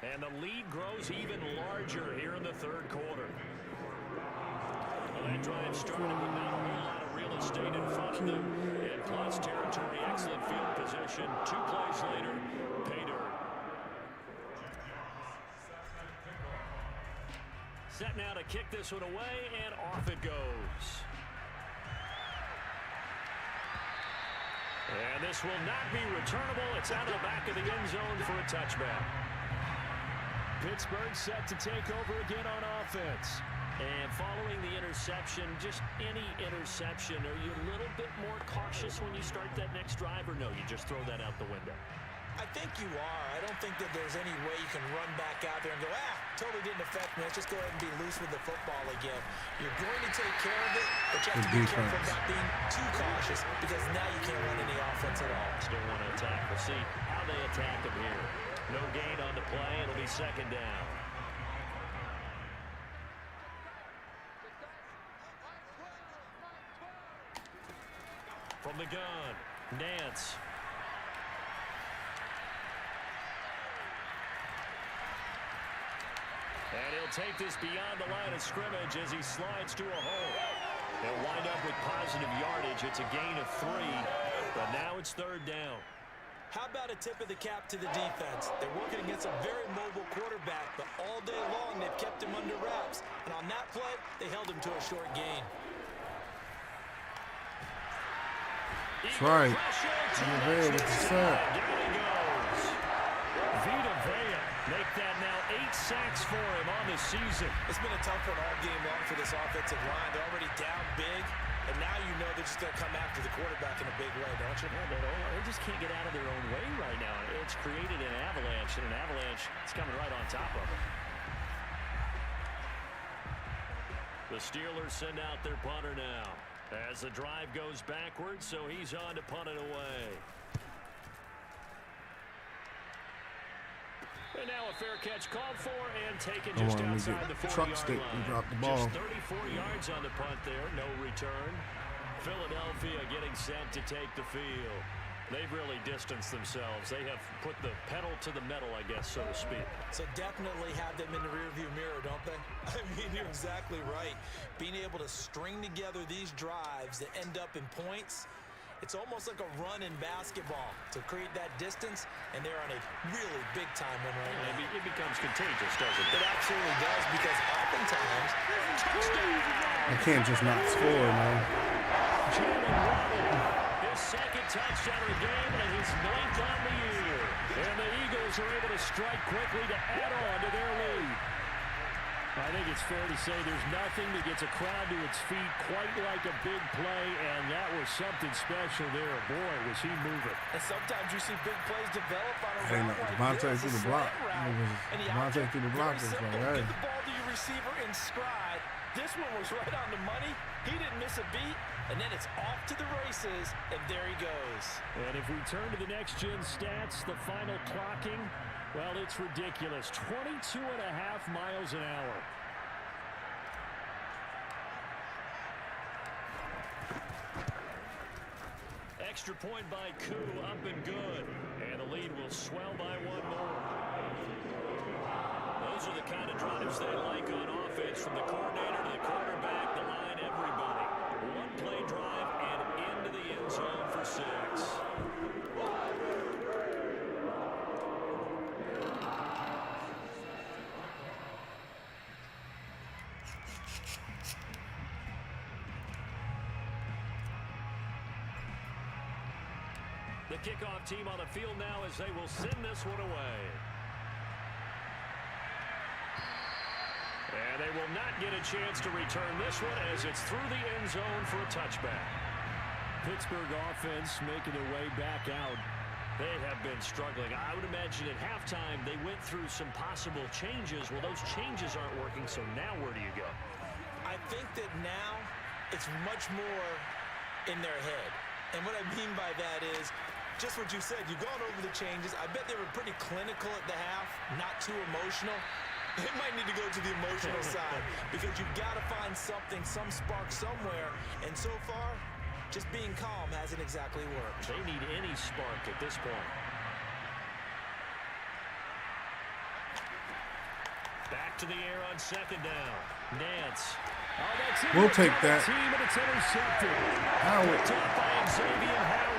And the lead grows even larger here in the third quarter. Well, that drive started with not a whole lot of real estate in front of them. In plus territory, excellent field position. 2 plays later, pay dirt. Set now to kick this one away, and off it goes. And this will not be returnable. It's out of the back of the end zone for a touchback. Pittsburgh set to take over again on offense. And following the interception, just any interception, are you a little bit more cautious when you start that next drive, or no, you just throw that out the window? I think you are. I don't think that there's any way you can run back out there and go, totally didn't affect me. Let's just go ahead and be loose with the football again. You're going to take care of it, but you have to be careful about being too cautious because now you can't run any offense at all. Still want to attack. We'll see how they attack them here. No gain on the play. It'll be second down. From the gun, Nance. And he'll take this beyond the line of scrimmage as he slides to a hole. They'll wind up with positive yardage. It's a gain of 3. But now it's third down. How about a tip of the cap to the defense? They're working against a very mobile quarterback, but all day long they've kept him under wraps. And on that play, they held him to a short gain. That's right. Vita with the sack. Down he goes. Vita Vea make that now 8 sacks for him on the season. It's been a tough one all game long for this offensive line. They're already down big, and now you know they're just going to come after the quarterback in a big way, don't you? Yeah, they just can't get out of their own way right now. It's created an avalanche, and an avalanche is coming right on top of them. The Steelers send out their punter now as the drive goes backwards, so he's on to punt it away. And now a fair catch called for and taken just outside the 40-yard line. And drop the ball. Just 34 yards on the punt there, no return. Philadelphia getting set to take the field. They've really distanced themselves. They have put the pedal to the metal, I guess, so to speak. So definitely have them in the rearview mirror, don't they? I mean, you're exactly right. Being able to string together these drives that end up in points, it's almost like a run in basketball to create that distance, and they're on a really big-time one right now. It becomes contagious, doesn't it? It absolutely does, because oftentimes, touchdown! I can't just not score, man. Jalen Waddle, his second touchdown of the game and his 9th on the year. And the Eagles are able to strike quickly to add on to their lead. I think it's fair to say there's nothing that gets a crowd to its feet quite like a big play, and that was something special there. Boy, was he moving. And sometimes you see big plays develop on a Hey, route like Devontae this, through the a block. slant route. It was And the Devontae object, through the very block. It's simple. like, hey. Get the ball to your receiver in stride. This one was right on the money. He didn't miss a beat. And then it's off to the races, and there he goes. And if we turn to the next-gen stats, the final clocking, well, it's ridiculous. 22.5 miles an hour. Extra point by Koo, up and good. And the lead will swell by one more. Those are the kind of drives they like on offense, from the coordinator to the quarterback, the line, everybody. One play drive and into the end zone for 6. The kickoff team on the field now as they will send this one away. And they will not get a chance to return this one as it's through the end zone for a touchback. Pittsburgh offense making their way back out. They have been struggling. I would imagine at halftime they went through some possible changes. Well, those changes aren't working, so now where do you go? I think that now it's much more in their head. And what I mean by that is just what you said. You've gone over the changes. I bet they were pretty clinical at the half, not too emotional. They might need to go to the emotional side because you've got to find something, some spark somewhere. And so far, just being calm hasn't exactly worked. They need any spark at this point. Back to the air on second down. Nance. Oh, that's it. We'll take that. Team, and it's intercepted. Howard. Picked up by Xavier Howard.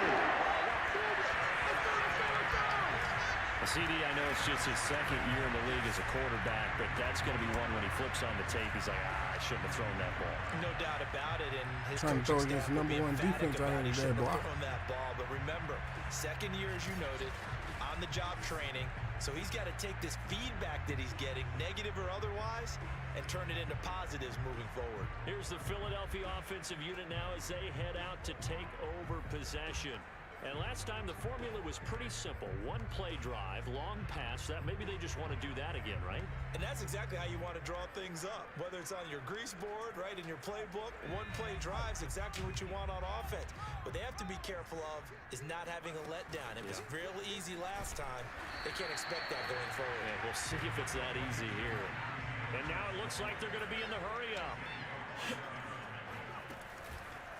CD, I know it's just his second year in the league as a quarterback, but that's going to be one when he flips on the tape. He's like, I shouldn't have thrown that ball. No doubt about it. And his Trying to throw coaching against staff the will be number 1 emphatic defense out about here he today, shouldn't block. have thrown that ball. But remember, second year, as you noted, on the job training. So he's got to take this feedback that he's getting, negative or otherwise, and turn it into positives moving forward. Here's the Philadelphia offensive unit now as they head out to take over possession. And last time the formula was pretty simple. One play drive, long pass. That maybe they just want to do that again, right? And that's exactly how you want to draw things up. Whether it's on your grease board, right, in your playbook, one play drive is exactly what you want on offense. What they have to be careful of is not having a letdown. It was real easy last time. They can't expect that going forward. Yeah, we'll see if it's that easy here. And now it looks like they're going to be in the hurry up.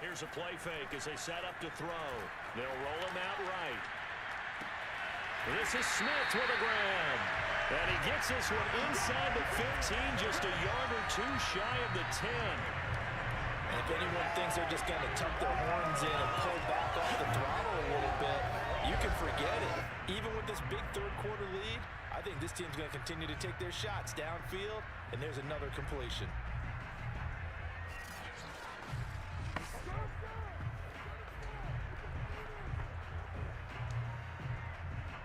Here's a play fake as they set up to throw. They'll roll him out right. This is Smith with a grab. And he gets this one inside the 15, just a yard or two shy of the 10. And if anyone thinks they're just going to tuck their horns in and pull back off the throttle a little bit, you can forget it. Even with this big third-quarter lead, I think this team's going to continue to take their shots downfield, and there's another completion.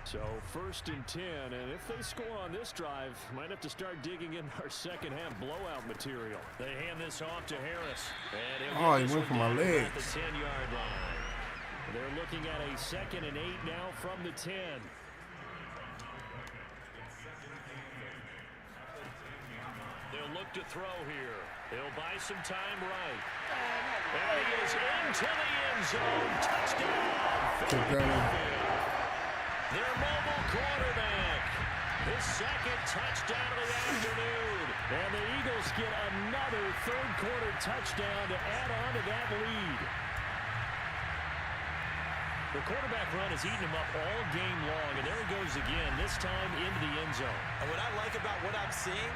So 1st and 10, and if they score on this drive, might have to start digging in our second half blowout material. They hand this off to Harris. And Oh, he went for my legs. At the 10-yard line. They're looking at a 2nd and 8 now from the 10. They'll look to throw here. They'll buy some time right. And he is into the end zone. Touchdown. Their mobile quarterback. His 2nd touchdown of the afternoon. And the Eagles get another third-quarter touchdown to add on to that lead. The quarterback run has eaten him up all game long, and there he goes again, this time into the end zone. And what I like about what I'm seeing,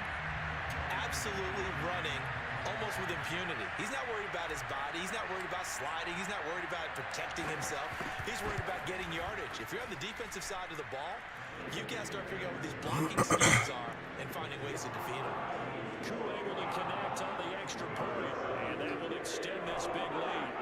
absolutely running almost with impunity. He's not worried about his body. He's not worried about sliding. He's not worried about protecting himself. He's worried about getting yardage. If you're on the defensive side of the ball, you got to start figuring out what these blocking schemes are and finding ways to defeat them. Crew able to connect on the extra point, and that will extend this big lead.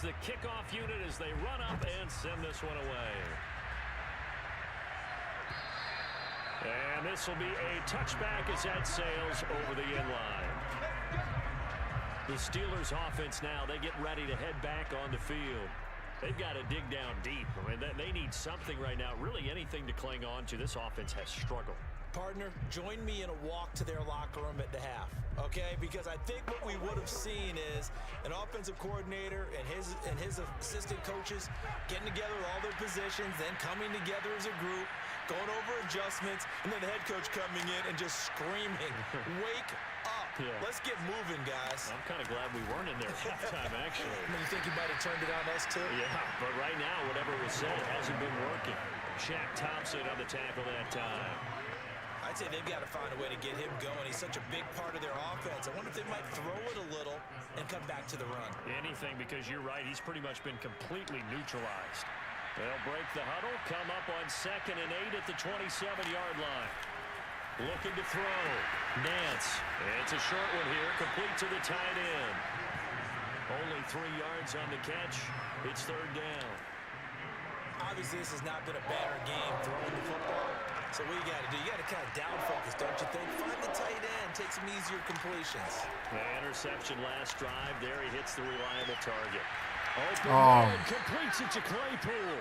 The kickoff unit as they run up and send this one away. And this will be a touchback as that sails over the end line. The Steelers offense now, they get ready to head back on the field. They've got to dig down deep. I mean, they need something right now, really anything to cling on to. This offense has struggled. Partner, join me in a walk to their locker room at the half, okay? Because I think what we would have seen is an offensive coordinator and his assistant coaches getting together with all their positions, then coming together as a group, going over adjustments, and then the head coach coming in and just screaming, "Wake up. Yeah. Let's get moving, guys." I'm kind of glad we weren't in there at halftime, actually. You think he might have turned it on us, too? Yeah, but right now, whatever was said hasn't been working. Shaq Thompson on the tackle that time. I'd say they've got to find a way to get him going. He's such a big part of their offense. I wonder if they might throw it a little and come back to the run. Anything, because you're right. He's pretty much been completely neutralized. They'll break the huddle, come up on 2nd and 8 at the 27-yard line. Looking to throw. Nance. It's a short one here, complete to the tight end. Only 3 yards on the catch. It's 3rd down. Obviously, this has not been a banner game throwing the football. So what you got to do, you got to kind of down focus, don't you think? Find the tight end, take some easier completions. The interception last drive. There he hits the reliable target. Open man completes it to Claypool.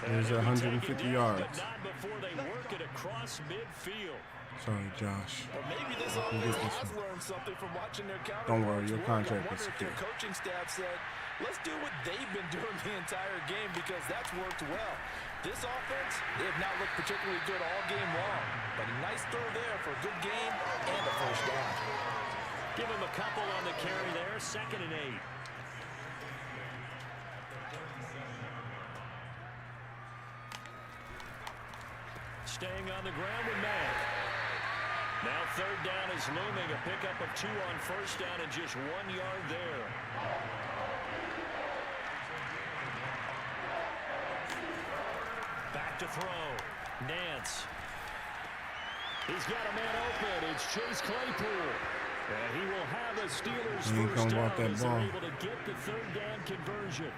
There's 150 yards. But not before they work it across midfield. Sorry, Josh. Well, maybe this offense has learned something from watching their counter. Don't worry, your contract is secure. Their coaching staff said, let's do what they've been doing the entire game because that's worked well. This offense, they have not looked particularly good all game long. But a nice throw there for a good game and a first down. Give him a couple on the carry there. 2nd and 8. Staying on the ground with Mack. Now 3rd down is looming. A pickup of 2 on 1st down and just 1 yard there. Back to throw. Nance. He's got a man open. It's Chase Claypool. And he will have a Steelers first down as they're able to get the 3rd down conversion.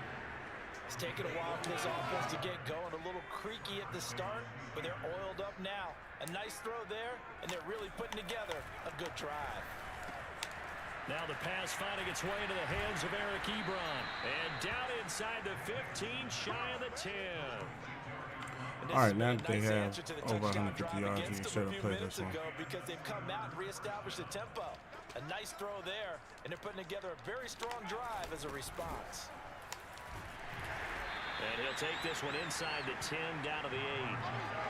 It's taken a while for this offense to get going. A little creaky at the start, but they're oiled up now. A nice throw there, and they're really putting together a good drive. Now the pass finding its way into the hands of Eric Ebron. And down inside the 15, shy of the 10. All right, now that they have over 150 yards, you can start to play this one. Because they've come out and reestablished the tempo. A nice throw there, and they're putting together a very strong drive as a response. And he'll take this one inside the 10, down to the 8.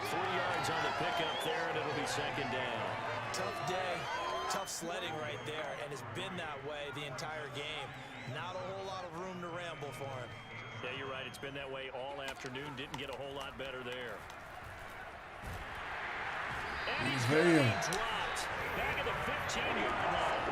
3 yards on the pickup there, and it'll be 2nd down. Tough day, tough sledding right there, and it's been that way the entire game. Not a whole lot of room to ramble for him. Yeah, you're right. It's been that way all afternoon. Didn't get a whole lot better there. Vea. Dropped. Back at the 15-yard line.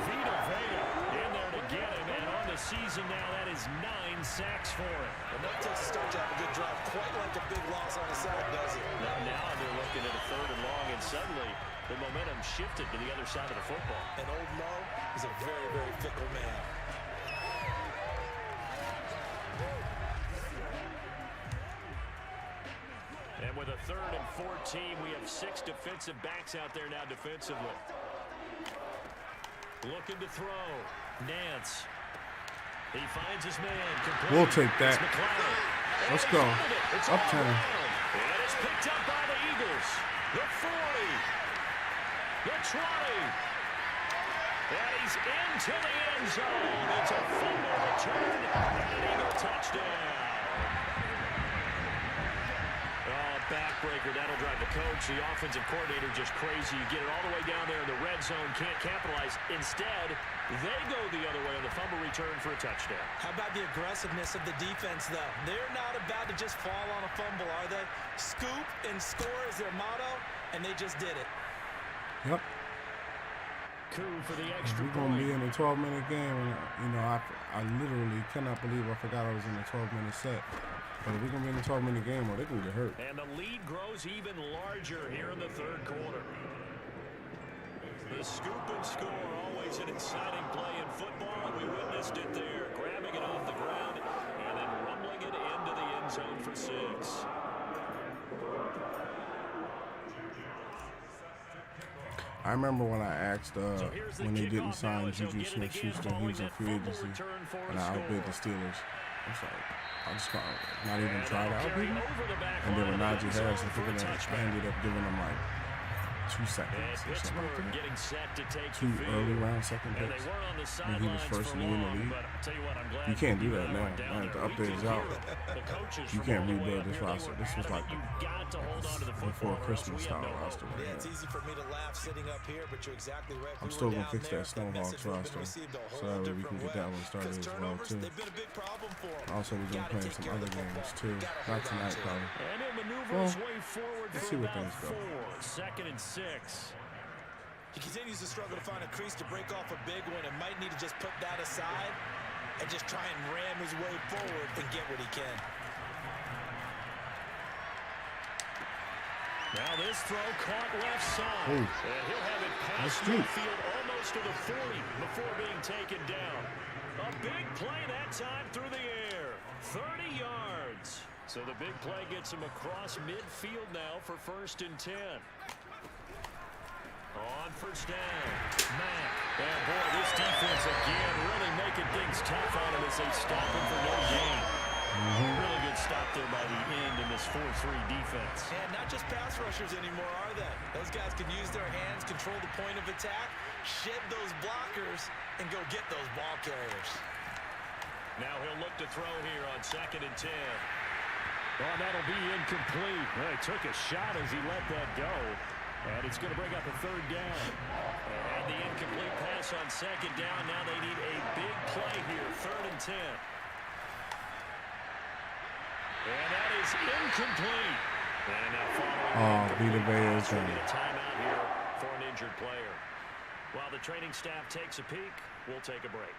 Vita Vea in there to get him, and on the season now, that is 9 sacks for him. And that takes a start to have a good drive, quite like a big loss on a sack, does it? Now they're looking at a 3rd and long, and suddenly the momentum shifted to the other side of the football. And old Mo is a very, very fickle man. And with a 3rd and 14, we have 6 defensive backs out there now defensively. Looking to throw. Nance. He finds his man. Complete. We'll take that. It's McLeod. Let's go. It's Uptown. And it's picked up by the Eagles. The 40. The 20. And he's into the end zone. It's a fumble return and an Eagle touchdown. Backbreaker, that'll drive the coach, the offensive coordinator, just crazy. You get it all the way down there in the red zone, can't capitalize. Instead, they go the other way on the fumble return for a touchdown. How about the aggressiveness of the defense, though? They're not about to just fall on a fumble, are they? Scoop and score is their motto, and they just did it. Yep. Coup for the extra We're going to be in a 12-minute game. And, I literally cannot believe I forgot I was in a 12-minute set. But if we're going to be in a 12-minute game, or they can get hurt. And the lead grows even larger here in the 3rd quarter. The scoop and score, always an exciting play in football. We witnessed it there, grabbing it off the ground and then rumbling it into the end zone for 6. I remember when I asked when they didn't sign Juju Smith-Schuster, he was in free agency, and I outbid the Steelers. I was like, I just not even tried to outbid him. And then when Najee Harris, I ended up giving him like 2 seconds or something like that. 2 early round second picks when he was first in the league. You can't do that now. Now that the update is out, you can't rebuild this roster. This was like before Christmas style roster. Yeah, it's easy for me to laugh sitting up here, but you're exactly right. I'm still gonna fix that Stonehawks roster, so that way we can get that one started as well too. Also, we're gonna play some other games too. Not tonight, probably. Well, let's see what things go. 2nd and 6. He continues to struggle to find a crease to break off a big one and might need to just put that aside and just try and ram his way forward and get what he can. Now this throw caught left side. Ooh. And he'll have it past midfield almost to the 40 before being taken down. A big play that time through the air. 30 yards. So the big play gets him across midfield now for 1st and 10. On 1st down. Mack. And boy, this defense again really making things tough on him as they stop him for no gain. Really good stop there by the end in this 4-3 defense. And not just pass rushers anymore, are they? Those guys can use their hands, control the point of attack, shed those blockers, and go get those ball carriers. Now he'll look to throw here on 2nd and 10. Oh, that'll be incomplete. Well, he took a shot as he let that go. And it's going to bring up a 3rd down. And the incomplete pass on 2nd down. Now they need a big play here. 3rd and 10. And that is incomplete. And now following Vita Vea is a timeout here for an injured player. While the training staff takes a peek, we'll take a break.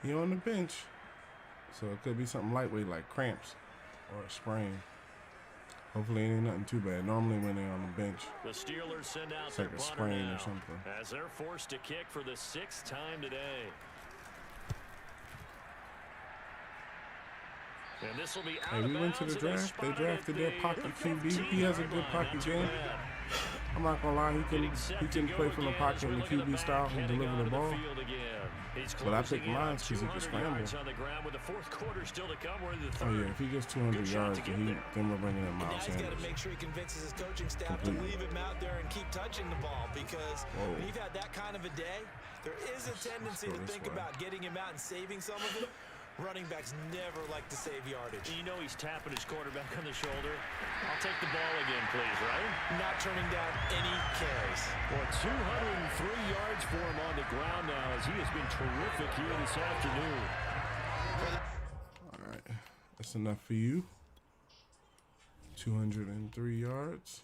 You're on the bench, so it could be something lightweight like cramps or a sprain. Hopefully it ain't nothing too bad. Normally when they're on the bench, the Steelers send out it's their like a punter sprain now or something. as they're forced to kick for the 6th time today. And this will be out Hey, we went to the draft. They drafted their pocket QB. He has a good pocket game. I'm not gonna lie, he can play from the pocket in the QB style and deliver the ball. But I picked mine because he can scramble. Oh yeah, if he gets 200 yards, then we're bringing in Miles Sanders. He's got to make sure he convinces his coaching staff to leave him out there and keep touching the ball, because when you've had that kind of a day, there is a tendency to think about getting him out and saving some of it. Running backs never like to save yardage. You know he's tapping his quarterback on the shoulder. I'll take the ball again, please, right? Not turning down any carries. Well, 203 yards for him on the ground now, as he has been terrific here this afternoon. All right, that's enough for you. 203 yards.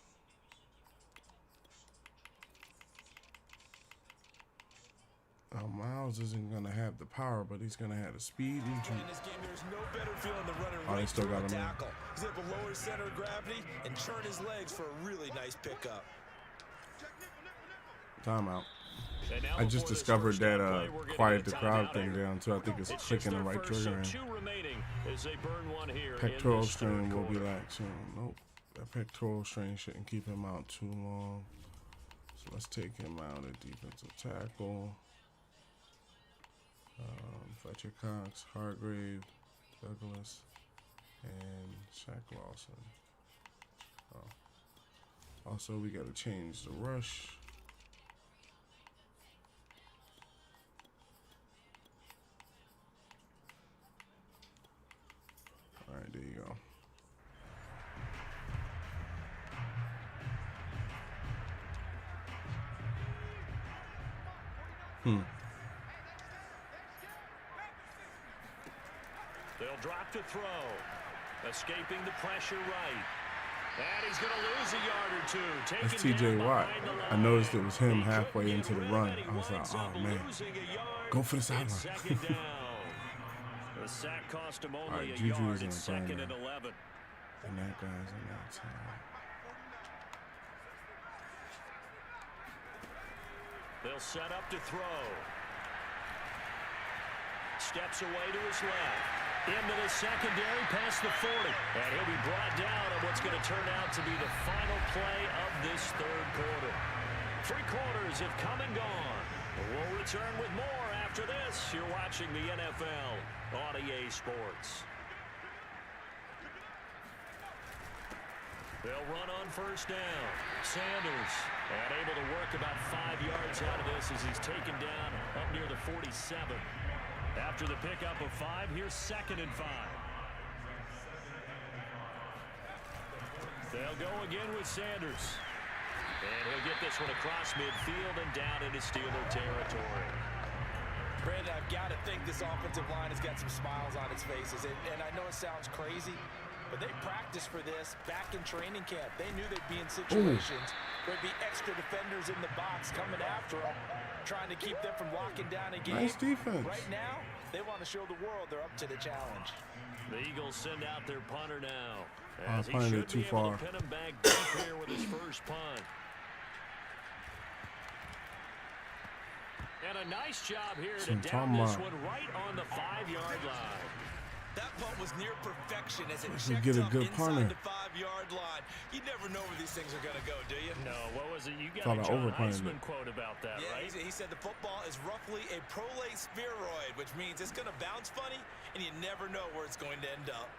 Miles isn't going to have the power, but he's going to have the speed. In this game, there's no better feeling than running They right still through got a him in. tackle. He's able to lower his center of gravity and turn his legs for a really nice pickup. Timeout. And now I just before this discovered first that down play, we're gonna quiet get the a crowd timeout thing here. down too. I think it's It's clicking the just right their first, trigger. so 2 remaining as they burn one here in Pectoral this third strain will be quarter. like soon. Nope. That pectoral strain shouldn't keep him out too long. So let's take him out at defensive tackle. Fletcher Cox, Hargrave, Douglas, and Shaq Lawson. Also, we got to change the rush. All right, there you go. They'll drop to throw. Escaping the pressure right. And he's going to lose a yard or two. That's Taken TJ down Watt. behind the I line. noticed it was him He halfway couldn't into get the rid run. of it. He I was like, winds oh up man, losing a yard. go for the sideline. It's second down. The sack cost him only Alright, a Juju yard. isn't It's playing second now. and 11. And that guy's in that time. They'll set up to throw. Steps away to his left. Into the secondary, past the 40. And he'll be brought down on what's going to turn out to be the final play of this third quarter. 3 quarters have come and gone. We'll return with more after this. You're watching the NFL on EA Sports. They'll run on first down. Sanders, and able to work about 5 yards out of this as he's taken down up near the 47. After the pickup of 5, here's 2nd and 5. They'll go again with Sanders. And he'll get this one across midfield and down into Steeler territory. Brandon, I've got to think this offensive line has got some smiles on its faces. And I know it sounds crazy, but they practiced for this back in training camp. They knew they'd be in situations where there'd be extra defenders in the box coming after them, trying to keep them from locking down a game. Nice defense. Right now, they want to show the world they're up to the challenge. The Eagles send out their punter now. Oh, As he punted should it too be able far. to pin him back deep here with his first punt. And a nice job here to down this one right on the 5-yard line. That punt was near perfection as it Should checked get a up good inside punter. the 5-yard line. You never know where these things are going to go, do you? No, what was it? You got Thought a I John overpunted Heisman it. quote about that, Yeah, right? he said the football is roughly a prolate spheroid, which means it's going to bounce funny, and you never know where it's going to end up.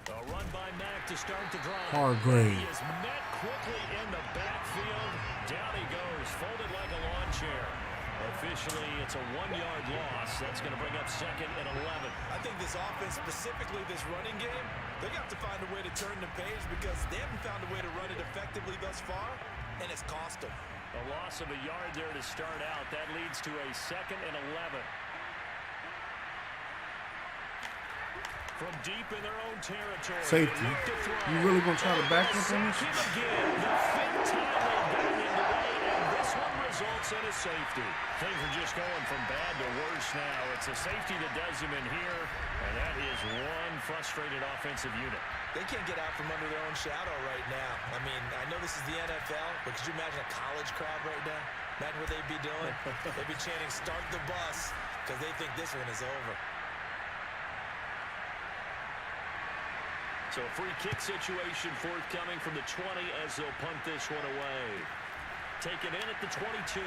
A run by Mack to start the drive. Hargrave. He is met quickly in the backfield. Down he goes, folded like a lawn chair. Officially, it's a 1-yard loss. That's going to bring up 2nd and 11. I think this offense, specifically this running game, they got to find a way to turn the page because they haven't found a way to run it effectively thus far, and it's cost them. A loss of a yard there to start out. That leads to a 2nd and 11. From deep in their own territory. Safety. Look to throw. You really gonna try to back up on this? Sack him again. The 5th time they've gotten in the way, and this one results in a safety. Things are just going from bad to worse now. It's a safety that does him in here, and that is one frustrated offensive unit. They can't get out from under their own shadow right now. I mean, I know this is the NFL, but could you imagine a college crowd right now? Imagine what they'd be doing. They'd be chanting, "Start the bus," because they think this one is over. So a free kick situation forthcoming from the 20 as they'll punt this one away. Taken in at the 22.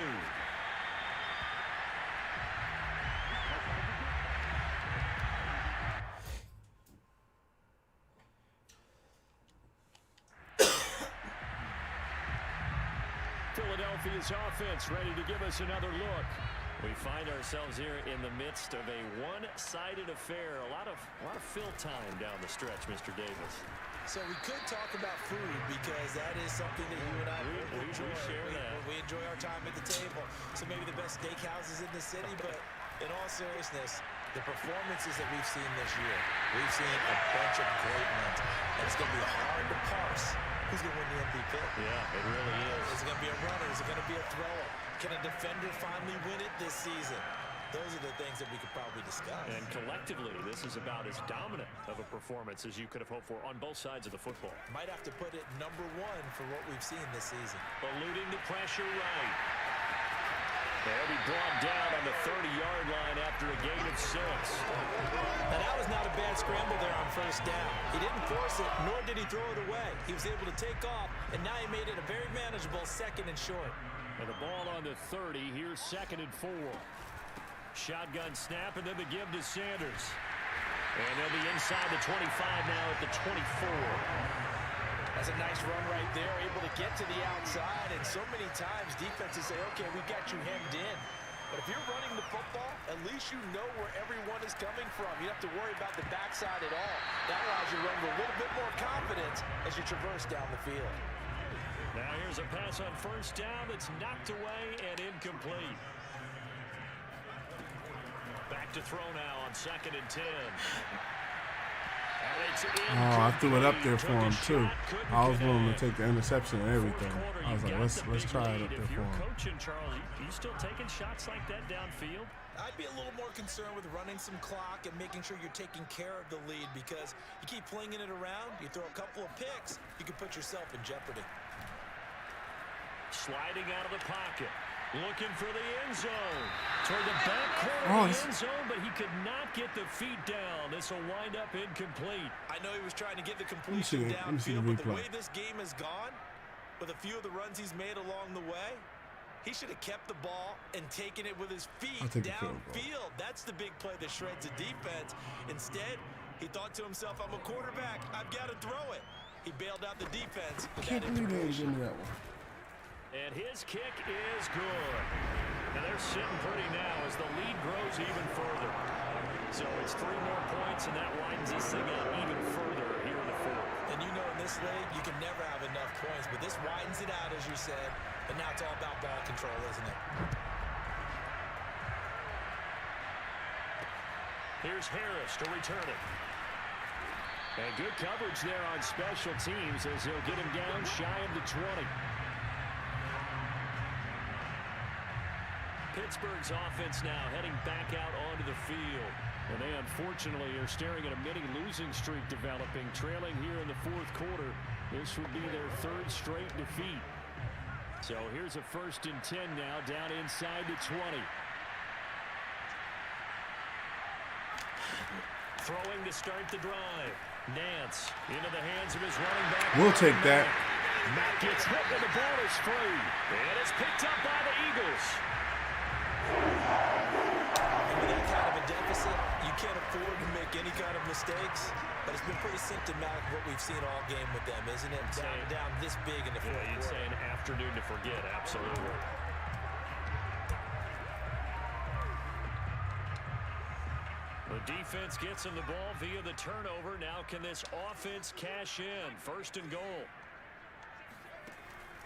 Philadelphia's offense ready to give us another look. We find ourselves here in the midst of a one-sided affair. A lot of fill time down the stretch, Mr. Davis. So we could talk about food because that is something that you and I We share that. We enjoy our time at the table. So maybe the best steakhouses in the city, but in all seriousness, the performances that we've seen this year, we've seen a bunch of great ones, and it's going to be hard to parse who's going to win the MVP. Yeah, it really is. Is it going to be a runner? Is it going to be a thrower? Can a defender finally win it this season? Those are the things that we could probably discuss. And collectively, this is about as dominant of a performance as you could have hoped for on both sides of the football. Might have to put it #1 for what we've seen this season. Eluding the pressure right. They'll be brought down on the 30-yard line after a gain of 6. Now, that was not a bad scramble there on first down. He didn't force it, nor did he throw it away. He was able to take off, and now he made it a very manageable 2nd and short. And the ball on the 30. Here's 2nd and 4. Shotgun snap, and then the give to Sanders. And they'll be inside the 25 now at the 24. That's a nice run right there, able to get to the outside, and so many times defenses say, okay, we got you hemmed in. But if you're running the football, at least you know where everyone is coming from. You don't have to worry about the backside at all. That allows you to run with a little bit more confidence as you traverse down the field. Now here's a pass on first down that's knocked away and incomplete. Back to throw now on 2nd and 10. Oh, I threw it up there for him too. I was willing to take the interception and everything. I was like, let's try it up there for him. Coaching, Charles, you still taking shots like that downfield? I'd be a little more concerned with running some clock and making sure you're taking care of the lead, because you keep flinging it around, you throw a couple of picks, you can put yourself in jeopardy. Sliding out of the pocket. Looking for the end zone. Toward the back corner of the end zone, but he could not get the feet down. This will wind up incomplete. I know he was trying to get the completion downfield, but the way this game has gone, with a few of the runs he's made along the way, he should have kept the ball and taken it with his feet downfield. That's the big play that shreds the defense. Instead, he thought to himself, I'm a quarterback. I've got to throw it. He bailed out the defense. I can't believe they didn't give me that one. And his kick is good. And they're sitting pretty now as the lead grows even further. So it's 3 more points, and that widens this thing out even further here in the 4th. And you know, in this league, you can never have enough points, but this widens it out, as you said. But now it's all about ball control, isn't it? Here's Harris to return it. And good coverage there on special teams as he'll get him down shy of the 20. Pittsburgh's offense now heading back out onto the field. And they unfortunately are staring at a mini losing streak developing, trailing here in the 4th quarter. This would be their 3rd straight defeat. So here's a 1st and 10 now down inside the 20. Throwing to start the drive. Nance into the hands of his running back. We'll take that. Matt gets hit and the ball is free. And it's picked up by the Eagles. And with that kind of a deficit, you can't afford to make any kind of mistakes. But it's been pretty symptomatic of what we've seen all game with them, isn't it? Down this big in the 4th quarter. You'd say an afternoon to forget, absolutely. The defense gets him the ball via the turnover. Now can this offense cash in? 1st and goal.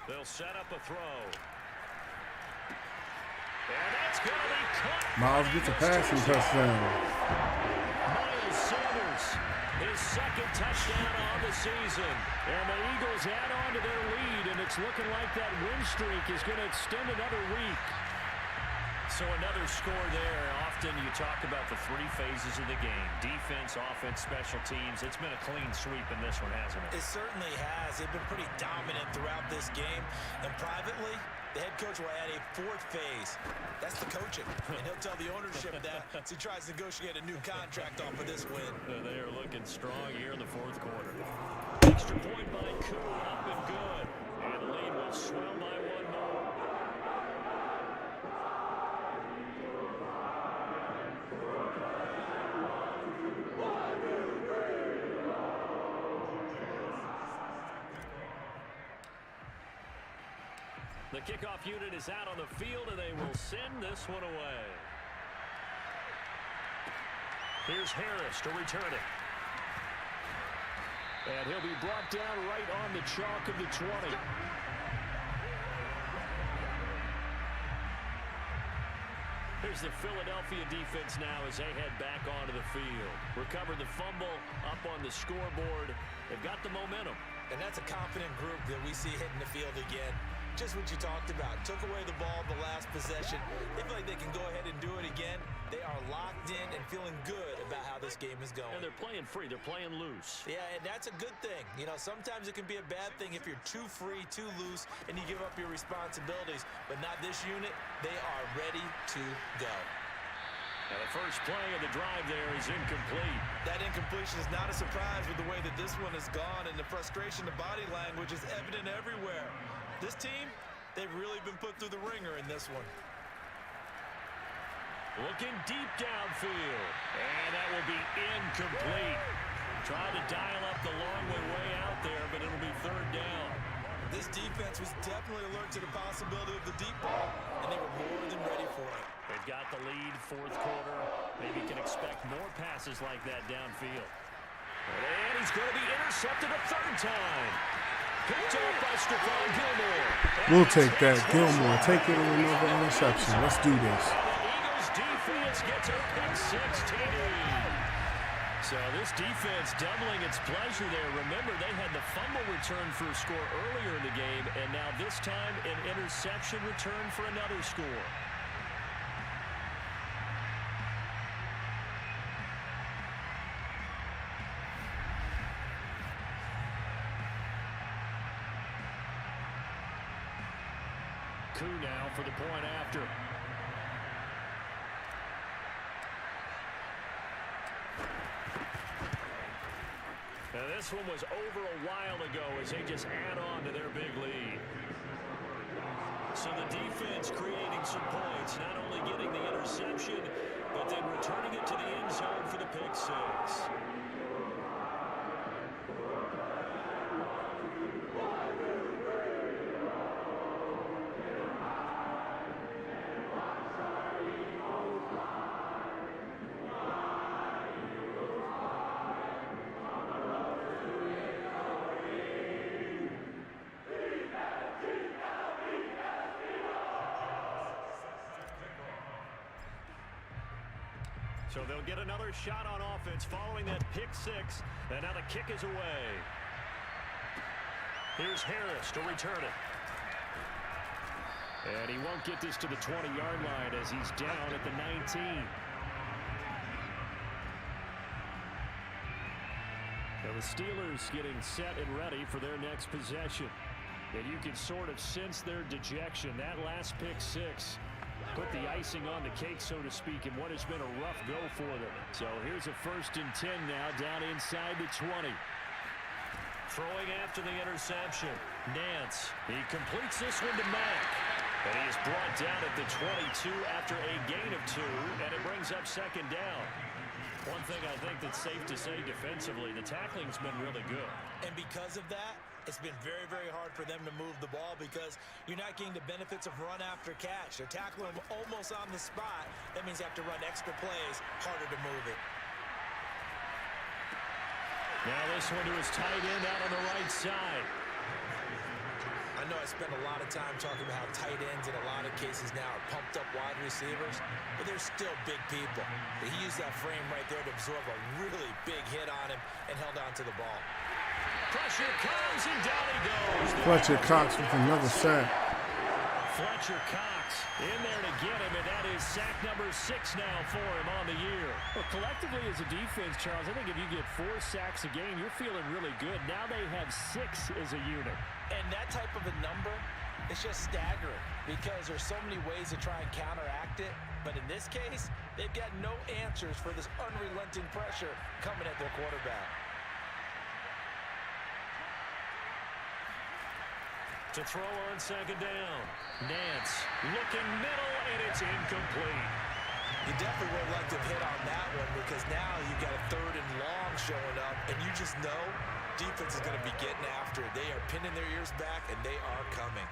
They'll set up a throw. And that's going to be caught. Miles gets a passing touchdown. Miles Sanders, his 2nd touchdown on the season. And the Eagles add on to their lead, and it's looking like that win streak is going to extend another week. So another score there. Often you talk about the 3 phases of the game. Defense, offense, special teams. It's been a clean sweep in this one, hasn't it? It certainly has. They've been pretty dominant throughout this game. And privately, the head coach will add a 4th phase. That's the coaching. And he'll tell the ownership that as he tries to negotiate a new contract off of this win. They are looking strong here in the 4th quarter. Extra point by Koo, up and good. And the lead will swell by 1 more. The kickoff unit is out on the field, and they will send this one away. Here's Harris to return it. And he'll be brought down right on the chalk of the 20. Here's the Philadelphia defense now as they head back onto the field. Recovered the fumble up on the scoreboard. They've got the momentum. And that's a confident group that we see hitting the field again. Just what you talked about. Took away the ball the last possession. They feel like they can go ahead and do it again. They are locked in and feeling good about how this game is going. And they're playing free. They're playing loose. Yeah, and that's a good thing. You know, sometimes it can be a bad thing if you're too free, too loose, and you give up your responsibilities. But not this unit. They are ready to go. Now the first play of the drive there is incomplete. That incompletion is not a surprise with the way that this one has gone, and the frustration, the body language is evident everywhere. This team, they've really been put through the ringer in this one. Looking deep downfield. And that will be incomplete. Trying to dial up the long way out there, but it'll be third down. This defense was definitely alert to the possibility of the deep ball, and they were more than ready for it. They've got the lead, fourth quarter. Maybe can expect more passes like that downfield. And he's going to be intercepted a third time. Picked up by Stephon Gilmore. We'll take that. Gilmore, take it on another interception. Let's do this. The Eagles defense gets a pick six TD. So this defense doubling its pleasure there. Remember, they had the fumble return for a score earlier in the game, and now this time an interception return for another score. Now for the point after. Now this one was over a while ago as they just add on to their big lead. So the defense creating some points, not only getting the interception, but then returning it to the end zone for the pick six. So they'll get another shot on offense following that pick six. And now the kick is away. Here's Harris to return it. And he won't get this to the 20-yard line as he's down at the 19. Now the Steelers getting set and ready for their next possession. And you can sort of sense their dejection. That last pick six put the icing on the cake, so to speak, in what has been a rough go for them. So here's a 1st and 10 now, down inside the 20. Throwing after the interception. Nance, he completes this one to Mack. And he is brought down at the 22 after a gain of 2, and it brings up 2nd down. One thing I think that's safe to say defensively, the tackling's been really good. And because of that, it's been very, very hard for them to move the ball because you're not getting the benefits of run after catch. They're tackling them almost on the spot. That means you have to run extra plays, harder to move it. Now this one to his tight end out on the right side. I know I spent a lot of time talking about how tight ends in a lot of cases now are pumped up wide receivers, but they're still big people. But he used that frame right there to absorb a really big hit on him and held on to the ball. Pressure comes and down he goes. Fletcher Cox with another sack. Fletcher Cox in there to get him, and that is sack number 6 now for him on the year. Well, collectively as a defense, Charles, I think if you get 4 sacks a game, you're feeling really good. Now they have 6 as a unit. And that type of a number, it's just staggering because there's so many ways to try and counteract it. But in this case, they've got no answers for this unrelenting pressure coming at their quarterback. To throw on 2nd down. Nance looking middle, and it's incomplete. You definitely would like to have hit on that one because now you've got a 3rd and long showing up, and you just know defense is going to be getting after it. They are pinning their ears back, and they are coming.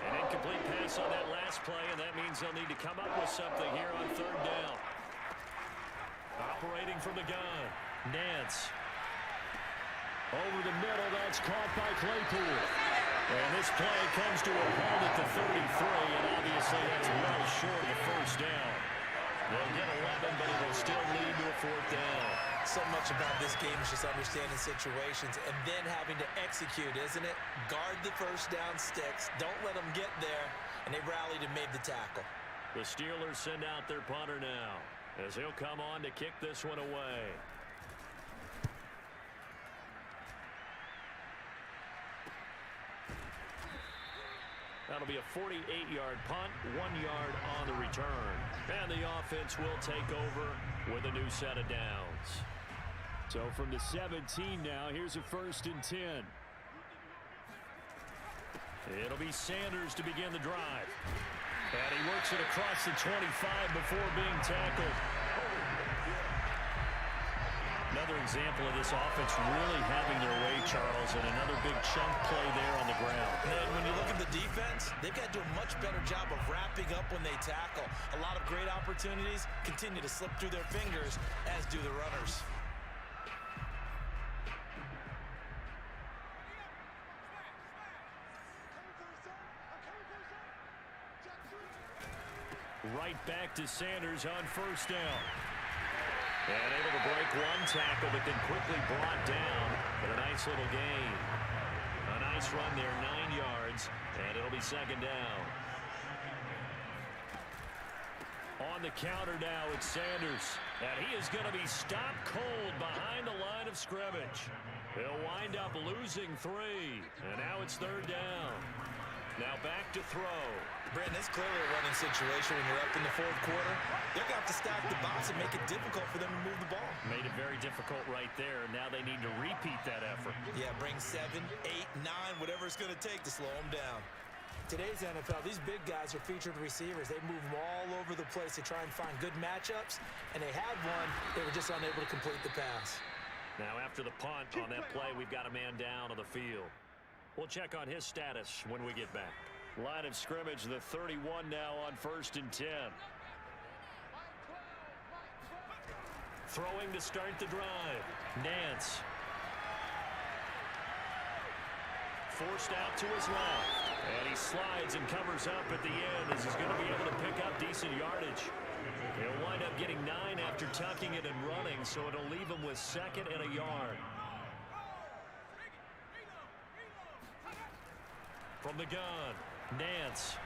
An incomplete pass on that last play, and that means they'll need to come up with something here on 3rd down. Operating from the gun. Nance. Over the middle, that's caught by Claypool. And this play comes to a halt at the 33, and obviously that's well short of the 1st down. about this game is just understanding situations and then having to execute, isn't it? Guard the first down sticks. Don't let them get there. And they rallied and made the tackle. The Steelers send out their punter now, as he'll come on to kick this one away. That'll be a 48-yard punt, 1 yard on the return. And the offense will take over with a new set of downs. So from the 17 now, here's a 1st and 10. It'll be Sanders to begin the drive. And he works it across the 25 before being tackled. Another example of this offense really having their way, Charles, and another big chunk play there on the ground. And when you look at the defense, they've got to do a much better job of wrapping up when they tackle. A lot of great opportunities continue to slip through their fingers, as do the runners. Right back to Sanders on 1st down. And able to break one tackle, but then quickly brought down. But a nice little gain. A nice run there, 9 yards, and it'll be 2nd down. On the counter now, it's Sanders. And he is going to be stopped cold behind the line of scrimmage. He'll wind up losing 3. And now it's 3rd down. Now back to throw. Brandon, it's clearly a running situation when you're up in the 4th quarter. They're going to have to stack the box and make it difficult for them to move the ball. Made it very difficult right there. Now they need to repeat that effort. Yeah, bring 7, 8, 9, whatever it's going to take to slow them down. Today's NFL, these big guys are featured receivers. They move them all over the place to try and find good matchups, and they had one. They were just unable to complete the pass. Now after the punt on that play, we've got a man down on the field. We'll check on his status when we get back. Line of scrimmage, the 31 now on 1st and 10. Throwing to start the drive. Nance. Forced out to his left. And he slides and covers up at the end as he's going to be able to pick up decent yardage. He'll wind up getting 9 after tucking it and running, so it'll leave him with 2nd and a yard. From the gun, Nance.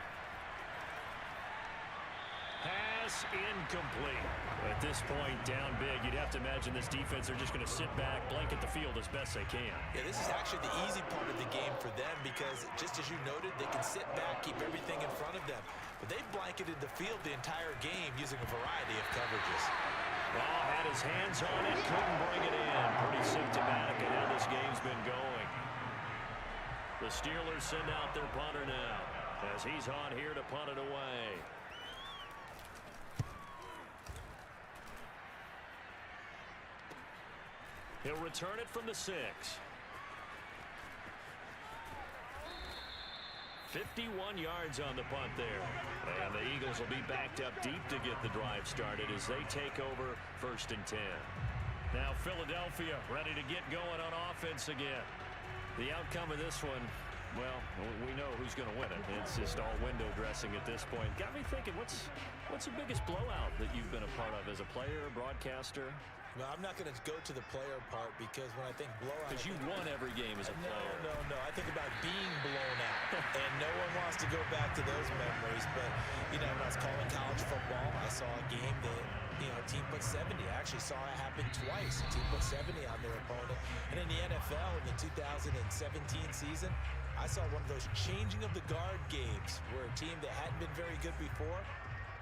Pass incomplete. At this point, down big, you'd have to imagine this defense are just going to sit back, blanket the field as best they can. Yeah, this is actually the easy part of the game for them because, just as you noted, they can sit back, keep everything in front of them. But they've blanketed the field the entire game using a variety of coverages. Well, had his hands on it, couldn't bring it in. Pretty symptomatic of how this game's been going. The Steelers send out their punter now as he's on here to punt it away. He'll return it from the 6. 51 yards on the punt there. And the Eagles will be backed up deep to get the drive started as they take over 1st and 10. Now Philadelphia ready to get going on offense again. The outcome of this one, well, we know who's going to win it. It's just all window dressing at this point. Got me thinking, what's the biggest blowout that you've been a part of as a player, broadcaster? Well, I'm not going to go to the player part because when I think blowout... Because you won every game as a player. No. I think about being blown out. And no one wants to go back to those memories. But, when I was calling college football, I saw a game that, a team put 70. I actually saw it happen twice. A team put 70 on their opponent. And in the NFL, in the 2017 season, I saw one of those changing of the guard games where a team that hadn't been very good before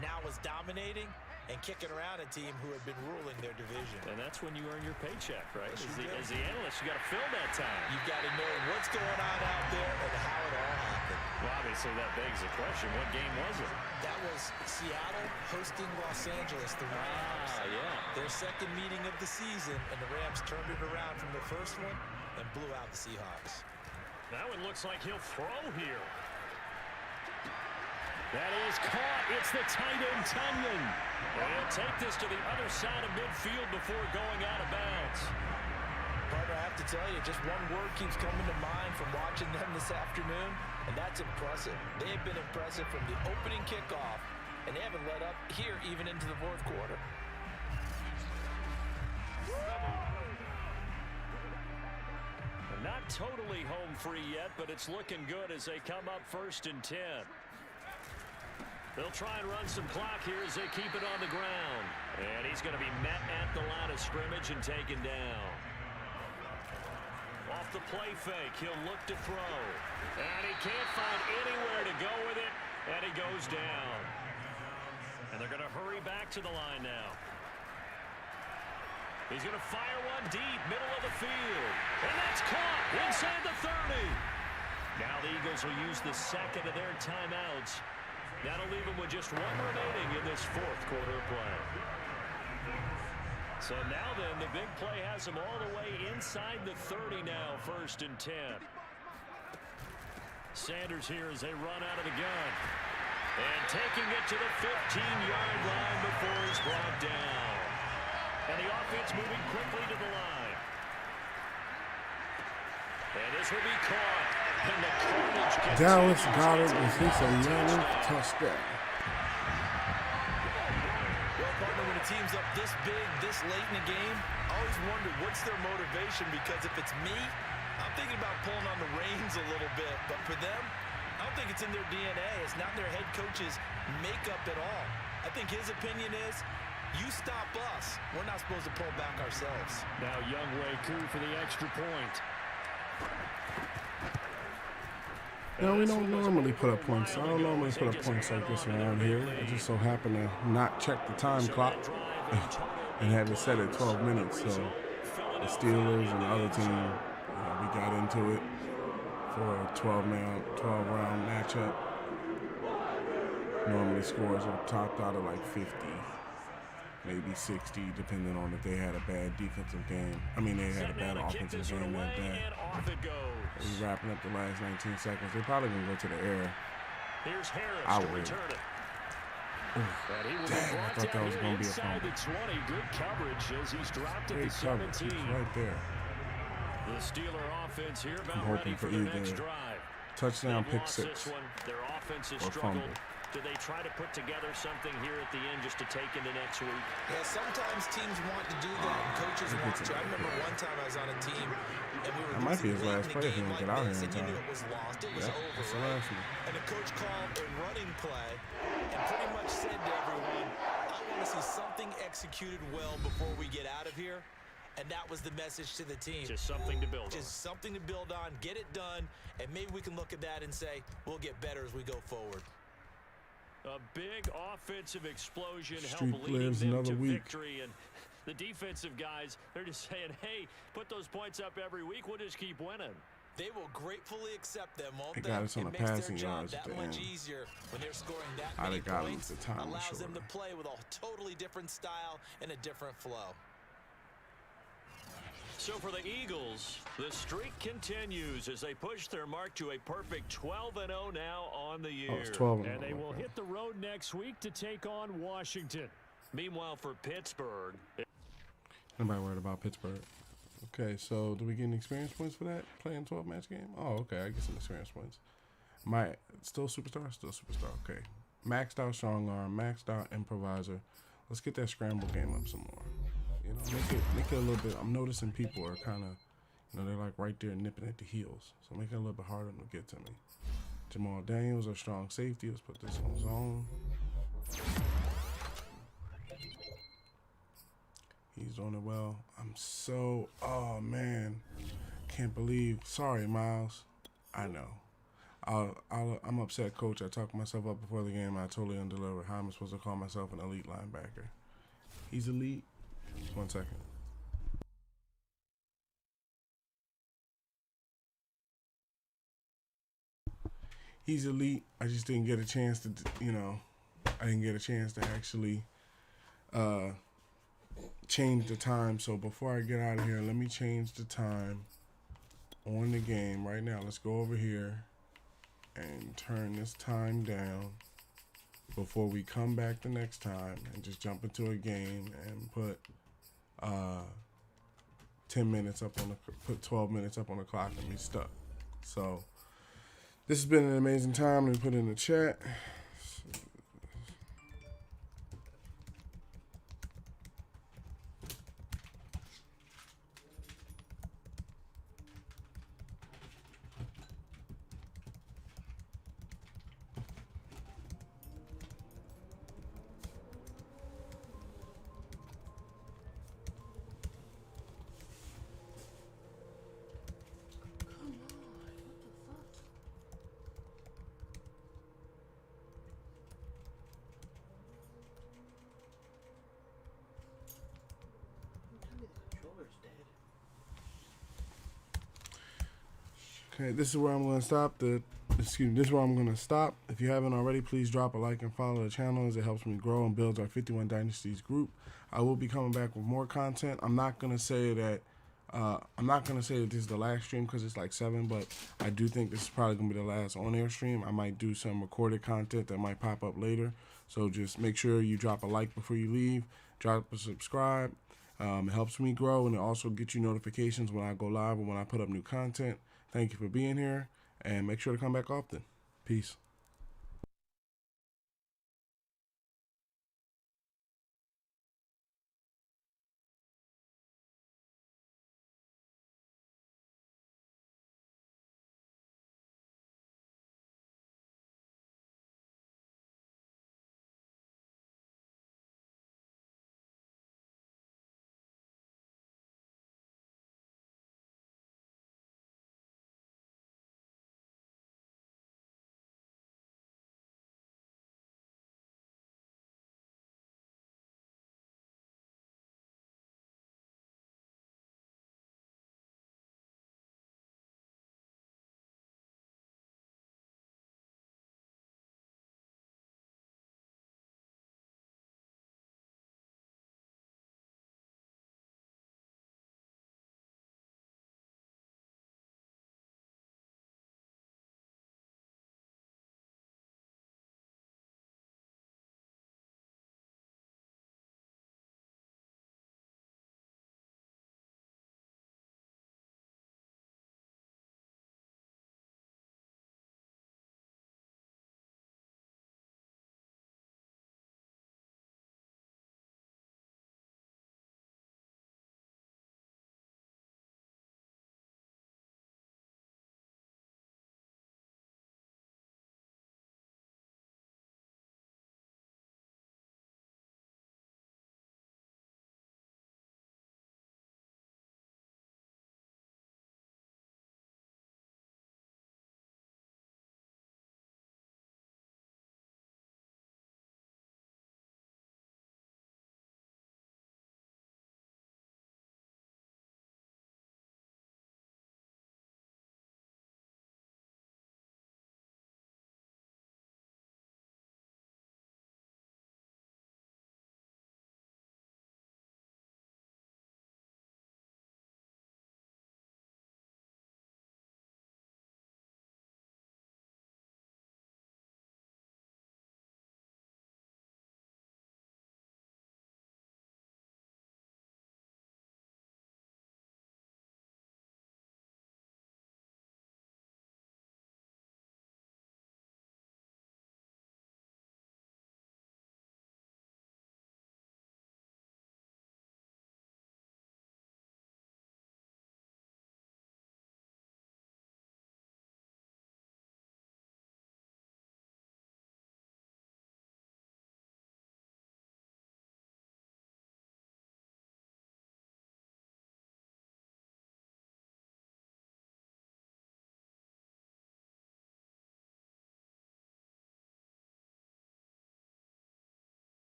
now was dominating and kicking around a team who had been ruling their division. And that's when you earn your paycheck, right? Yes, As the analyst, you got to fill that time. You've got to know what's going on out there and how it all happened. Well, obviously, that begs the question, what game was it? That was Seattle hosting Los Angeles, the Rams. Yeah. Their second meeting of the season, and the Rams turned it around from the first one and blew out the Seahawks. That one looks like he'll throw here. That is caught. It's the tight end, Tunyon. And he'll take this to the other side of midfield before going out of bounds. Partner, I have to tell you, just one word keeps coming to mind from watching them this afternoon, and that's impressive. They have been impressive from the opening kickoff, and they haven't let up here even into the 4th quarter. totally home free yet, but it's looking good as they come up 1st and 10. They'll try and run some clock here as they keep it on the ground. And he's going to be met at the line of scrimmage and taken down. Off the play fake, he'll look to throw. And he can't find anywhere to go with it, and he goes down. And they're going to hurry back to the line now. He's going to fire one deep, middle of the field. And that's caught inside the 30. Now the Eagles will use the second of their timeouts. That'll leave them with just one remaining in this 4th quarter play. So now then, the big play has them all the way inside the 30 now, 1st and 10. Sanders here as they run out of the gun. And taking it to the 15-yard line before he's brought down. And the offense moving quickly to the line. And this will be caught. And the carnage continues. Dallas Goedert with his 11th touchdown. Well, partner, when a team's up this big, this late in the game, I always wonder what's their motivation, because if it's me, I'm thinking about pulling on the reins a little bit. But for them, I don't think it's in their DNA. It's not their head coach's makeup at all. I think his opinion is, you stop us, we're not supposed to pull back ourselves. Now Younghoe Koo for the extra point. No, we don't normally put up points. I don't normally put up points like this around here. I just so happen to not check the time clock and have it set at 12 minutes. So the Steelers and the other team, we got into it for a 12-round matchup. Normally scores are topped out of like 50, maybe 60, depending on if they had a bad defensive game. I mean, they had a bad offensive game that day. We're wrapping up the last 19 seconds. They're probably going to go to the air. Here's Harris I to would. return it. Dang, I thought that was going to be a fumble. Good coverage as he's dropped at Great the coverage. 17. He's right there. The Steeler offense here I'm about ready hoping for for their either next drive. touchdown, They've pick lost 6, this one. Their offense has or struggled. fumble. Do they try to put together something here at the end just to take into next week? Yeah, sometimes teams want to do that, and coaches want to. I remember one time I was on a team, and we were That might be his losing last late play in if he the don't game get out like here this, in and you time. knew it was lost. It was Yeah, over, that's the right? last one. And the coach called a running play and pretty much said to everyone, I want to see something executed well before we get out of here. And that was the message to the team. Just something to build on. Just something to build on, get it done, and maybe we can look at that and say, we'll get better as we go forward. A big offensive explosion Streak helped leading lives them another to week. victory. And the defensive guys, they're just saying, hey, put those points up every week. We'll just keep winning. They will gratefully accept them, won't They they? got us on the It makes passing their job yards at that the much end. easier when they're scoring that I'd many have got 'em points. if the time was Allows them to shorter. play with a totally different style and a different flow. So for the Eagles, the streak continues as they push their mark to a perfect 12-0 now on the year. Oh, it's 12 And they will hit the road next week to take on Washington. Meanwhile, for Pittsburgh, Nobody worried about Pittsburgh. Okay, so do we get any experience points for that? Playing 12-match game? Oh, okay, I get some experience points. Still superstar? Still superstar, okay. Maxed out strong arm, maxed out improviser. Let's get that scramble game up some more. You know, make it a little bit. I'm noticing people are kind of, they're like right there nipping at the heels. So make it a little bit harder to get to me. Jamal Daniels, our strong safety. Let's put this on zone. He's doing it well. Oh man, can't believe. Sorry, Miles. I know. I'm upset, coach. I talked myself up before the game. I totally undelivered. How am I supposed to call myself an elite linebacker? He's elite. 1 second. He's elite. I just didn't get a chance to, I didn't get a chance to actually change the time. So before I get out of here, let me change the time on the game right now. Let's go over here and turn this time down before we come back the next time and just jump into a game and put 10 minutes up on put 12 minutes up on the clock and be stuck. So this has been an amazing time. Let me put it in the chat. Okay, this is where I'm going to stop. This is where I'm going to stop. If you haven't already, please drop a like and follow the channel as it helps me grow and builds our 51 Dynasties group. I will be coming back with more content. I'm not going to say that this is the last stream because it's like 7, but I do think this is probably going to be the last on-air stream. I might do some recorded content that might pop up later. So just make sure you drop a like before you leave. Drop a subscribe. It helps me grow, and it also gets you notifications when I go live or when I put up new content. Thank you for being here, and make sure to come back often. Peace.